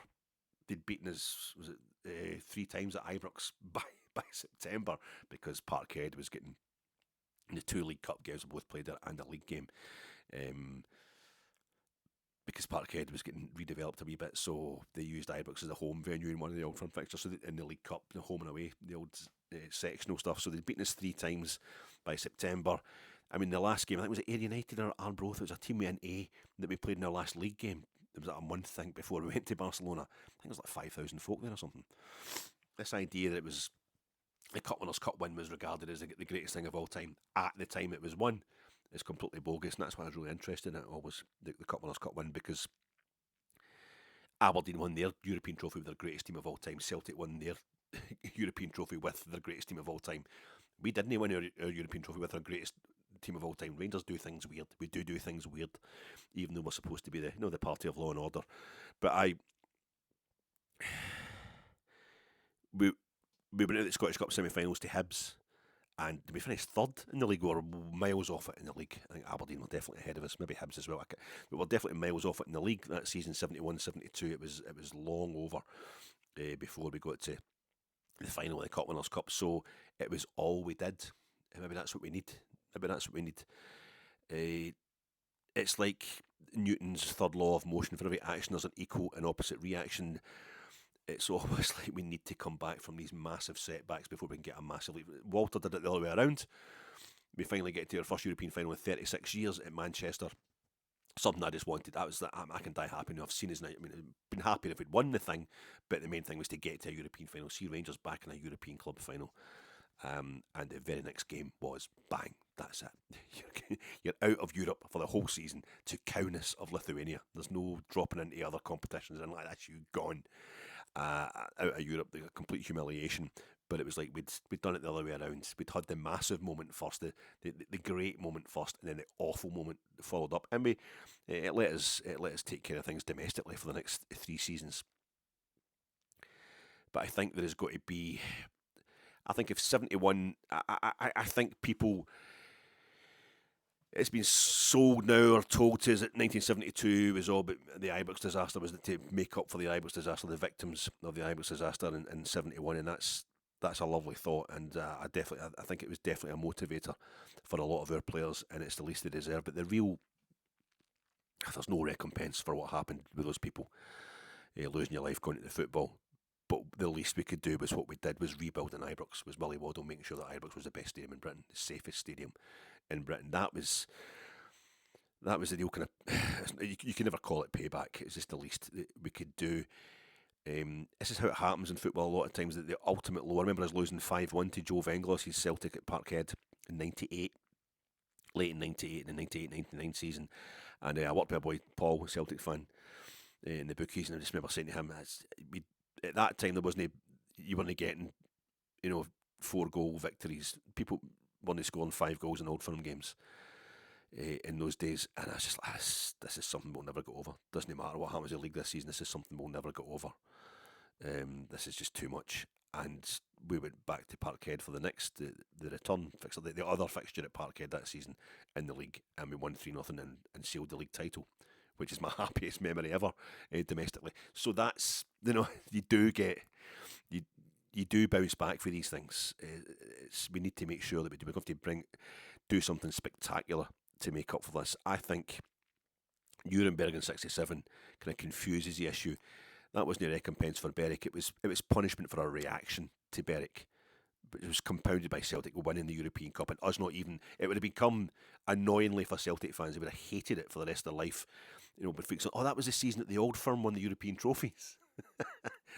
they'd beaten us, was it 3 times at Ibrox by September, because Parkhead was getting the 2 League Cup games we both played there and a league game. Because Parkhead was getting redeveloped a wee bit, so they used Ibrox as a home venue in one of the Old Firm fixtures. So in the League Cup, the home and away, the old sectional stuff. So they'd beaten us 3 times by September. I mean, the last game, I think, was it Ayr United or Arbroath? It was a team we in A that we played in our last league game. It was like a month, I think, before we went to Barcelona. I think it was like 5,000 folk there or something. This idea that it was the Cup Winners' Cup win was regarded as the greatest thing of all time at the time it was won is completely bogus, and that's why I was really interested in it always, the Cup Winners' Cup win, because Aberdeen won their European trophy with their greatest team of all time. Celtic won their European trophy with their greatest team of all time. We didn't win our European trophy with our greatest team of all time. Rangers do things weird. We do things weird, even though we're supposed to be the party of law and order. But we went out the Scottish Cup semi-finals to Hibs, and we finished third in the league. We were miles off it in the league. I think Aberdeen were definitely ahead of us, maybe Hibs as well. But we were definitely miles off it in the league that season, 71-72. It was long over before we got to the final of the Cup Winners' Cup. So it was all we did. And maybe that's what we need. It's like Newton's third law of motion. For every action, there's an equal and opposite reaction. It's almost like we need to come back from these massive setbacks before we can get a massive leap. Walter did it the other way around. We finally get to our first European final in 36 years at Manchester. Something I just wanted. I can die happy now. I've seen us now. I mean, I'd been happier if we'd won the thing, but the main thing was to get to a European final. See Rangers back in a European club final. And the very next game was bang. That's it. You're out of Europe for the whole season to Kaunas of Lithuania. There's no dropping into other competitions and like that. You gone out of Europe. A complete humiliation. But it was like we'd done it the other way around. We'd had the massive moment first, the great moment first, and then the awful moment followed up. And it let us take care of things domestically for the next 3 seasons. But I think there has got to be. I think if 71, I think people, it's been sold now or told to us that 1972 was all but the Ibrox disaster, was to make up for the Ibrox disaster, the victims of the Ibrox disaster in 71, and that's a lovely thought, and I think it was definitely a motivator for a lot of our players, and it's the least they deserve. But there's no recompense for what happened with those people, losing your life going into football. But the least we could do was what we did, was rebuild in Ibrox, was Willie Waddle making sure that Ibrox was the best stadium in Britain, the safest stadium in Britain. That was the deal. Kind of, you can never call it payback. It's just the least that we could do. This is how it happens in football a lot of times, that the ultimate low. I remember us losing 5-1 to Joe Venglos, his Celtic at Parkhead in 98, late in 98, in the 98-99 season. And I worked with a boy, Paul, a Celtic fan, in the bookies, and I just remember saying to him, at that time, you weren't getting, 4-goal victories. People weren't scoring 5 goals in Old Firm games in those days, and I was just like, this is something we'll never get over. Doesn't matter what happens in the league this season, this is something we'll never get over. This is just too much. And we went back to Parkhead for the return fixture, the other fixture at Parkhead that season in the league, and we won 3-0 and sealed the league title, which is my happiest memory ever domestically. So that's, you do bounce back for these things. We need to make sure that we're going to do something spectacular to make up for this. I think Nuremberg in '67 kind of confuses the issue. That wasn't a recompense for Berwick. It was punishment for our reaction to Berwick. But it was compounded by Celtic winning the European Cup, and us not even. It would have become annoyingly for Celtic fans. They would have hated it for the rest of their life. But thinking, that was the season that the Old Firm won the European trophies.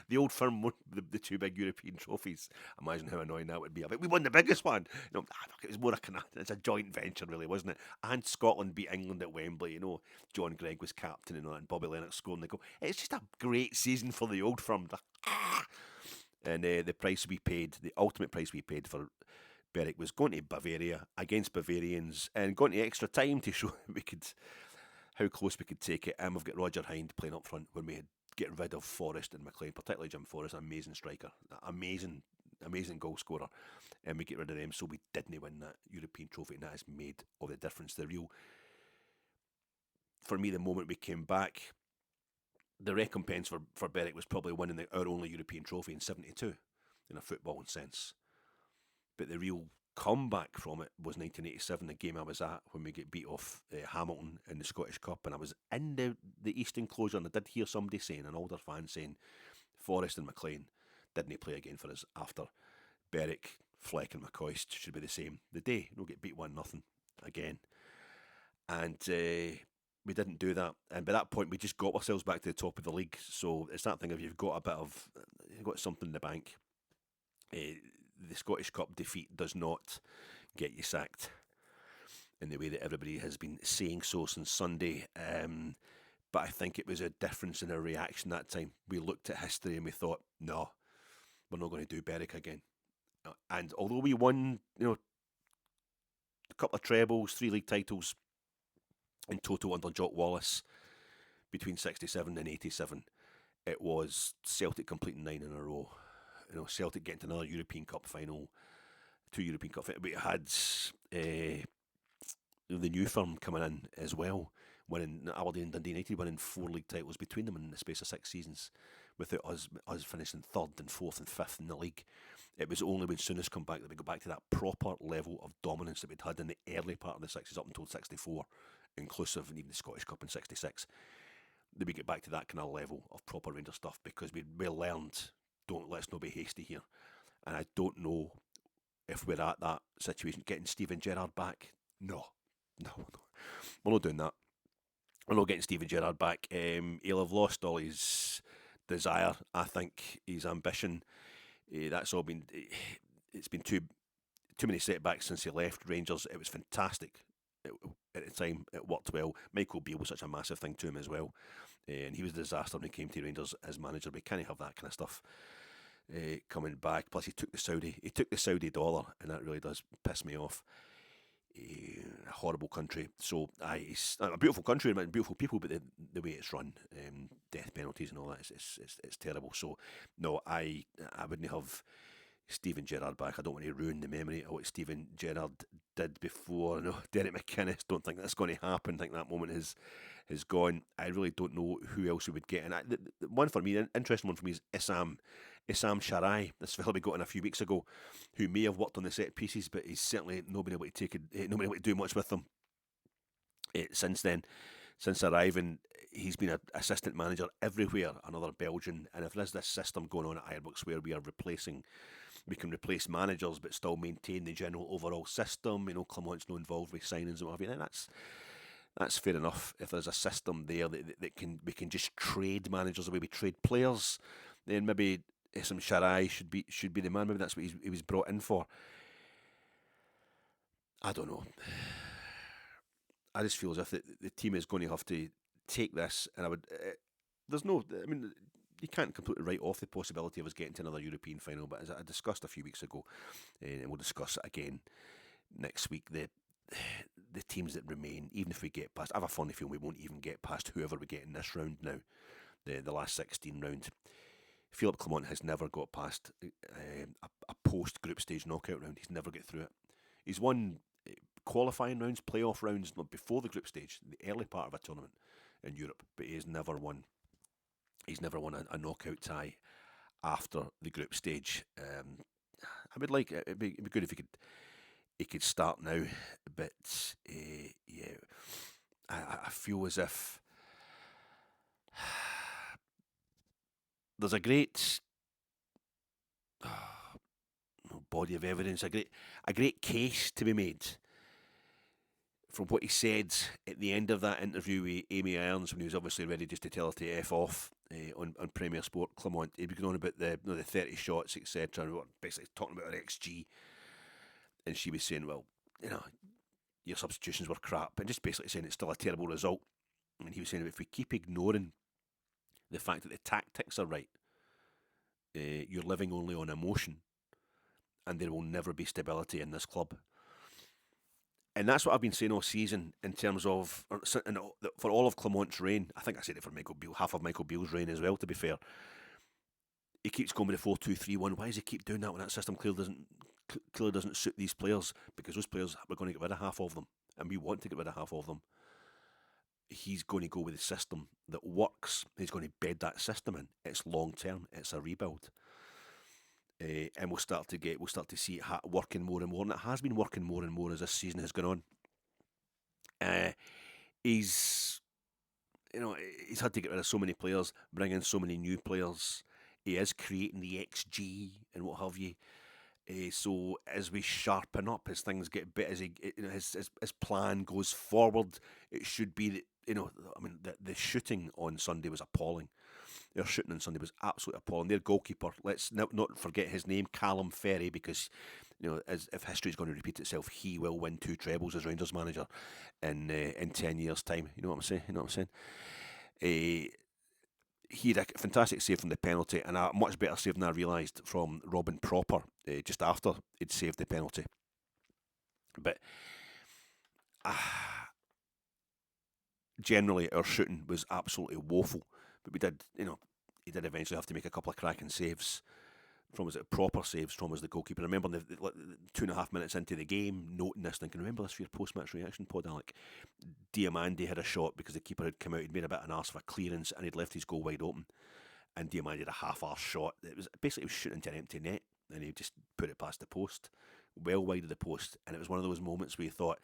The Old Firm won the 2 big European trophies. Imagine how annoying that would be. We won the biggest one. It was more it's a joint venture, really, wasn't it? And Scotland beat England at Wembley. John Gregg was captain and Bobby Lennox scoring the goal. It's just a great season for the Old Firm. And the price we paid, the ultimate price we paid for Berwick, was going to Bavaria against Bavarians and going to extra time to show how close we could take it. And we've got Roger Hind playing up front when we had get rid of Forrest and McLean, particularly Jim Forrest, an amazing striker, amazing goal scorer, and we get rid of them, so we didn't win that European trophy, and that has made all the difference. For me, the moment we came back, the recompense for Berwick was probably winning our only European trophy in '72, in a footballing sense. But the real comeback from it was 1987, the game I was at when we get beat off Hamilton in the Scottish Cup, and I was in the East Enclosure, and I did hear somebody saying, an older fan saying, Forrest and McLean didn't play again for us after Berwick, Fleck and McCoist should be the same. The day, we'll get beat 1-0 again. And we didn't do that. And by that point, we just got ourselves back to the top of the league. So it's that thing of you've got you've got something in the bank. The Scottish Cup defeat does not get you sacked in the way that everybody has been saying so since Sunday. But I think it was a difference in our reaction that time. We looked at history and we thought, no, we're not going to do Berwick again. And although we won, a couple of trebles, 3 league titles in total under Jock Wallace between 67 and 87, it was Celtic completing 9 in a row. Celtic getting to another European Cup final, 2 European Cup finals. We had the new firm coming in as well, winning Aberdeen and Dundee United, winning 4 league titles between them in the space of 6 seasons, without us finishing 3rd and 4th and 5th in the league. It was only when Souness come back that we got back to that proper level of dominance that we'd had in the early part of the 60s up until 64, inclusive, and even the Scottish Cup in 66. That we get back to that kind of level of proper Rangers stuff, because we learned, let's not be hasty here. And I don't know if we're at that situation. Getting Steven Gerrard back? No. We're not doing that. We're not getting Steven Gerrard back. He'll have lost all his desire, I think, his ambition. That's all been. It's been too many setbacks since he left Rangers. It was fantastic at the time. It worked well. Michael Beale was such a massive thing to him as well, and he was a disaster when he came to Rangers as manager. We can't have that kind of stuff coming back. Plus, he took the Saudi dollar, and that really does piss me off. A horrible country. So it's a beautiful country and beautiful people, but the way it's run, death penalties and all that, it's terrible. So no, I wouldn't have Steven Gerrard back. I don't want to ruin the memory of what Steven Gerrard did before. No, Derek McInnes, don't think that's going to happen. I think that moment is gone. I really don't know who else we would get. And the one for me, an interesting one for me, is Issam Sharai. This fella we got in a few weeks ago, who may have worked on the set pieces, but he's certainly not been able to not been able to do much with them since then. Since arriving, he's been an assistant manager everywhere, another Belgian. And if there's this system going on at Ibrox where we can replace managers but still maintain the general overall system, Clement's not involved with signings and what have you, then that's fair enough. If there's a system there that we can just trade managers the way we trade players, then maybe Issam Sharai should be the man. Maybe that's what he was brought in for. I don't know. I just feel as if the team is going to have to take this, and you can't completely write off the possibility of us getting to another European final, but as I discussed a few weeks ago, and we'll discuss it again next week, the teams that remain, even if we get past, I have a funny feeling we won't even get past whoever we get in this round now, the last 16 round. Philippe Clement has never got past a post-group stage knockout round. He's never got through it. He's won qualifying rounds, playoff rounds before the group stage, the early part of a tournament in Europe, but he's never won a knockout tie after the group stage. I would like it'd be good if he could start now, but yeah, I feel as if there's a great body of evidence, a great case to be made from what he said at the end of that interview with Amy Irons, when he was obviously ready just to tell her to F off on Premier Sport. Clement, he'd be going on about the 30 shots, etc., and basically talking about her XG, and she was saying, well, your substitutions were crap, and just basically saying it's still a terrible result. And he was saying, if we keep ignoring the fact that the tactics are right, you're living only on emotion, and there will never be stability in this club. And that's what I've been saying all season in terms of, for all of Clement's reign. I think I said it for Michael Beale, half of Michael Beale's reign as well, to be fair. He keeps going with the 4-2-3-1. Why does he keep doing that when that system clearly doesn't suit these players? Because those players, we're going to get rid of half of them, and we want to get rid of half of them. he's going to go with the system that works. He's going to bed that system in. It's long term. It's a rebuild. And we'll start to see it working more and more, and it has been working more and more as this season has gone on. He's he's had to get rid of so many players, bring in so many new players. He is creating the XG and what have you. So as we sharpen up, as things get bit, as his plan goes forward, it should be that the shooting on Sunday was appalling. Their shooting on Sunday was absolutely appalling. Their goalkeeper, let's not forget his name, Callum Ferry, because as if history is going to repeat itself, he will win 2 trebles as Rangers manager in 10 years' time. You know what I'm saying? He had a fantastic save from the penalty, and a much better save than I realised from Robin Proper just after he'd saved the penalty. But generally, our shooting was absolutely woeful. But we did, he did eventually have to make a couple of cracking saves. Proper saves from as the goalkeeper. I remember the 2.5 minutes into the game, noting this, thinking, remember this for your post-match reaction pod, Alec? Diamandi had a shot because the keeper had come out, he'd made a bit of an arse of a clearance, and he'd left his goal wide open. And Diamandi had a half-arse shot. It was shooting into an empty net, and he just put it past the post, well wide of the post. And it was one of those moments where you thought,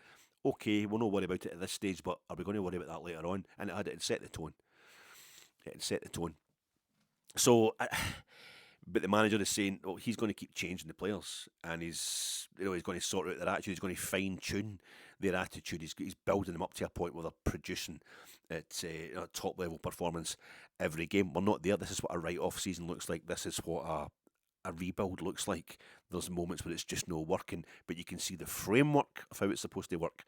okay, we'll not worry about it at this stage, but are we going to worry about that later on? And it had set the tone. It had set the tone. So... But the manager is saying, "Oh, he's going to keep changing the players, and he's going to sort out their attitude. He's going to fine tune their attitude. He's building them up to a point where they're producing at top level performance every game. We're not there. This is what a write off season looks like. This is what a rebuild looks like. There's moments where it's just not working, but you can see the framework of how it's supposed to work.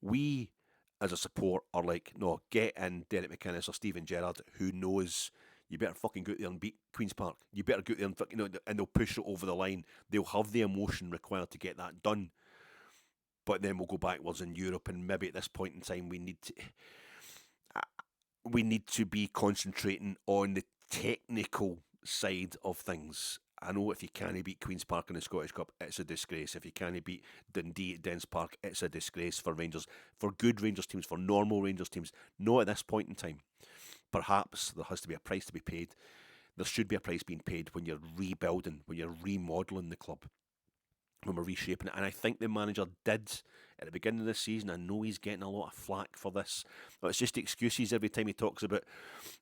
We, as a support, are like, no, get in Derek McInnes or Steven Gerrard, who knows." You better fucking go out there and beat Queen's Park. You better go out there and and they'll push it over the line. They'll have the emotion required to get that done. But then we'll go backwards in Europe, and maybe at this point in time we need to be concentrating on the technical side of things. I know if you can't beat Queen's Park in the Scottish Cup, it's a disgrace. If you can't beat Dundee at Dens Park, it's a disgrace for Rangers, for good Rangers teams, for normal Rangers teams. Not at this point in time. Perhaps there has to be a price to be paid. There should be a price being paid when you're rebuilding, when you're remodelling the club, when we're reshaping it. And I think the manager did at the beginning of this season. I know he's getting a lot of flack for this. It's just excuses every time he talks about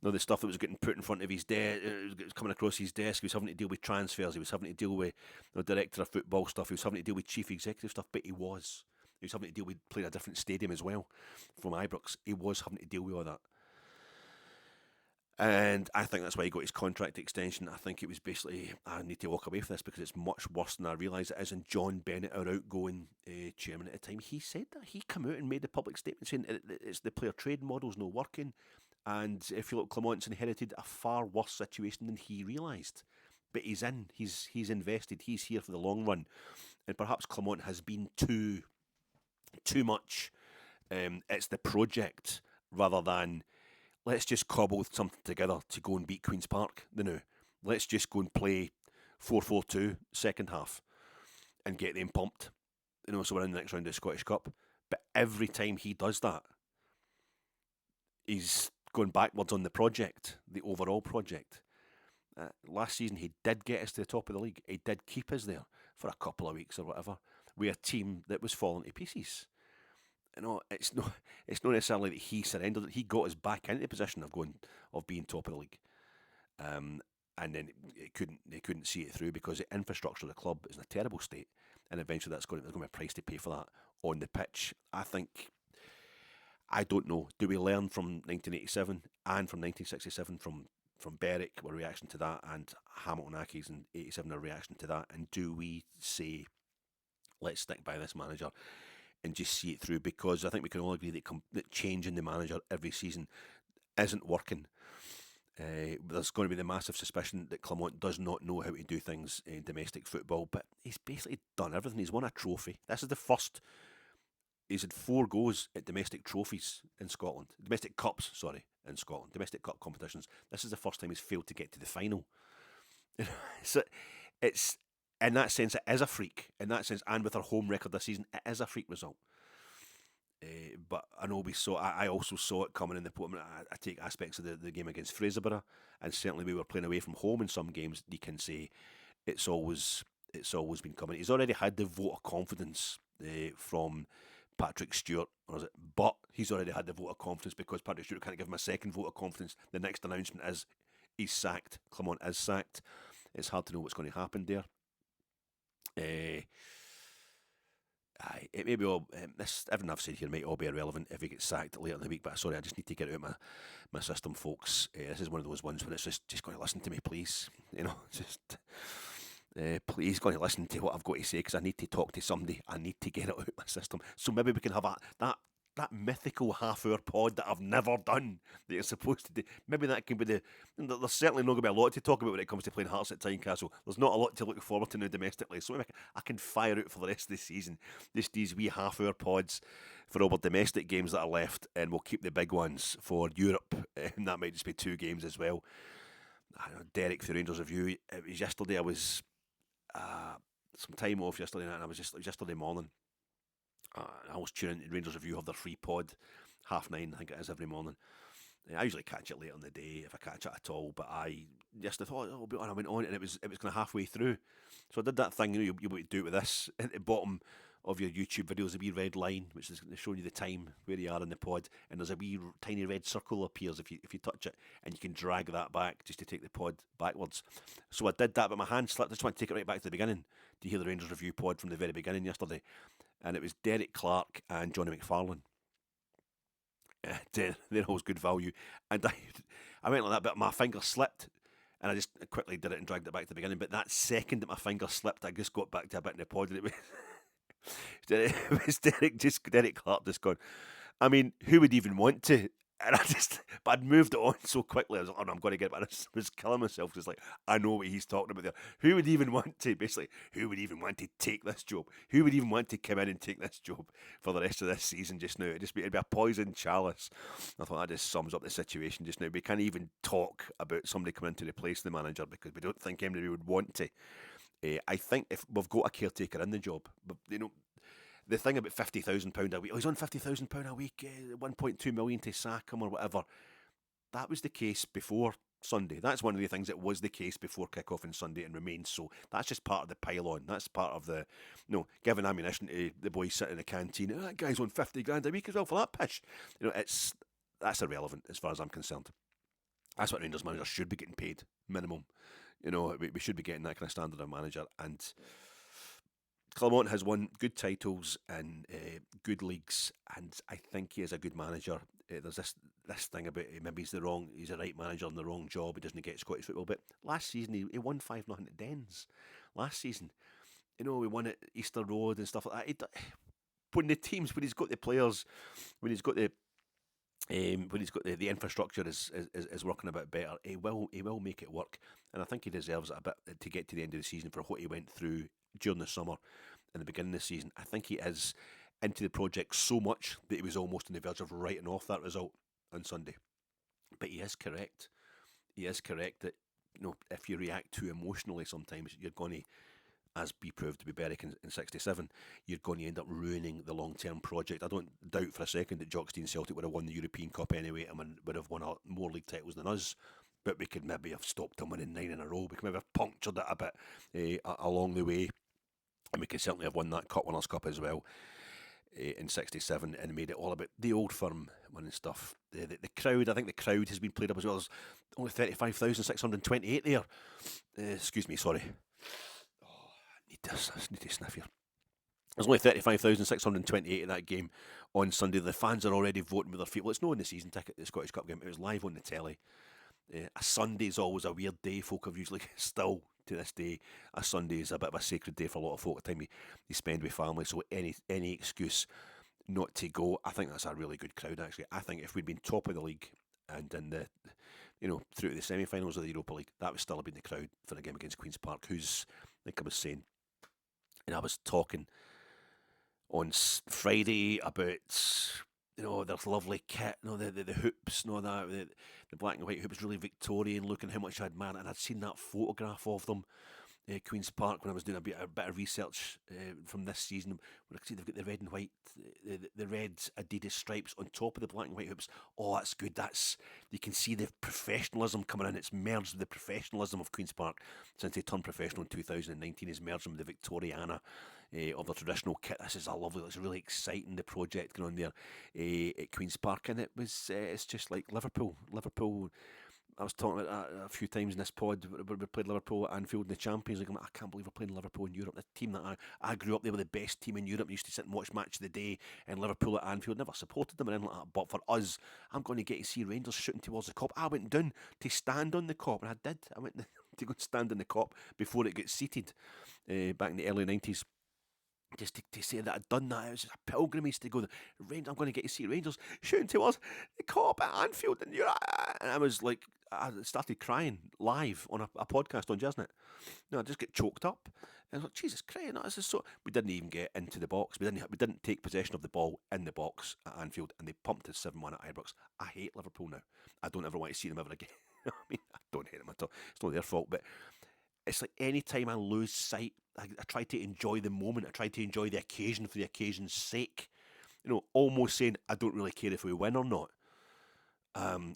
the stuff that was getting put in front of his desk, coming across his desk. He was having to deal with transfers. He was having to deal with the director of football stuff. He was having to deal with chief executive stuff. But he was having to deal with playing a different stadium as well from Ibrox. He was having to deal with all that. And I think that's why he got his contract extension. I think it was basically, I need to walk away from this because it's much worse than I realise it is. And John Bennett, our outgoing chairman at the time, he said that. He came out and made a public statement saying it's the player trade model's not working. And Philippe Clement's inherited a far worse situation than he realised. But he's in, he's invested, he's here for the long run. And perhaps Clement has been too much. It's the project rather than... Let's just cobble something together to go and beat Queen's Park. Let's just go and play 4-4-2 second half and get them pumped. So we're in the next round of the Scottish Cup. But every time he does that, he's going backwards on the project, the overall project. Last season, he did get us to the top of the league. He did keep us there for a couple of weeks or whatever. We're a team that was falling to pieces. It's not necessarily that he surrendered. He got us back into the position of being top of the league, and then they couldn't see it through because the infrastructure of the club is in a terrible state, and eventually there's going to be a price to pay for that on the pitch. I don't know. Do we learn from 1987 and from 1967 from Berwick, a reaction to that, and Hamilton Accies in 87, a reaction to that, and do we say, let's stick by this manager and just see it through? Because I think we can all agree that changing the manager every season isn't working. There's going to be the massive suspicion that Clement does not know how to do things in domestic football, but he's basically done everything. He's won a trophy. This is the first. He's had 4 goes at domestic trophies in Scotland. Domestic cups, sorry, in Scotland. Domestic cup competitions. This is the first time he's failed to get to the final. So it's... In that sense, it is a freak. In that sense, and with our home record this season, it is a freak result. But I know we saw. I also saw it coming in the. I take aspects of the game against Fraserburgh, and certainly we were playing away from home in some games. You can say it's always been coming. He's already had the vote of confidence from Patrick Stewart, or is it? But he's already had the vote of confidence because Patrick Stewart can't give him a second vote of confidence. The next announcement is he's sacked. Clement is sacked. It's hard to know what's going to happen there. It may be all everything I've said here might all be irrelevant if he gets sacked later in the week. But sorry, I just need to get it out of my system, folks. This is one of those ones when it's just going to listen to me, please. Just please going to listen to what I've got to say because I need to talk to somebody. I need to get it out of my system. So maybe we can have that mythical half-hour pod that I've never done that you're supposed to do. Maybe that can be there's certainly not going to be a lot to talk about when it comes to playing Hearts at Tynecastle. There's not a lot to look forward to now domestically. So maybe I can fire out for the rest of the season these wee half-hour pods for all our domestic games that are left, and we'll keep the big ones for Europe. And that might just be 2 games as well. I don't know, Derek for Rangers Review. It was yesterday. I was some time off yesterday night, and it was yesterday morning. I always tune in to Rangers Review, have their free pod, 9:30, I think it is, every morning. I usually catch it later in the day if I catch it at all, but I just thought, oh, and I went on, and it was kind of halfway through. So I did that thing, you'll be able to do it with this. At the bottom of your YouTube videos, a wee red line, which is showing you the time where you are in the pod, and there's a wee tiny red circle appears if you touch it, and you can drag that back just to take the pod backwards. So I did that, but my hand slipped. I just want to take it right back to the beginning to hear the Rangers Review pod from the very beginning yesterday. And it was Derek Clark and Johnny McFarlane. They're always good value. And I went like that, but my finger slipped. And I just quickly did it and dragged it back to the beginning. But that second that my finger slipped, I just got back to a bit in the pod. And it was Derek Clark just gone, I mean, who would even want to? And but I'd moved it on so quickly. I was like, oh no, I'm going to get it. But I was killing myself. Just like, I know what he's talking about there. Who would even want to, basically, who would even want to take this job? Who would even want to come in and take this job for the rest of this season just now? It'd be a poison chalice. I thought that just sums up the situation just now. We can't even talk about somebody coming in to replace the manager because we don't think anybody would want to. I think if we've got a caretaker in the job, but the thing about £50,000 a week, he's on £50,000 a week, 1.2 million to sack him or whatever. That was the case before Sunday. That's one of the things that was the case before kick-off on Sunday and remains so. That's just part of the pile-on. That's part of the, giving ammunition to the boys sitting in the canteen. That guy's on 50 grand a week as well for that pish. That's irrelevant as far as I'm concerned. That's what Rangers managers should be getting paid, minimum. We should be getting that kind of standard of manager. And Clement has won good titles and good leagues, and I think he is a good manager. There's this thing about maybe he's the right manager in the wrong job. He doesn't get Scottish football, but last season he won 5-0 at Dens. Last season, we won at Easter Road and stuff like that. When he's got the players, when he's got the infrastructure is working a bit better, he will make it work, and I think he deserves it a bit to get to the end of the season for what he went through during the summer and the beginning of the season. I think he is into the project so much that he was almost on the verge of writing off that result on Sunday. But he is correct. He is correct that if you react too emotionally, sometimes you're going to, as be proved to be Berwick in 67, you're going to end up ruining the long-term project. I don't doubt for a second that Jockstein Celtic would have won the European Cup anyway and would have won more league titles than us, but we could maybe have stopped them winning 9 in a row. We could maybe have punctured it a bit along the way, and we could certainly have won that Cup Winners' Cup as well in 67 and made it all about the old firm winning stuff. The crowd, I think the crowd has been played up as well. There's only 35,628 there. Excuse me, sorry. I need to sniff here. There's only 35,628 in that game on Sunday. The fans are already voting with their feet. Well, it's not in the season ticket, the Scottish Cup game. It was live on the telly. A Sunday is always a weird day. Folk have usually, still to this day, a Sunday is a bit of a sacred day for a lot of folk. The time you spend with family. So any excuse not to go, I think that's a really good crowd, actually. I think if we'd been top of the league and in the, through to the semi-finals of the Europa League, that would still have been the crowd for a game against Queen's Park, who's, I think I was saying, and I was talking on Friday about, their lovely kit, the hoops and all that, the black and white hoops, really Victorian looking, how much I admire it. And I'd seen that photograph of them Queen's Park when I was doing a bit of research from this season. When I could see they've got the red and white, the red Adidas stripes on top of the black and white hoops. Oh, that's good. You can see the professionalism coming in. It's merged with the professionalism of Queen's Park since they turned professional in 2019. It's merged with the Victoriana of the traditional kit. This is a lovely. It's really exciting. The project going on there at Queen's Park, and it's just like Liverpool. I was talking about that a few times in this pod. We played Liverpool at Anfield in the Champions League. I'm like, I can't believe we're playing Liverpool in Europe. The team that I grew up, they were the best team in Europe. I used to sit and watch Match of the Day, and Liverpool at Anfield. Never supported them or anything like that. But for us, I'm going to get to see Rangers shooting towards the Kop. I went down to stand on the Kop, and I did. I went to go and stand on the Kop before it gets seated back in the early 90s. Just to say that I'd done that, it was just a pilgrimage to go. I'm going to get to see Rangers shooting towards the Kop at Anfield, and I was like, I started crying live on a podcast on Jasnet. I just get choked up, and I was like, Jesus Christ, no, this is so. We didn't even get into the box. We didn't take possession of the ball in the box at Anfield, and they pumped us 7-1 at Ibrox. I hate Liverpool now. I don't ever want to see them ever again. I mean, I don't hate them at all. It's not their fault, but it's like any time I lose sight, I try to enjoy the moment. I try to enjoy the occasion for the occasion's sake. Almost saying I don't really care if we win or not.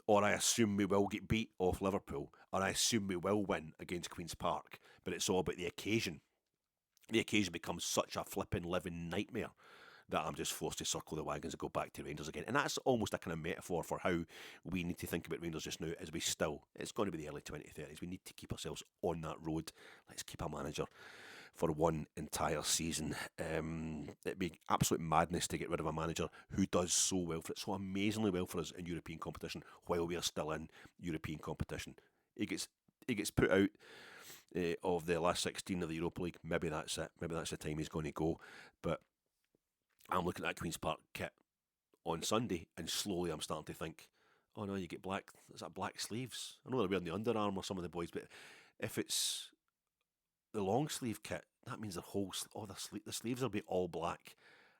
Or I assume we will get beat off Liverpool, or I assume we will win against Queen's Park. But it's all about the occasion. The occasion becomes such a flipping living nightmare that I'm just forced to circle the wagons and go back to Rangers again. And that's almost a kind of metaphor for how we need to think about Rangers just now, as it's going to be the early 2030s. We need to keep ourselves on that road. Let's keep a manager for one entire season. It'd be absolute madness to get rid of a manager who does so well so amazingly well for us in European competition while we are still in European competition. He gets put out of the last 16 of the Europa League. Maybe that's it. Maybe that's the time he's going to go. But I'm looking at that Queen's Park kit on Sunday, and slowly I'm starting to think, oh no, you get black. Is that black sleeves? I know they're wearing the underarm or some of the boys, but if it's the long sleeve kit, that means the sleeves will be all black,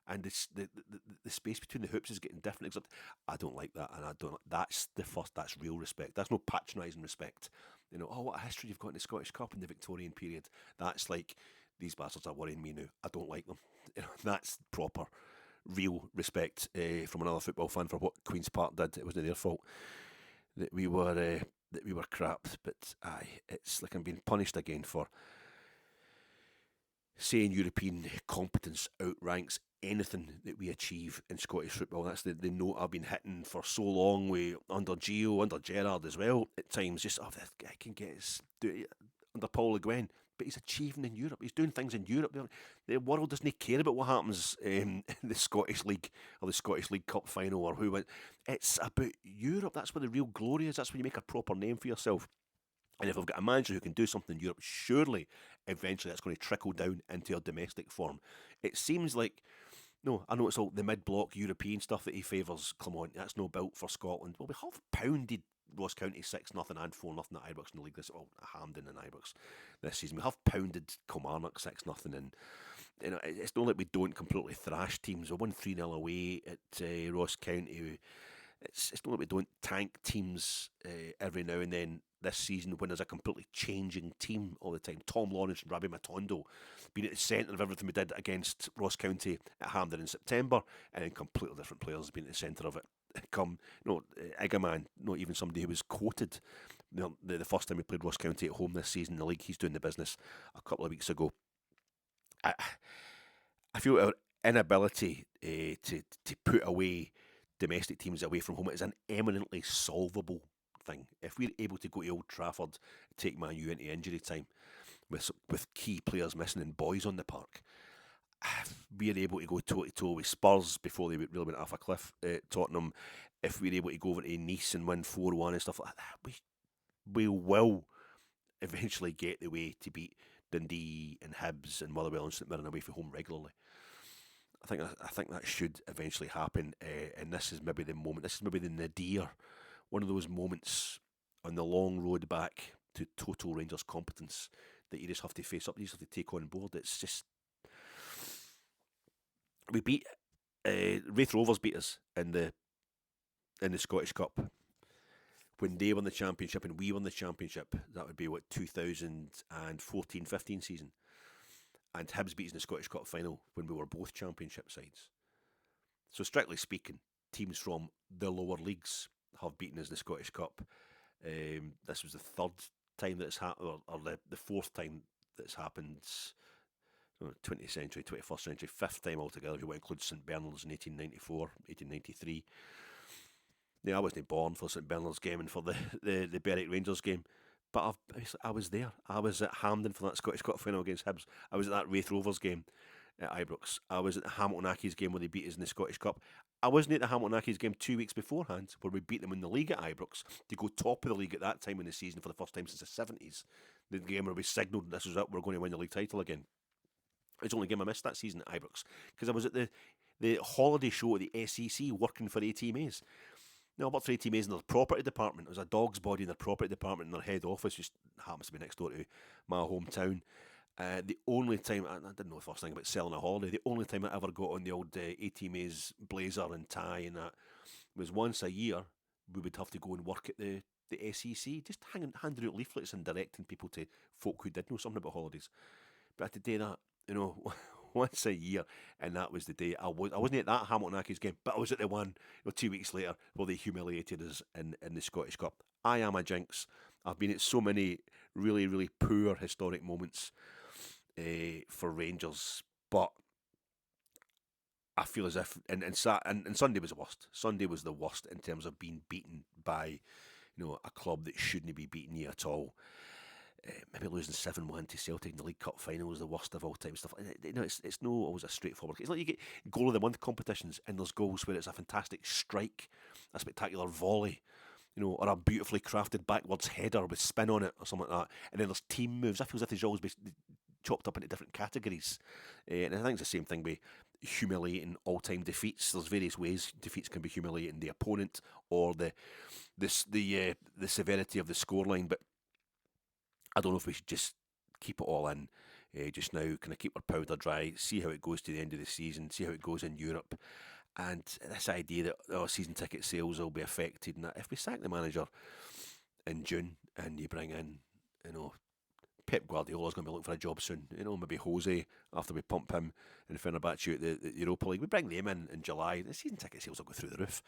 and the space between the hoops is getting different. Except I don't like that, and I don't. That's real respect. That's no patronising respect. What a history you've got in the Scottish Cup in the Victorian period. That's like, these bastards are worrying me now. I don't like them. That's proper, real respect from another football fan for what Queen's Park did. It wasn't their fault that we were crap. But it's like I'm being punished again for saying European competence outranks anything that we achieve in Scottish football. That's the note I've been hitting for so long, under Gio, under Gerrard as well at times. Just, this guy can get under Paul Le Guen, but he's achieving in Europe. He's doing things in Europe. The world doesn't care about what happens in the Scottish League or the Scottish League Cup final or who wins. It's about Europe. That's where the real glory is. That's when you make a proper name for yourself. And if I've got a manager who can do something in Europe, surely eventually that's going to trickle down into a domestic form. It seems like, no, I know it's all the mid-block European stuff that he favours Clement. That's no built for Scotland. Well, we have pounded Ross County 6-0 and 4-0 at Ibrox in the league. Hampden and Ibrox this season. We have pounded Kilmarnock 6-0, and it's not like we don't completely thrash teams. We won 3-0 away at Ross County. It's not like we don't tank teams every now and then. This season, when there's a completely changing team all the time. Tom Lawrence and Rabbi Matondo being at the centre of everything we did against Ross County at Hampden in September, and then completely different players being at the centre of it. Igaman, not even somebody who was quoted the first time we played Ross County at home this season in the league. He's doing the business a couple of weeks ago. I feel our inability to put away domestic teams away from home is an eminently solvable thing. If we're able to go to Old Trafford, take Man U into injury time with key players missing and boys on the park, we're able to go toe-to-toe with Spurs before they really went off a cliff at Tottenham. If we're able to go over to Nice and win 4-1 and stuff like that, we will eventually get the way to beat Dundee and Hibs and Motherwell and St Mirren away from home regularly. I think that should eventually happen, and this is maybe the moment. This is maybe the nadir, one of those moments on the long road back to total Rangers competence that you just have to face up. You just have to take on board. It's just, we beat Wraith Rovers beat us in the Scottish Cup, when they won the championship and we won the championship, that would be, 2014-15 season. And Hibs beat us in the Scottish Cup final when we were both championship sides. So strictly speaking, teams from the lower leagues have beaten us in the Scottish Cup. This was the third time that it's happened, or the fourth time that's happened. 20th century, 21st century, fifth time altogether if you want to include St Bernard's in 1894, 1893. Yeah, I wasn't born for St Bernard's game and for the Berwick Rangers game, but I was there. I was at Hampden for that Scottish Cup final against Hibs. I was at that Wraith Rovers game at Ibrox. I was at the Hamilton Accies game where they beat us in the Scottish Cup. I wasn't at the Hamilton Accies game 2 weeks beforehand where we beat them in the league at Ibrox to go top of the league at that time in the season for the first time since the 70s. The game where we signalled this was it, we're going to win the league title again. It's the only game I missed that season at Ibrox because I was at the holiday show at the SEC working for ATMAs. Now, I worked for ATMAs in their property department. It was a dog's body in their property department, and their head office just happens to be next door to my hometown. The only time, I didn't know the first thing about selling a holiday, the only time I ever got on the old ATMAs blazer and tie and that was once a year we would have to go and work at the SEC, just handing out leaflets and directing people to folk who did know something about holidays. But I had to do that, once a year, and that was the day I wasn't at that Hamilton Accies game, but I was at the one 2 weeks later where they humiliated us in the Scottish Cup. I am a jinx. I've been at so many really, really poor historic moments for Rangers, but I feel as if and Sunday was the worst. Sunday was the worst in terms of being beaten by a club that shouldn't be beating you at all. Maybe losing 7-1 to Celtic in the League Cup final was the worst of all time. Stuff it's no always a straightforward. It's like you get goal of the month competitions, and there's goals where it's a fantastic strike, a spectacular volley, or a beautifully crafted backwards header with spin on it or something like that. And then there's team moves. I feel as if there's always been chopped up into different categories. And I think it's the same thing with humiliating all-time defeats. There's various ways defeats can be humiliating the opponent or the severity of the scoreline, but I don't know if we should just keep it all in just now, kind of keep our powder dry, see how it goes to the end of the season, see how it goes in Europe. And this idea that season ticket sales will be affected, and that if we sack the manager in June and you bring in, Pep Guardiola's going to be looking for a job soon, maybe Jose after we pump him and Fenerbahce at the Europa League. We bring them in July, the season ticket sales will go through the roof.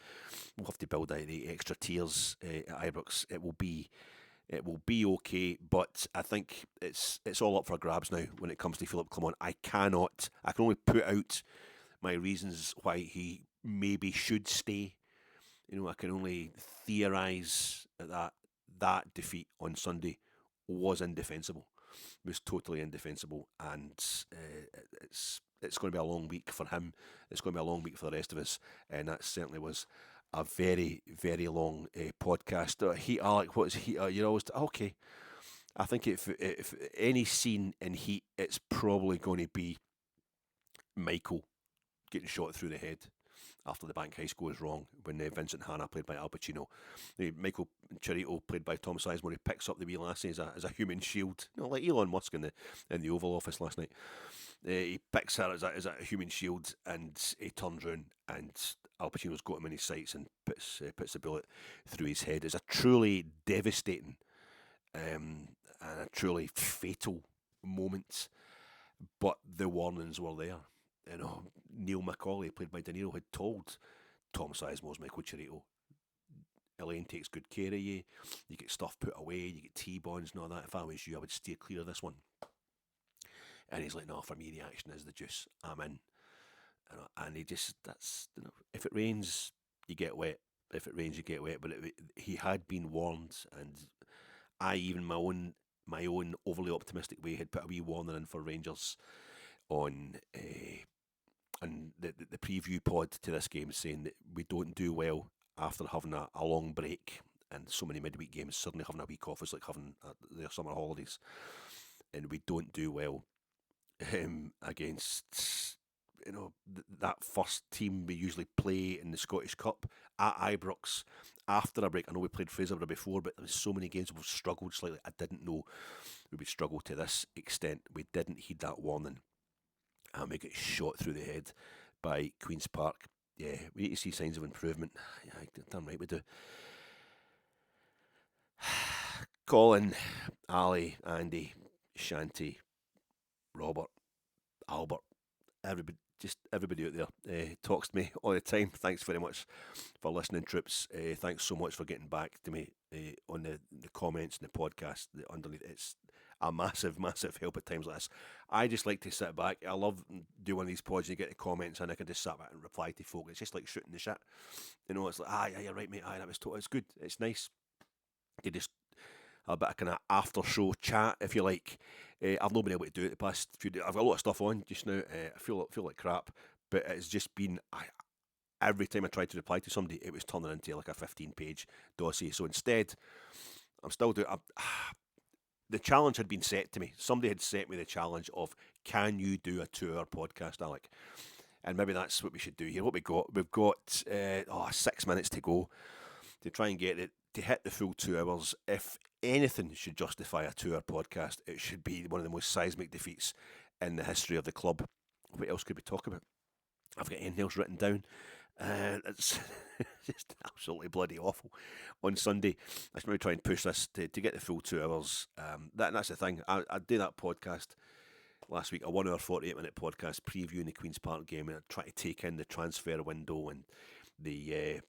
We'll have to build out the extra tiers at Ibrox. It will be okay, but I think it's all up for grabs now when it comes to Philippe Clement. I can only put out my reasons why he maybe should stay. I can only theorise that defeat on Sunday was indefensible. It was totally indefensible, and it's going to be a long week for him. It's going to be a long week for the rest of us, and that certainly was a very, very long podcast. Alec, what is Heat? You're always okay. I think if any scene in Heat, it's probably going to be Michael getting shot through the head after the bank high score is wrong when Vincent Hanna, played by Al Pacino, Michael Chirito, played by Tom Sizemore, he picks up the wee lassie as a human shield, like Elon Musk in the Oval Office last night. He picks her as a human shield, and he turns around, and Al Pacino's got him in his sights and puts the bullet through his head. It's a truly devastating and a truly fatal moment, but the warnings were there. Neil Macaulay, played by De Niro, had told Tom Sizemore's Michael Chirito, Elaine takes good care of you, you get stuff put away, you get T-bonds and all that. If I was you, I would steer clear of this one. And he's like, no, for me the action is the juice, I'm in. And he just, if it rains, you get wet. If it rains, you get wet. But he had been warned, and I, even my own overly optimistic way, had put a wee warning in for Rangers on and the preview pod to this game, saying that we don't do well after having a long break and so many midweek games. Suddenly having a week off is like having their summer holidays, and we don't do well against that first team we usually play in the Scottish Cup at Ibrox after a break. I know we played Fraserburgh before, but there was so many games we've struggled slightly. I didn't know we would struggle to this extent. We didn't heed that warning, and we get shot through the head by Queen's Park. Yeah, we need to see signs of improvement. Yeah, damn right we do. Colin, Ali, Andy, Shanty, Robert, Albert, everybody, just everybody out there talks to me all the time. Thanks very much for listening, troops. Thanks so much for getting back to me on the comments and the podcast underneath. It's a massive, massive help at times like this. I just like to sit back. I love doing one of these pods and you get the comments and I can just sit back and reply to folk. It's just like shooting the shit. You know, it's like, yeah, you're right, mate. That was total. It's good. It's nice to just a bit of kind of after show chat, if you like. I've not been able to do it the past few days. I've got a lot of stuff on just now. I feel like crap, but it's just been. Every time I tried to reply to somebody, it was turning into like a 15-page dossier. So instead, I'm still doing. The challenge had been set to me. Somebody had set me the challenge of, can you do a 2-hour podcast, Alec? And maybe that's what we should do here. What we've got 6 minutes to go to try and get it to hit the full 2 hours. If anything should justify a 2-hour podcast, it should be one of the most seismic defeats in the history of the club. What else could we talk about? I've got anything else written down. It's just absolutely bloody awful. On Sunday, I should maybe try and push this to get the full 2 hours. That's the thing. I did that podcast last week, a 1 hour 48-minute podcast previewing the Queen's Park game, and I try to take in the transfer window and the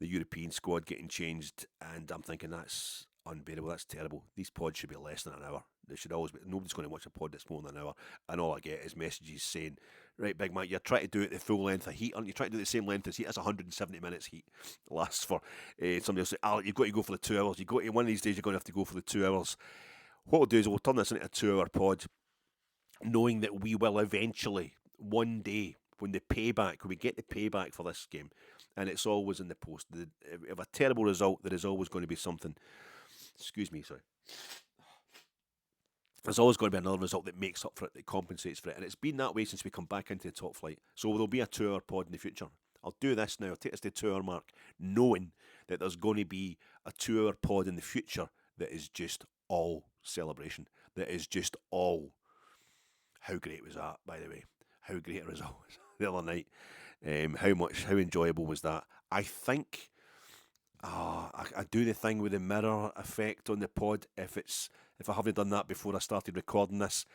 the European squad getting changed, and I'm thinking that's unbearable. That's terrible. These pods should be less than an hour. They should always be. Nobody's going to watch a pod that's more than an hour, and all I get is messages saying, "Right, Big Mac, you're trying to do it the full length of Heat, aren't you? Trying to do the same length as Heat. That's 170 minutes. Heat lasts for." Somebody will say, "Alec, you've got to go for the 2 hours. You got to, one of these days you're going to have to go for the 2 hours." What we'll do is we'll turn this into a 2-hour pod, knowing that we will eventually, one day, when we get the payback for this game, and it's always in the post. If a terrible result, there is always going to be something. Excuse me, sorry. There's always going to be another result that makes up for it, that compensates for it, and it's been that way since we come back into the top flight. So there'll be a 2-hour pod in the future. I'll do this now. I'll take us to the 2-hour mark, knowing that there's going to be a 2-hour pod in the future that is just all celebration. That is just all. How great was that, by the way? How great a result was the other night. How enjoyable was that? I think I do the thing with the mirror effect on the pod. If I haven't done that before I started recording this,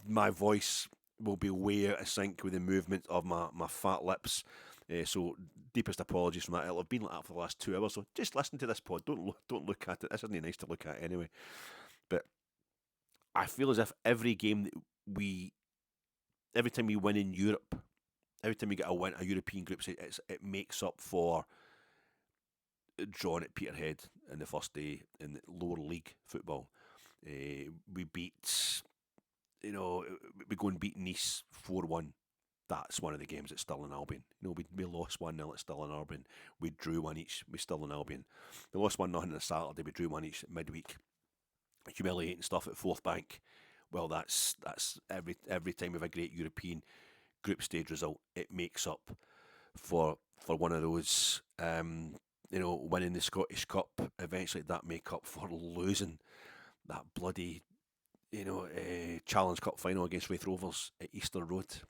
my voice will be way out of sync with the movement of my fat lips. So deepest apologies from that. It'll have been like that for the last 2 hours. So just listen to this pod. Don't look at it. This isn't nice to look at anyway. But I feel as if every time we win in Europe, every time we get a European group, it makes up for drawn at Peterhead in the first day in the lower league football. We beat, we go and beat Nice 4-1. That's one of the games at Stirling Albion. We lost 1-0 at Stirling Albion. We drew one each with Stirling Albion. We lost 1-0 on a Saturday. We drew one each midweek. Humiliating stuff at Fourth Bank. Well, that's every time we have a great European group stage result, it makes up for one of those. Winning the Scottish Cup, eventually that make up for losing that bloody, Challenge Cup final against Raith Rovers at Easter Road.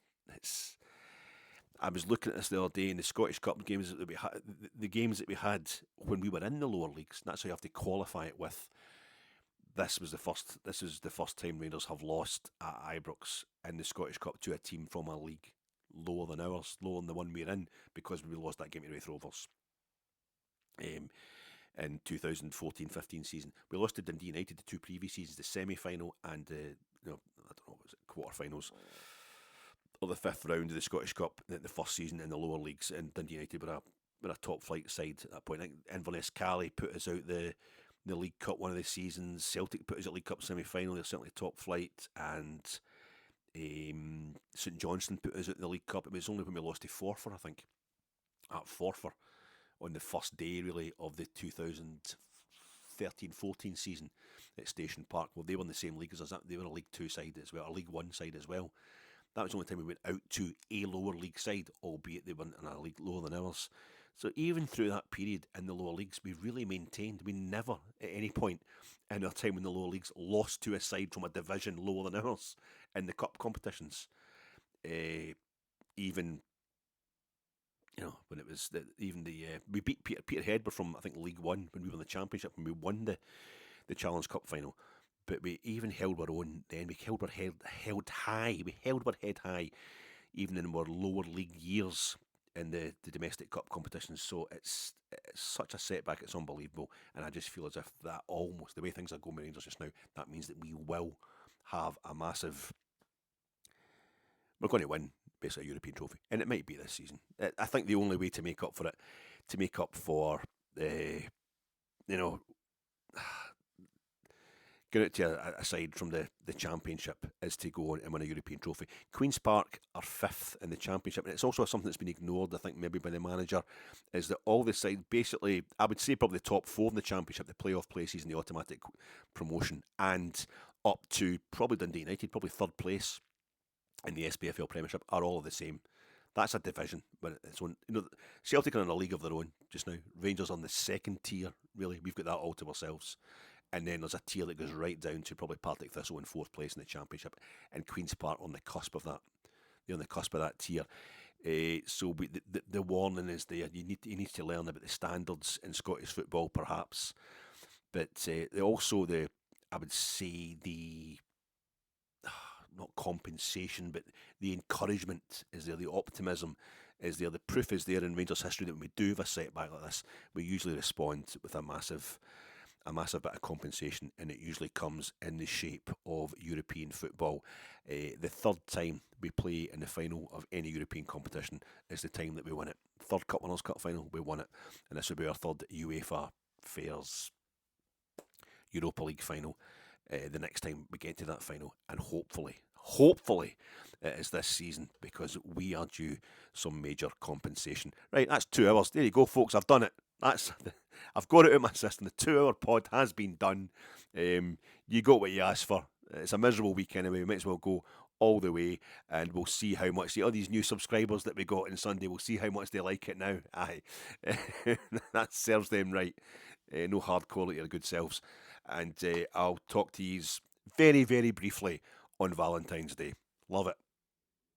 I was looking at this the other day in the Scottish Cup games that we had, the games that we had when we were in the lower leagues. That's how you have to qualify it with. This is the first time Raiders have lost at Ibrox in the Scottish Cup to a team from a league lower than ours, lower than the one we're in, because we lost that game to Raith Rovers. In 2014-15 season, we lost to Dundee United the two previous seasons, the semi-final and was it quarter-finals or the fifth round of the Scottish Cup, the first season in the lower leagues, and Dundee United were a top flight side at that point. I think Inverness Cali put us out the League Cup one of the seasons. Celtic put us at League Cup semi-final. They're certainly top flight, and St Johnstone put us at the League Cup. It was only when we lost to Forfar, I think, at Forfar, on the first day, really, of the 2013-14 season at Station Park. Well, they were in the same league as us. They were a League 2 side as well, a League 1 side as well. That was the only time we went out to a lower league side, albeit they weren't in a league lower than ours. So even through that period in the lower leagues, we really maintained. We never, at any point in our time in the lower leagues, lost to a side from a division lower than ours in the cup competitions. Even You know, when it was even we beat Peterhead were from, I think, League One when we won the Championship, and we won the Challenge Cup final. But we even held our own then. We held our head held high. We held our head high even in our lower league years in the domestic cup competitions. So it's such a setback. It's unbelievable, and I just feel as if that almost the way things are going with Rangers just now, that means that we will have a massive. We're going to win basically a European trophy, and it might be this season. I think the only way to make up for it, to make up for the, you know, get it to aside from the Championship, is to go and win a European trophy. Queen's Park are fifth in the Championship, and it's also something that's been ignored, I think, maybe by the manager, is that all the sides, basically, I would say probably the top four in the Championship, the playoff places and the automatic promotion, and up to probably Dundee United, probably third place in the SPFL Premiership, are all the same. That's a division, but it's on. You know, Celtic are in a league of their own just now. Rangers on the second tier. Really, we've got that all to ourselves. And then there's a tier that goes right down to probably Partick Thistle in fourth place in the Championship, and Queen's Park on the cusp of that. They're on the cusp of that tier. The warning is there. You need to learn about the standards in Scottish football, perhaps, but also the I would say the not compensation, but the encouragement is there, the optimism is there, the proof is there in Rangers history that when we do have a setback like this, we usually respond with a massive bit of compensation, and it usually comes in the shape of European football. The third time we play in the final of any European competition is the time that we win it. Third Cup Winners' Cup final, we won it, and this will be our third UEFA Fairs Europa League final. The next time we get to that final, and hopefully it is this season, because we are due some major compensation. Right, that's 2 hours. There you go, folks. I've done it. I've got it out of my system. The 2-hour pod has been done. You got what you asked for. It's a miserable week anyway. We might as well go all the way, and we'll see how much all these new subscribers that we got on Sunday. We'll see how much they like it now. Aye, that serves them right. No hard quality, their good selves. And I'll talk to you very, very briefly on Valentine's Day. Love it.